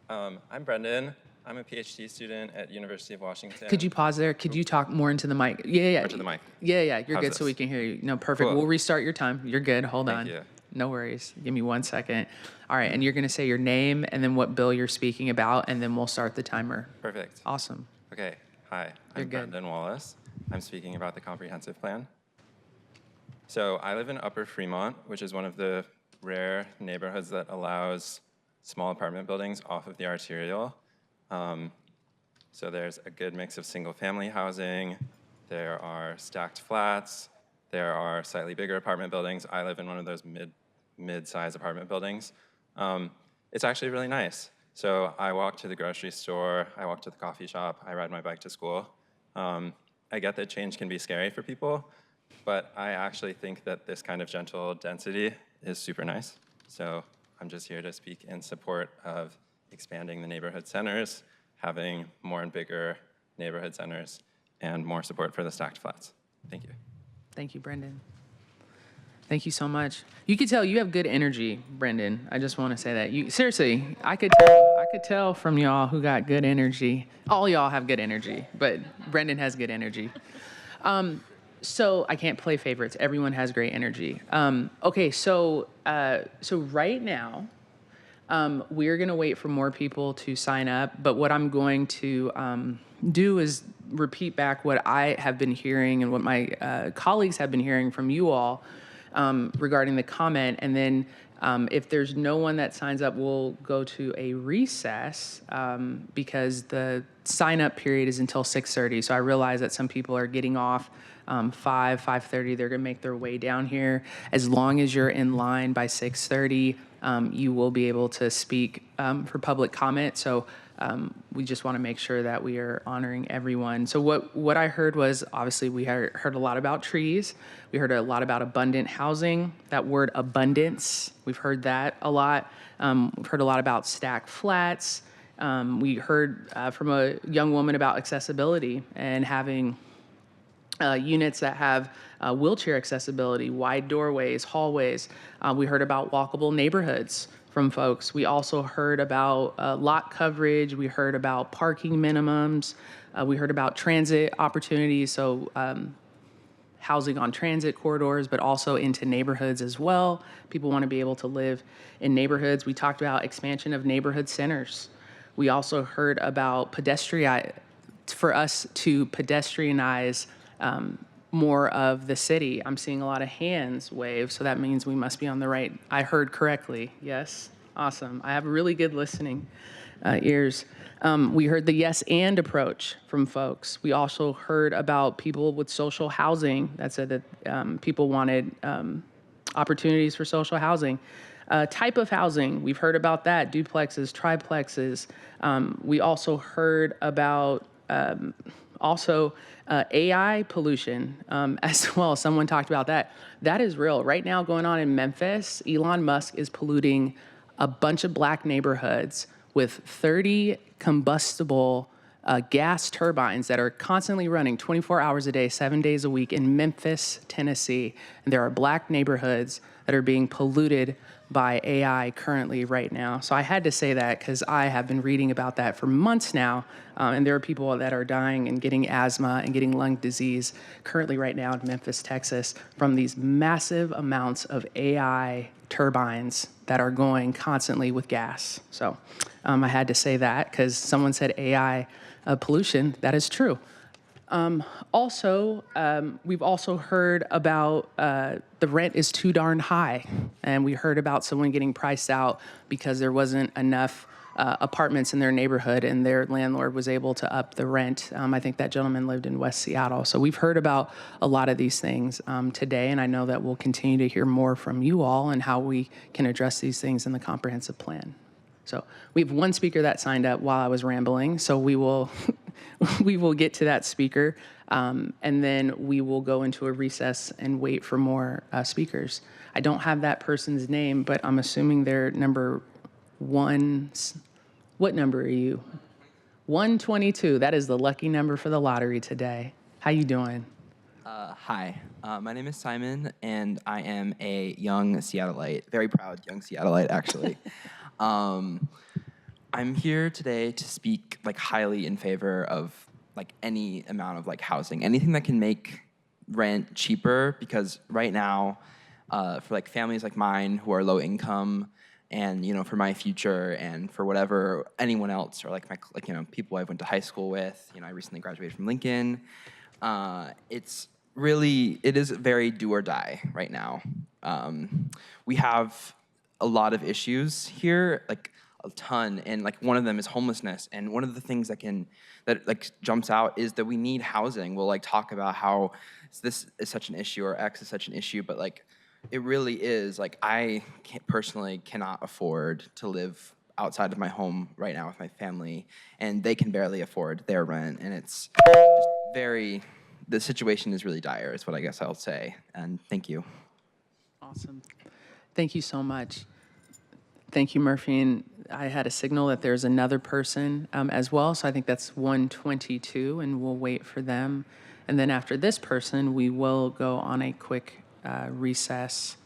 I'm Brendan. I'm a PhD student at University of Washington. Could you pause there? Could you talk more into the mic? Yeah. Or to the mic. Yeah. You're How's good, so this? we can hear you. No, perfect. Cool. We'll restart your time. You're good. Hold on. Thank you. No worries. Give me 1 second. All right, and you're going to say your name and then what bill you're speaking about, and then we'll start the timer. Perfect. Awesome. Okay, hi. You're I'm good. Brendan Wallace. I'm speaking about the comprehensive plan. So I live in Upper Fremont, which is one of the rare neighborhoods that allows small apartment buildings off of the arterial. So there's a good mix of single-family housing. There are stacked flats. There are slightly bigger apartment buildings. I live in one of those mid-size apartment buildings. It's actually really nice. So I walk to the grocery store, I walk to the coffee shop, I ride my bike to school. I get that change can be scary for people, but I actually think that this kind of gentle density is super nice. So I'm just here to speak in support of expanding the neighborhood centers, having more and bigger neighborhood centers, and more support for the stacked flats. Thank you. Thank you, Brendan. Thank you so much. You could tell you have good energy, Brendan. I just want to say that. Seriously, I could tell from y'all who got good energy. All y'all have good energy, but Brendan has good energy. So I can't play favorites. Everyone has great energy. Okay, so right now, we're going to wait for more people to sign up, but what I'm going to do is repeat back what I have been hearing and what my colleagues have been hearing from you all regarding the comment, and then if there's no one that signs up, we'll go to a recess because the sign-up period is until 6:30, so I realize that some people are getting off 5:30. They're going to make their way down here. As long as you're in line by 6:30, you will be able to speak for public comment. So we just want to make sure that we are honoring everyone. So what I heard was, obviously, we heard a lot about trees. We heard a lot about abundant housing. That word abundance, we've heard that a lot. We've heard a lot about stacked flats. We heard from a young woman about accessibility and having units that have wheelchair accessibility, wide doorways, hallways. We heard about walkable neighborhoods from folks. We also heard about lot coverage. We heard about parking minimums. We heard about transit opportunities, so housing on transit corridors, but also into neighborhoods as well. People want to be able to live in neighborhoods. We talked about expansion of neighborhood centers. We also heard about for us to pedestrianize more of the city. I'm seeing a lot of hands wave, so that means we must be on the right. I heard correctly. Yes? Awesome. I have really good listening ears. We heard the yes and approach from folks. We also heard about people with social housing that said that people wanted opportunities for social housing. Type of housing, we've heard about that, duplexes, triplexes. We also heard about AI pollution as well. Someone talked about that. That is real. Right now going on in Memphis, Elon Musk is polluting a bunch of black neighborhoods with 30 combustible gas turbines that are constantly running 24 hours a day, 7 days a week in Memphis, Tennessee. And there are black neighborhoods that are being polluted by AI currently right now. So I had to say that because I have been reading about that for months now. And there are people that are dying and getting asthma and getting lung disease currently right now in Memphis, Texas, from these massive amounts of AI turbines that are going constantly with gas. So I had to say that because someone said AI pollution. That is true. We've also heard about the rent is too darn high. And we heard about someone getting priced out because there wasn't enough apartments in their neighborhood and their landlord was able to up the rent. I think that gentleman lived in West Seattle. So we've heard about a lot of these things today, and I know that we'll continue to hear more from you all and how we can address these things in the comprehensive plan. So we have one speaker that signed up while I was rambling, so we will we will get to that speaker, and then we will go into a recess and wait for more speakers. I don't have that person's name, but I'm assuming they're number one. What number are you? 122. That is the lucky number for the lottery today. How you doing? Hi, my name is Simon, and I am a young Seattleite, very proud young Seattleite, actually. I'm here today to speak like highly in favor of like any amount of like housing, anything that can make rent cheaper, because right now, for like families like mine who are low income, and you know, for my future and for whatever anyone else or like people I went to high school with, I recently graduated from Lincoln. It is very do or die right now. We have a lot of issues here, like a ton, and like one of them is homelessness. And one of the things that like jumps out is that we need housing. We'll like talk about how this is such an issue or X is such an issue, but like it really is. Like I personally cannot afford to live outside of my home right now with my family, and they can barely afford their rent, and it's just the situation is really dire, is what I guess I'll say. And thank you. Awesome. Thank you so much. Thank you, Murphy. And I had a signal that there's another person as well, so I think that's 122, and we'll wait for them. And then after this person, we will go on a quick recess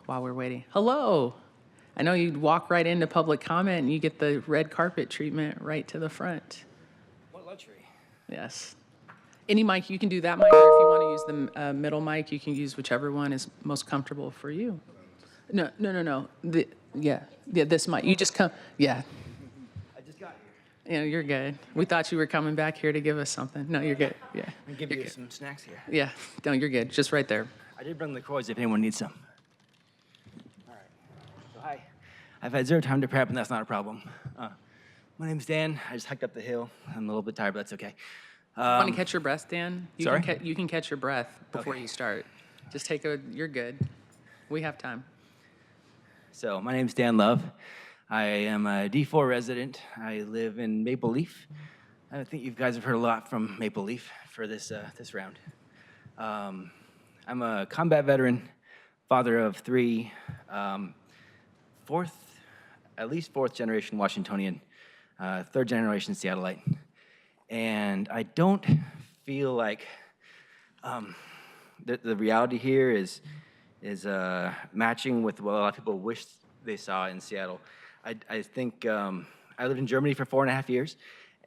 while we're waiting. Hello. I know you'd walk right into public comment and you get the red carpet treatment right to the front. What luxury. Yes. Any mic, you can do that mic, or if you want to use the middle mic, you can use whichever one is most comfortable for you. No. Yeah, this mic. You just come. Yeah. I just got here. Yeah, you're good. We thought you were coming back here to give us something. No, you're good. Yeah. I'll give you some snacks here. Yeah. No, you're good. Just right there. I did bring LaCroix if anyone needs some. All right. So hi. I've had zero time to prep, and that's not a problem. My name's Dan. I just hiked up the hill. I'm a little bit tired, but that's okay. Want to catch your breath, Dan? Sorry? You can catch your breath before you start. Just you're good. We have time. So my name's Dan Love. I am a D4 resident. I live in Maple Leaf. I think you guys have heard a lot from Maple Leaf for this round. I'm a combat veteran, father of three, at least fourth generation Washingtonian, third generation Seattleite. And I don't feel like the reality here is matching with what a lot of people wish they saw in Seattle. I think I lived in Germany for 4.5 years,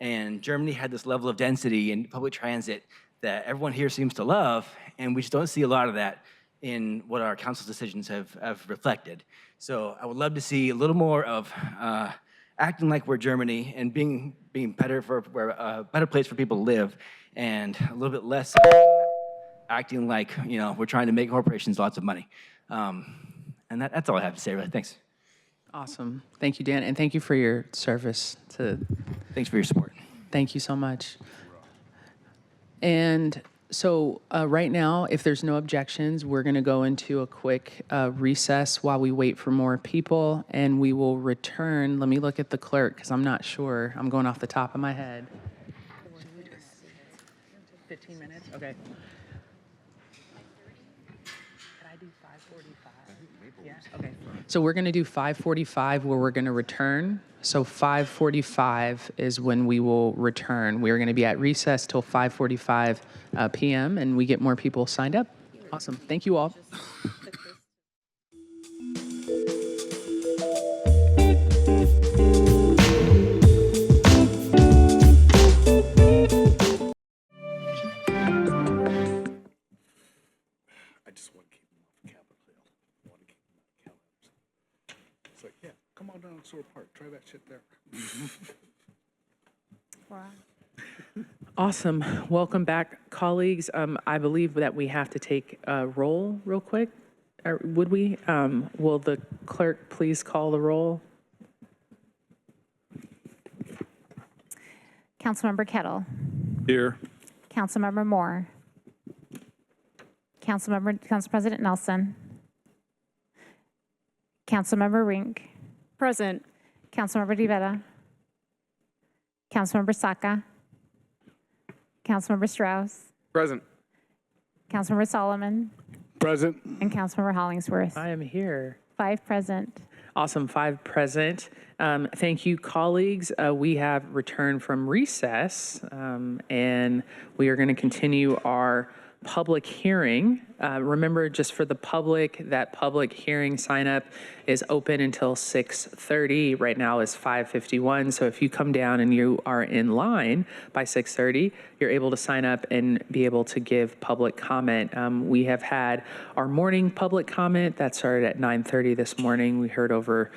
and Germany had this level of density in public transit that everyone here seems to love, and we just don't see a lot of that in what our council's decisions have reflected. So I would love to see a little more of acting like we're Germany and being better a better place for people to live, and a little bit less acting like we're trying to make corporations lots of money. And that's all I have to say, really. Thanks. Awesome. Thank you, Dan, and thank you for your service. Thanks for your support. Thank you so much. And so right now, if there's no objections, we're going to go into a quick recess while we wait for more people, and we will return. Let me look at the clerk because I'm not sure. I'm going off the top of my head. 15 minutes? Okay. Can I do 5:45? Yeah, okay. So we're going to do 5:45 where we're going to return. So 5:45 is when we will return. We're going to be at recess till 5:45 p.m. and we get more people signed up. Awesome. Thank you all. I just want to keep them off Capitol Hill. I want to keep them out of Calhoun. It's like, yeah, come on down to Sword Park. Try that shit there. Wow. Awesome. Welcome back, colleagues. I believe that we have to take a roll real quick. Or would we? Will the clerk please call the roll? Councilmember Kettle. Here. Councilmember Moore. Council President Nelson. Councilmember Rink. Present. Councilmember DiVetta. Councilmember Saka. Councilmember Strauss. Present. Councilmember Solomon. Present. And Councilmember Hollingsworth. I am here. 5 present. Awesome, 5 present. Thank you, colleagues. We have returned from recess, and we are going to continue our public hearing. Remember, just for the public, that public hearing sign up is open until 6:30. Right now is 5:51. So if you come down and you are in line by 6:30, you're able to sign up and be able to give public comment. We have had our morning public comment that started at 9:30 this morning. We heard over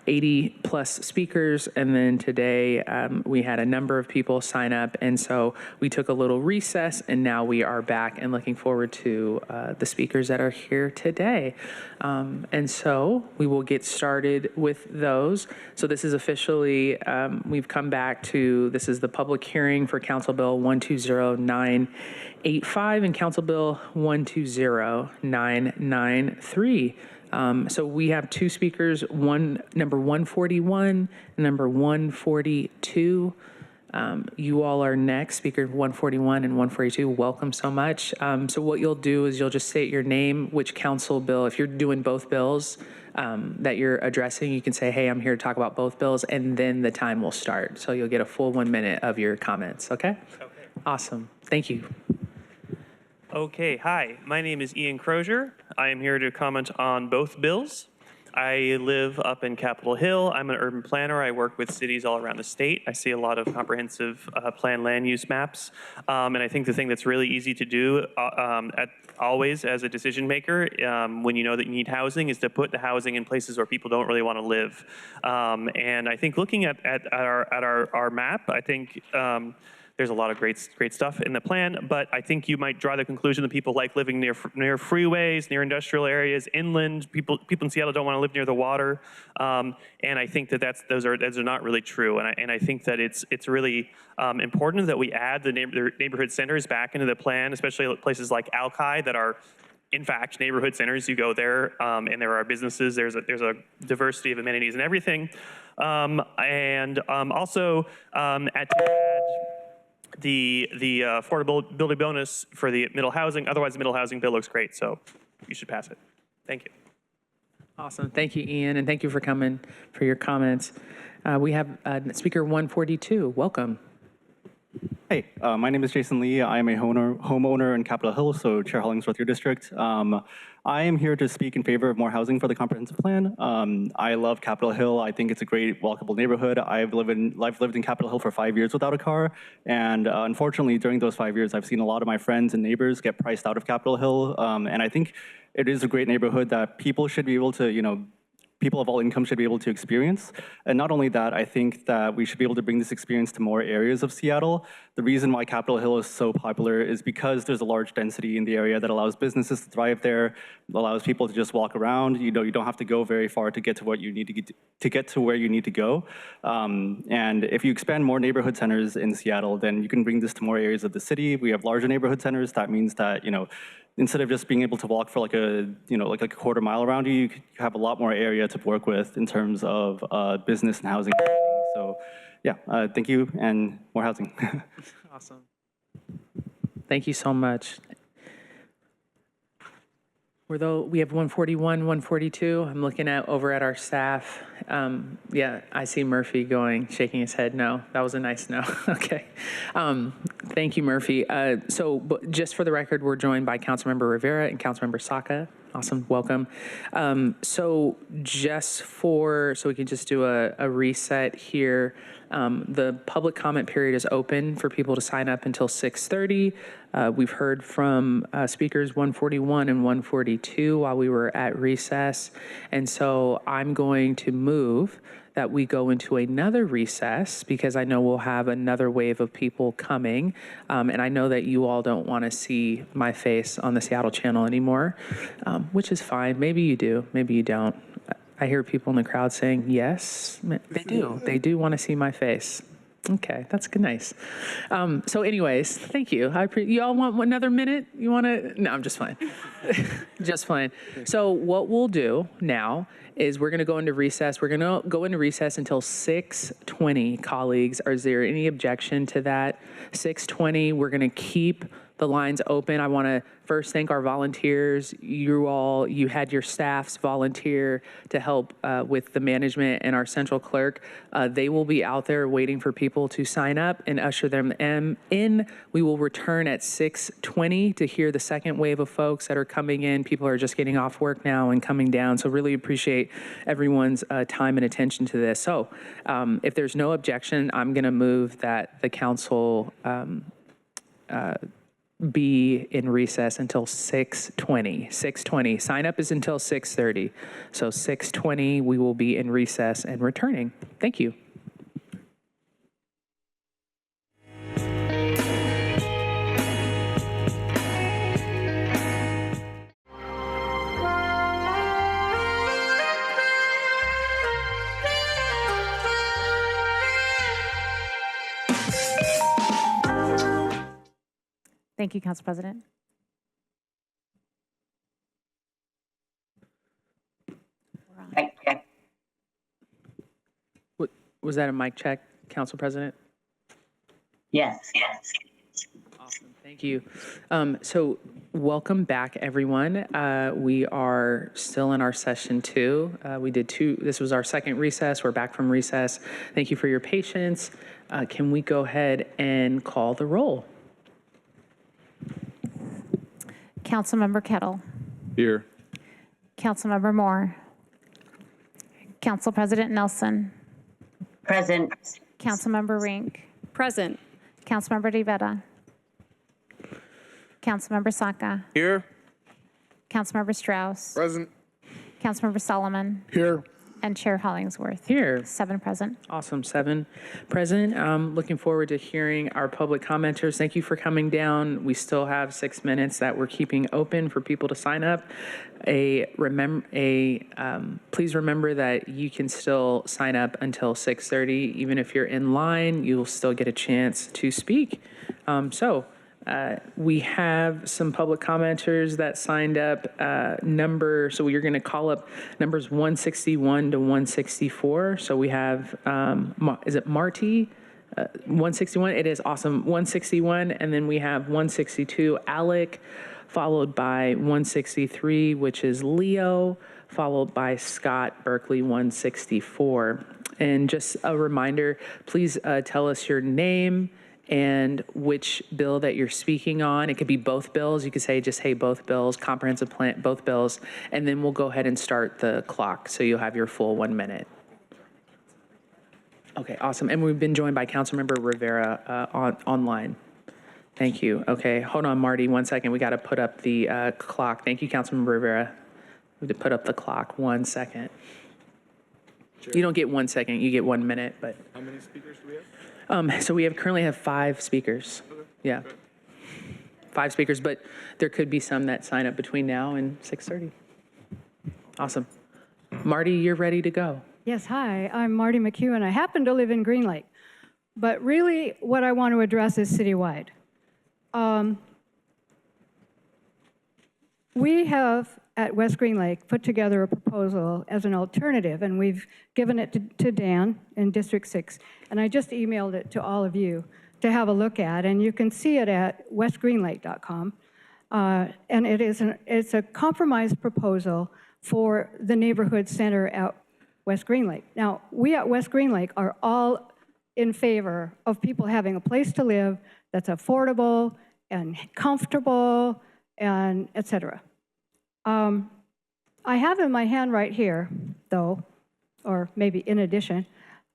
80 plus speakers, and then today we had a number of people sign up, and so we took a little recess, and now we are back and looking forward to the speakers that are here today. And so we will get started with those. So this is officially, we've come back to, this is the public hearing for Council Bill 120985 and Council Bill 120993. So we have 2 speakers, number 141 and number 142. You all are next, speaker 141 and 142. Welcome so much. So what you'll do is you'll just state your name, which council bill, if you're doing both bills that you're addressing, you can say, hey, I'm here to talk about both bills, and then the time will start. So you'll get a full 1 minute of your comments, okay? Okay. Awesome, thank you. Okay, hi, my name is Ian Crozier. I am here to comment on both bills. I live up in Capitol Hill. I'm an urban planner. I work with cities all around the state. I see a lot of comprehensive plan land use maps. And I think the thing that's really easy to do always as a decision maker when you know that you need housing is to put the housing in places where people don't really want to live. And I think looking at our map, I think there's a lot of great stuff in the plan, but I think you might draw the conclusion that people like living near freeways, near industrial areas, inland. People in Seattle don't want to live near the water, and I think that those are not really true. And I think that it's really important that we add the neighborhood centers back into the plan, especially places like Alki that are, in fact, neighborhood centers. You go there, and there are businesses. There's a diversity of amenities and everything, and also at the affordability bonus for the middle housing. Otherwise, the middle housing bill looks great, so you should pass it. Thank you. Awesome. Thank you, Ian, and thank you for coming for your comments. We have speaker 142. Welcome. Hey, my name is Jason Lee. I am a homeowner in Capitol Hill, so Chair Hollingsworth, your district. I am here to speak in favor of more housing for the comprehensive plan. I love Capitol Hill. I think it's a great, walkable neighborhood. I've lived in Capitol Hill for 5 years without a car, and unfortunately, during those 5 years, I've seen a lot of my friends and neighbors get priced out of Capitol Hill, and I think it is a great neighborhood that people should be able to, people of all incomes should be able to experience. And not only that, I think that we should be able to bring this experience to more areas of Seattle. The reason why Capitol Hill is so popular is because there's a large density in the area that allows businesses to thrive there, allows people to just walk around. You don't have to go very far to get to what you need to get to where you need to go. And if you expand more neighborhood centers in Seattle, then you can bring this to more areas of the city. We have larger neighborhood centers. That means that, instead of just being able to walk for like a quarter mile around you, you have a lot more area to work with in terms of business and housing. So yeah, thank you, and more housing. Awesome. Thank you so much. We have 141, 142. I'm looking over at our staff. Yeah, I see Murphy shaking his head. No, that was a nice no. Okay. Thank you, Murphy. But just for the record, we're joined by Councilmember Rivera and Councilmember Saka. Awesome, welcome. So we can just do a reset here. The public comment period is open for people to sign up until 6:30. We've heard from speakers 141 and 142 while we were at recess. And so I'm going to move that we go into another recess because I know we'll have another wave of people coming. And I know that you all don't want to see my face on the Seattle channel anymore, which is fine. Maybe you do, maybe you don't. I hear people in the crowd saying, yes, they do. They do want to see my face. Okay, that's good, nice. So anyways, thank you. You all want another minute? You want to? No, I'm just fine. Just fine. So what we'll do now is we're going to go into recess. We're going to go into recess until 6:20, colleagues. Is there any objection to that? 6:20, we're going to keep the lines open. I want to first thank our volunteers. You had your staffs volunteer to help with the management and our central clerk. They will be out there waiting for people to sign up and usher them in. We will return at 6:20 to hear the second wave of folks that are coming in. People are just getting off work now and coming down. So really appreciate everyone's time and attention to this. So if there's no objection, I'm going to move that the council be in recess until 6:20. 6:20. Sign up is until 6:30. So 6:20, we will be in recess and returning. Thank you. Thank you, Council President. Was that a mic check, Council President? Yes. Awesome, thank you. So welcome back, everyone. We are still in our session 2. We did 2, this was our second recess. We're back from recess. Thank you for your patience. Can we go ahead and call the roll? Councilmember Kettle. Here. Councilmember Moore. Council President Nelson. Present. Councilmember Rink. Present. Councilmember DeVetta. Councilmember Saka. Here. Councilmember Strauss. Present. Councilmember Solomon. Here. And Chair Hollingsworth. Here. 7 present. Awesome, 7 present. Looking forward to hearing our public commenters. Thank you for coming down. We still have 6 minutes that we're keeping open for people to sign up. Please remember that you can still sign up until 6:30. Even if you're in line, you'll still get a chance to speak. We have some public commenters that signed up. So you're going to call up numbers 161 to 164. So we have, is it Marty? 161, it is awesome. 161, and then we have 162, Alec, followed by 163, which is Leo, followed by Scott Berkeley, 164. And just a reminder, please tell us your name and which bill that you're speaking on. It could be both bills. You could say just, hey, both bills, comprehensive plan, both bills, and then we'll go ahead and start the clock so you'll have your full 1 minute. Okay, awesome. And we've been joined by Councilmember Rivera online. Thank you. Okay, hold on, Marty, 1 second. We got to put up the clock. Thank you, Councilmember Rivera. We have to put up the clock. 1 second. Sure. You don't get 1 second, you get 1 minute, but. How many speakers do we have? So we currently have 5 speakers. Okay. Yeah. 5 speakers, but there could be some that sign up between now and 6:30. Awesome. Marty, you're ready to go. Yes, hi, I'm Marty McHugh, I happen to live in Green Lake. But really, what I want to address is citywide. We have, at West Green Lake, put together a proposal as an alternative, and we've given it to Dan in District 6, and I just emailed it to all of you to have a look at, and you can see it at westgreenlake.com. And it's a compromise proposal for the neighborhood center at West Green Lake. Now, we at West Green Lake are all in favor of people having a place to live that's affordable and comfortable and et cetera. I have in my hand right here, though, or maybe in addition,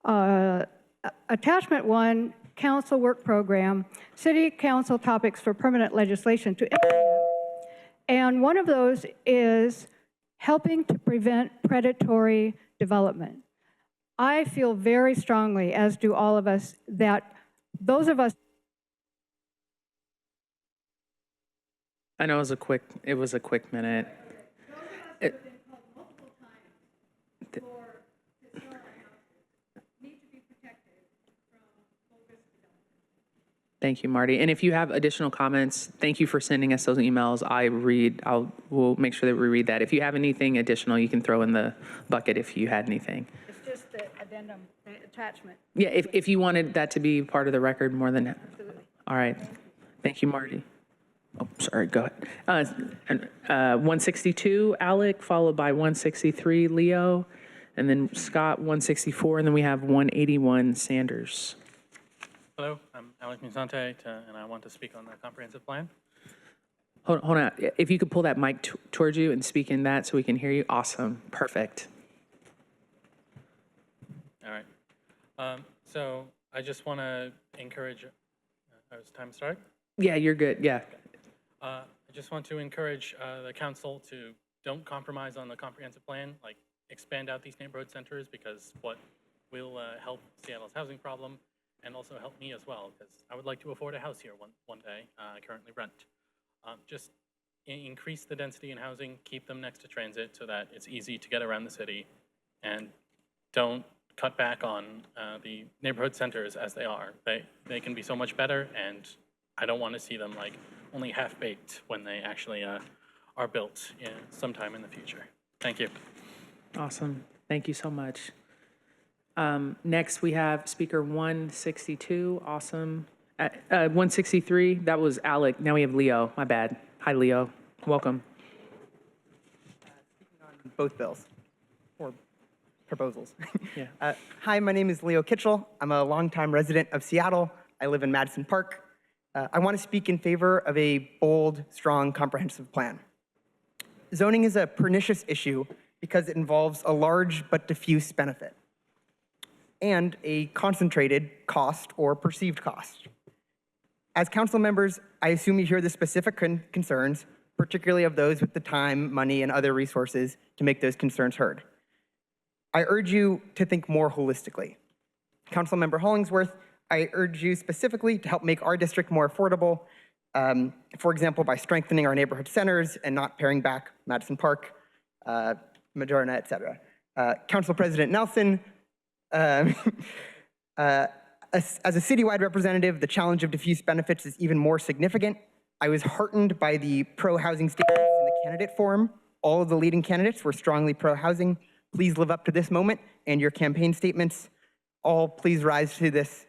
Attachment 1, Council Work Program, City Council Topics for Permanent Legislation to Implement. And one of those is helping to prevent predatory development. I feel very strongly, as do all of us, that those of us. I know it was a quick minute. Thank you, Marty. And if you have additional comments, thank you for sending us those emails. We'll make sure that we read that. If you have anything additional, you can throw in the bucket if you had anything. It's just the addendum, the attachment. Yeah, if you wanted that to be part of the record more than. Absolutely. All right. Thank you, Marty. Oh, sorry, go ahead. 162, Alec, followed by 163, Leo, and then Scott, 164, and then we have 181, Sanders. Hello, I'm Alec Musante, and I want to speak on the comprehensive plan. Hold on. If you could pull that mic towards you and speak in that so we can hear you. Awesome. Perfect. All right. So I just want to encourage, is time to start? Yeah, you're good. Yeah. I just want to encourage the council to don't compromise on the comprehensive plan, like expand out these neighborhood centers, because what will help Seattle's housing problem and also help me as well, because I would like to afford a house here one day. I currently rent. Just increase the density in housing, keep them next to transit so that it's easy to get around the city, and don't cut back on the neighborhood centers as they are. They can be so much better, and I don't want to see them like only half-baked when they actually are built sometime in the future. Thank you. Awesome. Thank you so much. Next, we have speaker 162. Awesome. 163, that was Alec. Now we have Leo. My bad. Hi, Leo. Welcome. Both bills or proposals. Yeah. Hi, my name is Leo Kitchell. I'm a longtime resident of Seattle. I live in Madison Park. I want to speak in favor of a bold, strong, comprehensive plan. Zoning is a pernicious issue because it involves a large but diffuse benefit and a concentrated cost or perceived cost. As council members, I assume you hear the specific concerns, particularly of those with the time, money, and other resources to make those concerns heard. I urge you to think more holistically. Councilmember Hollingsworth, I urge you specifically to help make our district more affordable, for example, by strengthening our neighborhood centers and not paring back Madison Park, Madrona, et cetera. Council President Nelson, as a citywide representative, the challenge of diffuse benefits is even more significant. I was heartened by the pro-housing statements in the candidate forum. All of the leading candidates were strongly pro-housing. Please live up to this moment and your campaign statements. All please rise to this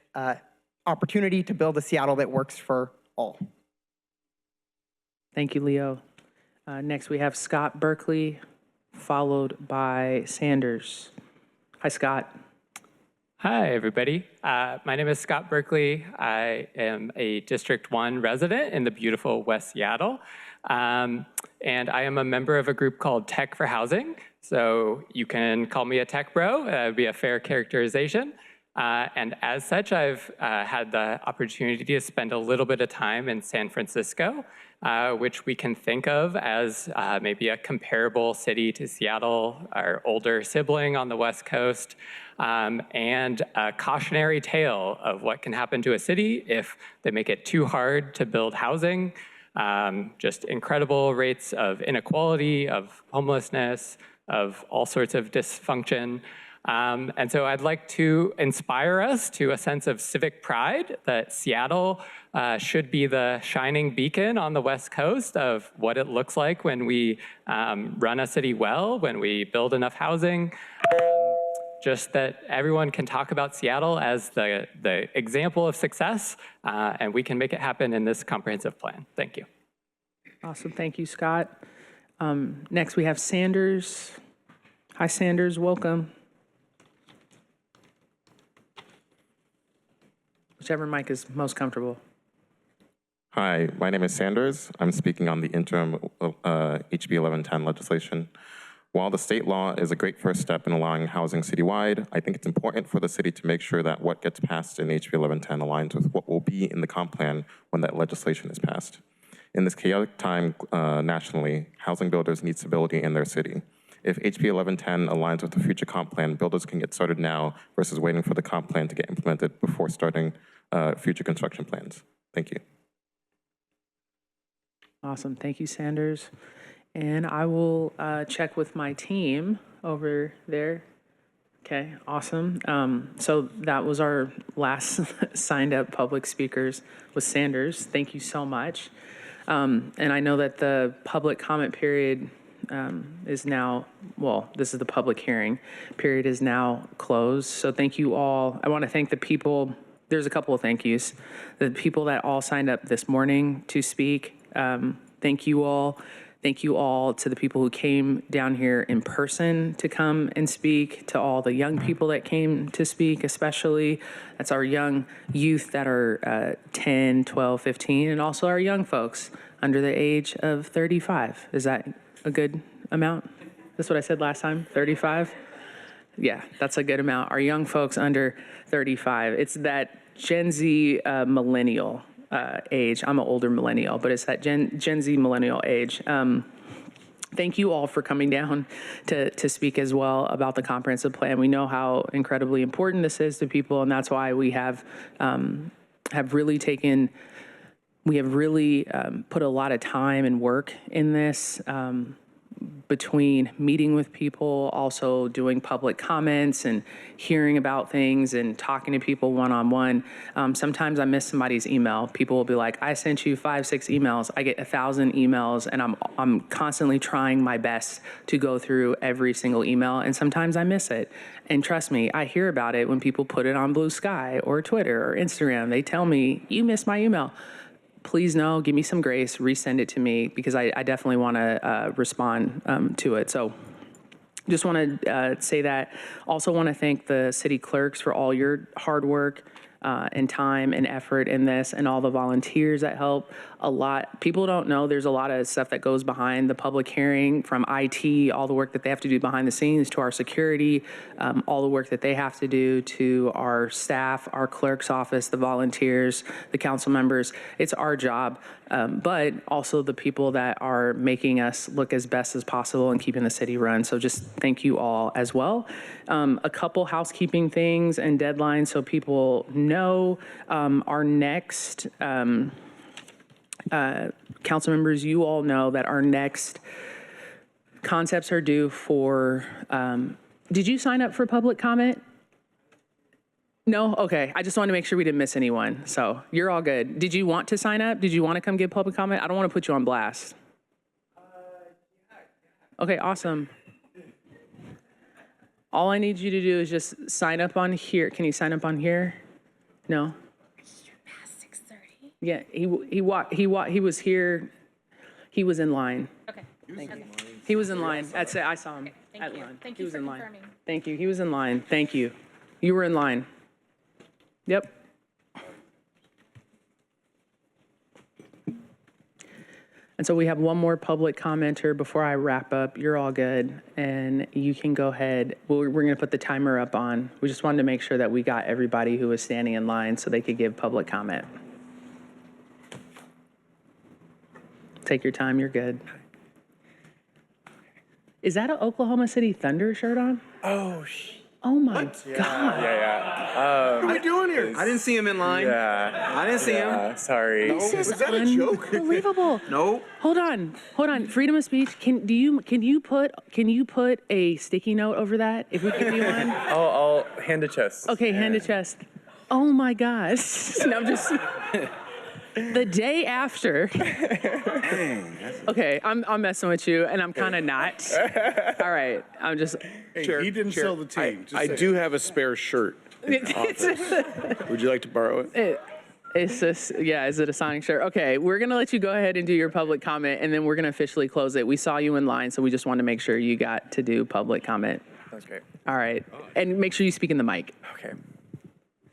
opportunity to build a Seattle that works for all. Thank you, Leo. Next, we have Scott Berkeley, followed by Sanders. Hi, Scott. Hi, everybody. My name is Scott Berkeley. I am a District 1 resident in the beautiful West Seattle. And I am a member of a group called Tech for Housing. So you can call me a tech bro. That would be a fair characterization. And as such, I've had the opportunity to spend a little bit of time in San Francisco, which we can think of as maybe a comparable city to Seattle, our older sibling on the West Coast, and a cautionary tale of what can happen to a city if they make it too hard to build housing. Just incredible rates of inequality, of homelessness, of all sorts of dysfunction. And so I'd like to inspire us to a sense of civic pride that Seattle should be the shining beacon on the West Coast of what it looks like when we run a city well, when we build enough housing. Just that everyone can talk about Seattle as the example of success, and we can make it happen in this comprehensive plan. Thank you. Awesome. Thank you, Scott. Next, we have Sanders. Hi, Sanders. Welcome. Whichever mic is most comfortable. Hi, my name is Sanders. I'm speaking on the interim HB 1110 legislation. While the state law is a great first step in allowing housing citywide, I think it's important for the city to make sure that what gets passed in HB 1110 aligns with what will be in the comp plan when that legislation is passed. In this chaotic time nationally, housing builders need stability in their city. If HB 1110 aligns with the future comp plan, builders can get started now versus waiting for the comp plan to get implemented before starting future construction plans. Thank you. Awesome. Thank you, Sanders. And I will check with my team over there. Okay, awesome. So that was our last signed up public speakers was Sanders. Thank you so much. And I know that the public comment period is now, well, this is the public hearing period is now closed. So thank you all. I want to thank the people. There's a couple of thank yous. The people that all signed up this morning to speak. Thank you all. Thank you all to the people who came down here in person to come and speak, to all the young people that came to speak, especially. That's our young youth that are 10, 12, 15, and also our young folks under the age of 35. Is that a good amount? That's what I said last time, 35? Yeah, that's a good amount. Our young folks under 35. It's that Gen Z millennial age. I'm an older millennial, but it's that Gen Z millennial age. Thank you all for coming down to speak as well about the comprehensive plan. We know how incredibly important this is to people, and that's why we have really put a lot of time and work in this. Between meeting with people, also doing public comments and hearing about things and talking to people one-on-one. Sometimes I miss somebody's email. People will be like, I sent you 5, 6 emails. I get 1,000 emails and I'm constantly trying my best to go through every single email, and sometimes I miss it. And trust me, I hear about it when people put it on Blue Sky or Twitter or Instagram. They tell me, you missed my email. Please no, give me some grace, resend it to me, because I definitely want to respond to it. So just want to say that. Also want to thank the city clerks for all your hard work and time and effort in this, and all the volunteers that help a lot. People don't know there's a lot of stuff that goes behind the public hearing, from IT, all the work that they have to do behind the scenes, to our security, all the work that they have to do, to our staff, our clerk's office, the volunteers, the council members. It's our job, but also the people that are making us look as best as possible and keeping the city run. So just thank you all as well. A couple housekeeping things and deadlines so people know. Our next, council members, you all know that our next concepts are due for, did you sign up for public comment? No? Okay. I just wanted to make sure we didn't miss anyone. So you're all good. Did you want to sign up? Did you want to come give public comment? I don't want to put you on blast. Okay, awesome. All I need you to do is just sign up on here. Can you sign up on here? No? Yeah, he was here. He was in line. Okay. He was in line. That's it. I saw him at line. Thank He you was for in line. confirming. Thank you. He was in line. Thank you. You were in line. Yep. And so we have one more public commenter before I wrap up. You're all good, and you can go ahead. We're going to put the timer up on. We just wanted to make sure that we got everybody who was standing in line so they could give public comment. Take your time, you're good. Is that an Oklahoma City Thunder shirt on? Oh my God. What are we doing here? I didn't see him in line. I didn't see him. Sorry. This is Was that a joke? unbelievable. No. Hold on. Freedom of speech. Can you put a sticky note over that if we give you one? I'll hand a chest. Okay, hand to chest. Oh my gosh. No, I'm just the day after. Okay, I'm messing with you, and I'm kind of not. All right, I'm just. Hey, he didn't sell the team. I do have a spare shirt. Would you like to borrow it? It's just, yeah, is it a signing shirt? Okay, we're going to let you go ahead and do your public comment, and then we're going to officially close it. We saw you in line, so we just wanted to make sure you got to do public comment. That's great. All right, and make sure you speak in the mic. Okay.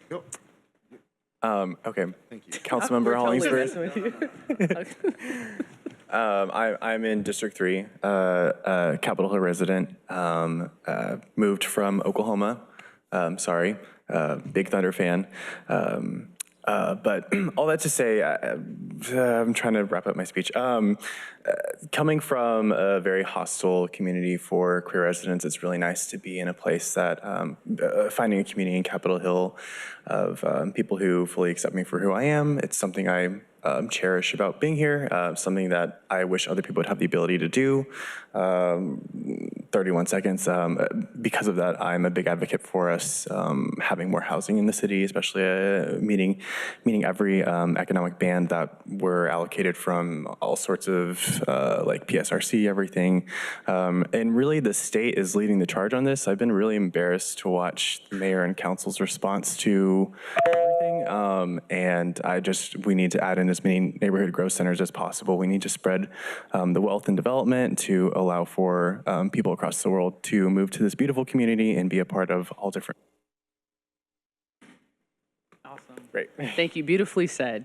Go. Okay. Thank you. Councilmember Hollingsworth. Okay. I'm in District 3, Capitol Hill resident, moved from Oklahoma. Big Thunder fan. But all that to say, I'm trying to wrap up my speech. Coming from a very hostile community for queer residents, it's really nice to be in a place that, finding a community in Capitol Hill of people who fully accept me for who I am. It's something I cherish about being here, something that I wish other people would have the ability to do. 31 seconds. Because of that, I'm a big advocate for us having more housing in the city, especially meeting every economic band that we're allocated from all sorts of like PSRC, everything. And really the state is leading the charge on this. I've been really embarrassed to watch the mayor and council's response to everything. And we need to add in as many neighborhood growth centers as possible. We need to spread the wealth and development to allow for people across the world to move to this beautiful community and be a part of all different. Awesome. Great. Thank you. Beautifully said.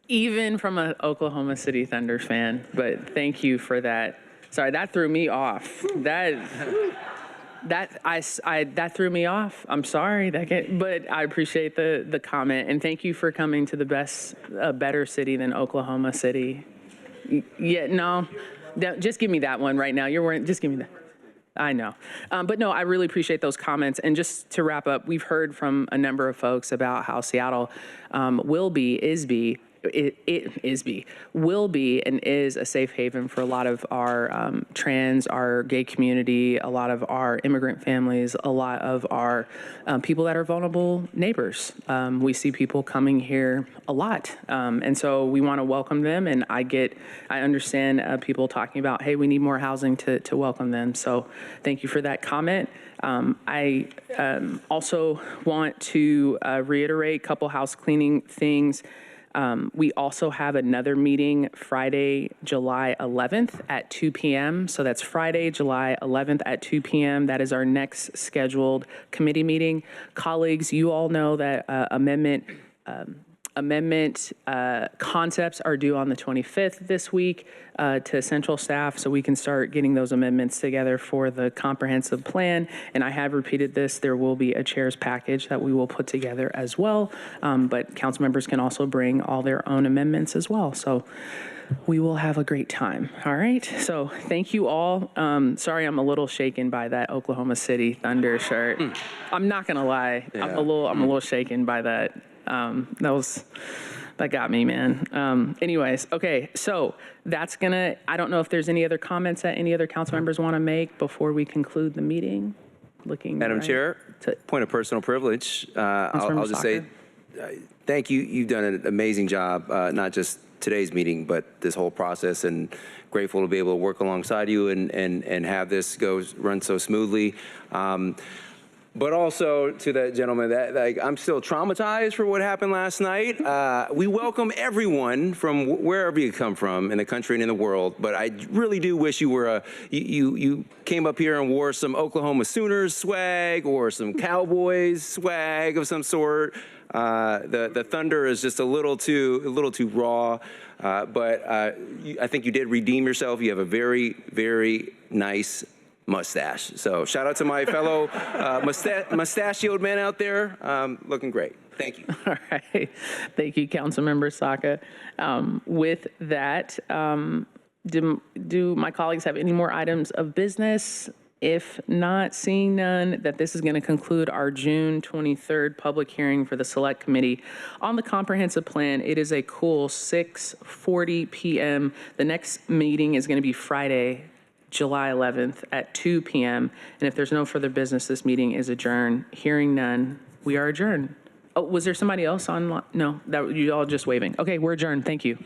Even from an Oklahoma City Thunder fan, but thank you for that. Sorry, that threw me off. That threw me off. I'm sorry, but I appreciate the comment, and thank you for coming to the better city than Oklahoma City. Yeah, no, just give me that one right now. Just give me that. I know. But no, I really appreciate those comments. And just to wrap up, we've heard from a number of folks about how Seattle will be and is a safe haven for a lot of our trans, our gay community, a lot of our immigrant families, a lot of our people that are vulnerable neighbors. We see people coming here a lot. And so we want to welcome them. And I understand people talking about, hey, we need more housing to welcome them. So thank you for that comment. I also want to reiterate a couple house cleaning things. We also have another meeting Friday, July 11th at 2 p.m. So that's Friday, July 11th at 2 p.m. That is our next scheduled committee meeting. Colleagues, you all know that amendment concepts are due on the 25th this week to central staff, so we can start getting those amendments together for the comprehensive plan. And I have repeated this, there will be a chair's package that we will put together as well, but council members can also bring all their own amendments as well. So we will have a great time. All right. So thank you all. Sorry, I'm a little shaken by that Oklahoma City Thunder shirt. I'm not gonna lie. Yeah. I'm a little shaken by that. That got me, man. Anyways, okay, so I don't know if there's any other comments that any other council members want to make before we conclude the meeting. Madam Chair, point of personal privilege. I'll just say thank you. You've done an amazing job, not just today's meeting, but this whole process, and grateful to be able to work alongside you and have this run so smoothly. But also to that gentleman, I'm still traumatized for what happened last night. We welcome everyone from wherever you come from in the country and in the world. But I really do wish you were you came up here and wore some Oklahoma Sooners swag or some Cowboys swag of some sort. The Thunder is just a little too raw. But I think you did redeem yourself. You have a very, very nice mustache. So shout out to my fellow mustachioed man out there. Looking great. Thank you. All right. Thank you, Councilmember Saka. With that, do my colleagues have any more items of business? If not, seeing none, that this is going to conclude our June 23rd public hearing for the Select Committee on the Comprehensive Plan. It is a cool 6:40 p.m. The next meeting is going to be Friday, July 11th at 2 p.m. And if there's no further business, this meeting is adjourned. Hearing none, we are adjourned. Oh, was there somebody else on? No, that you all just waving. Okay, we're adjourned. Thank you.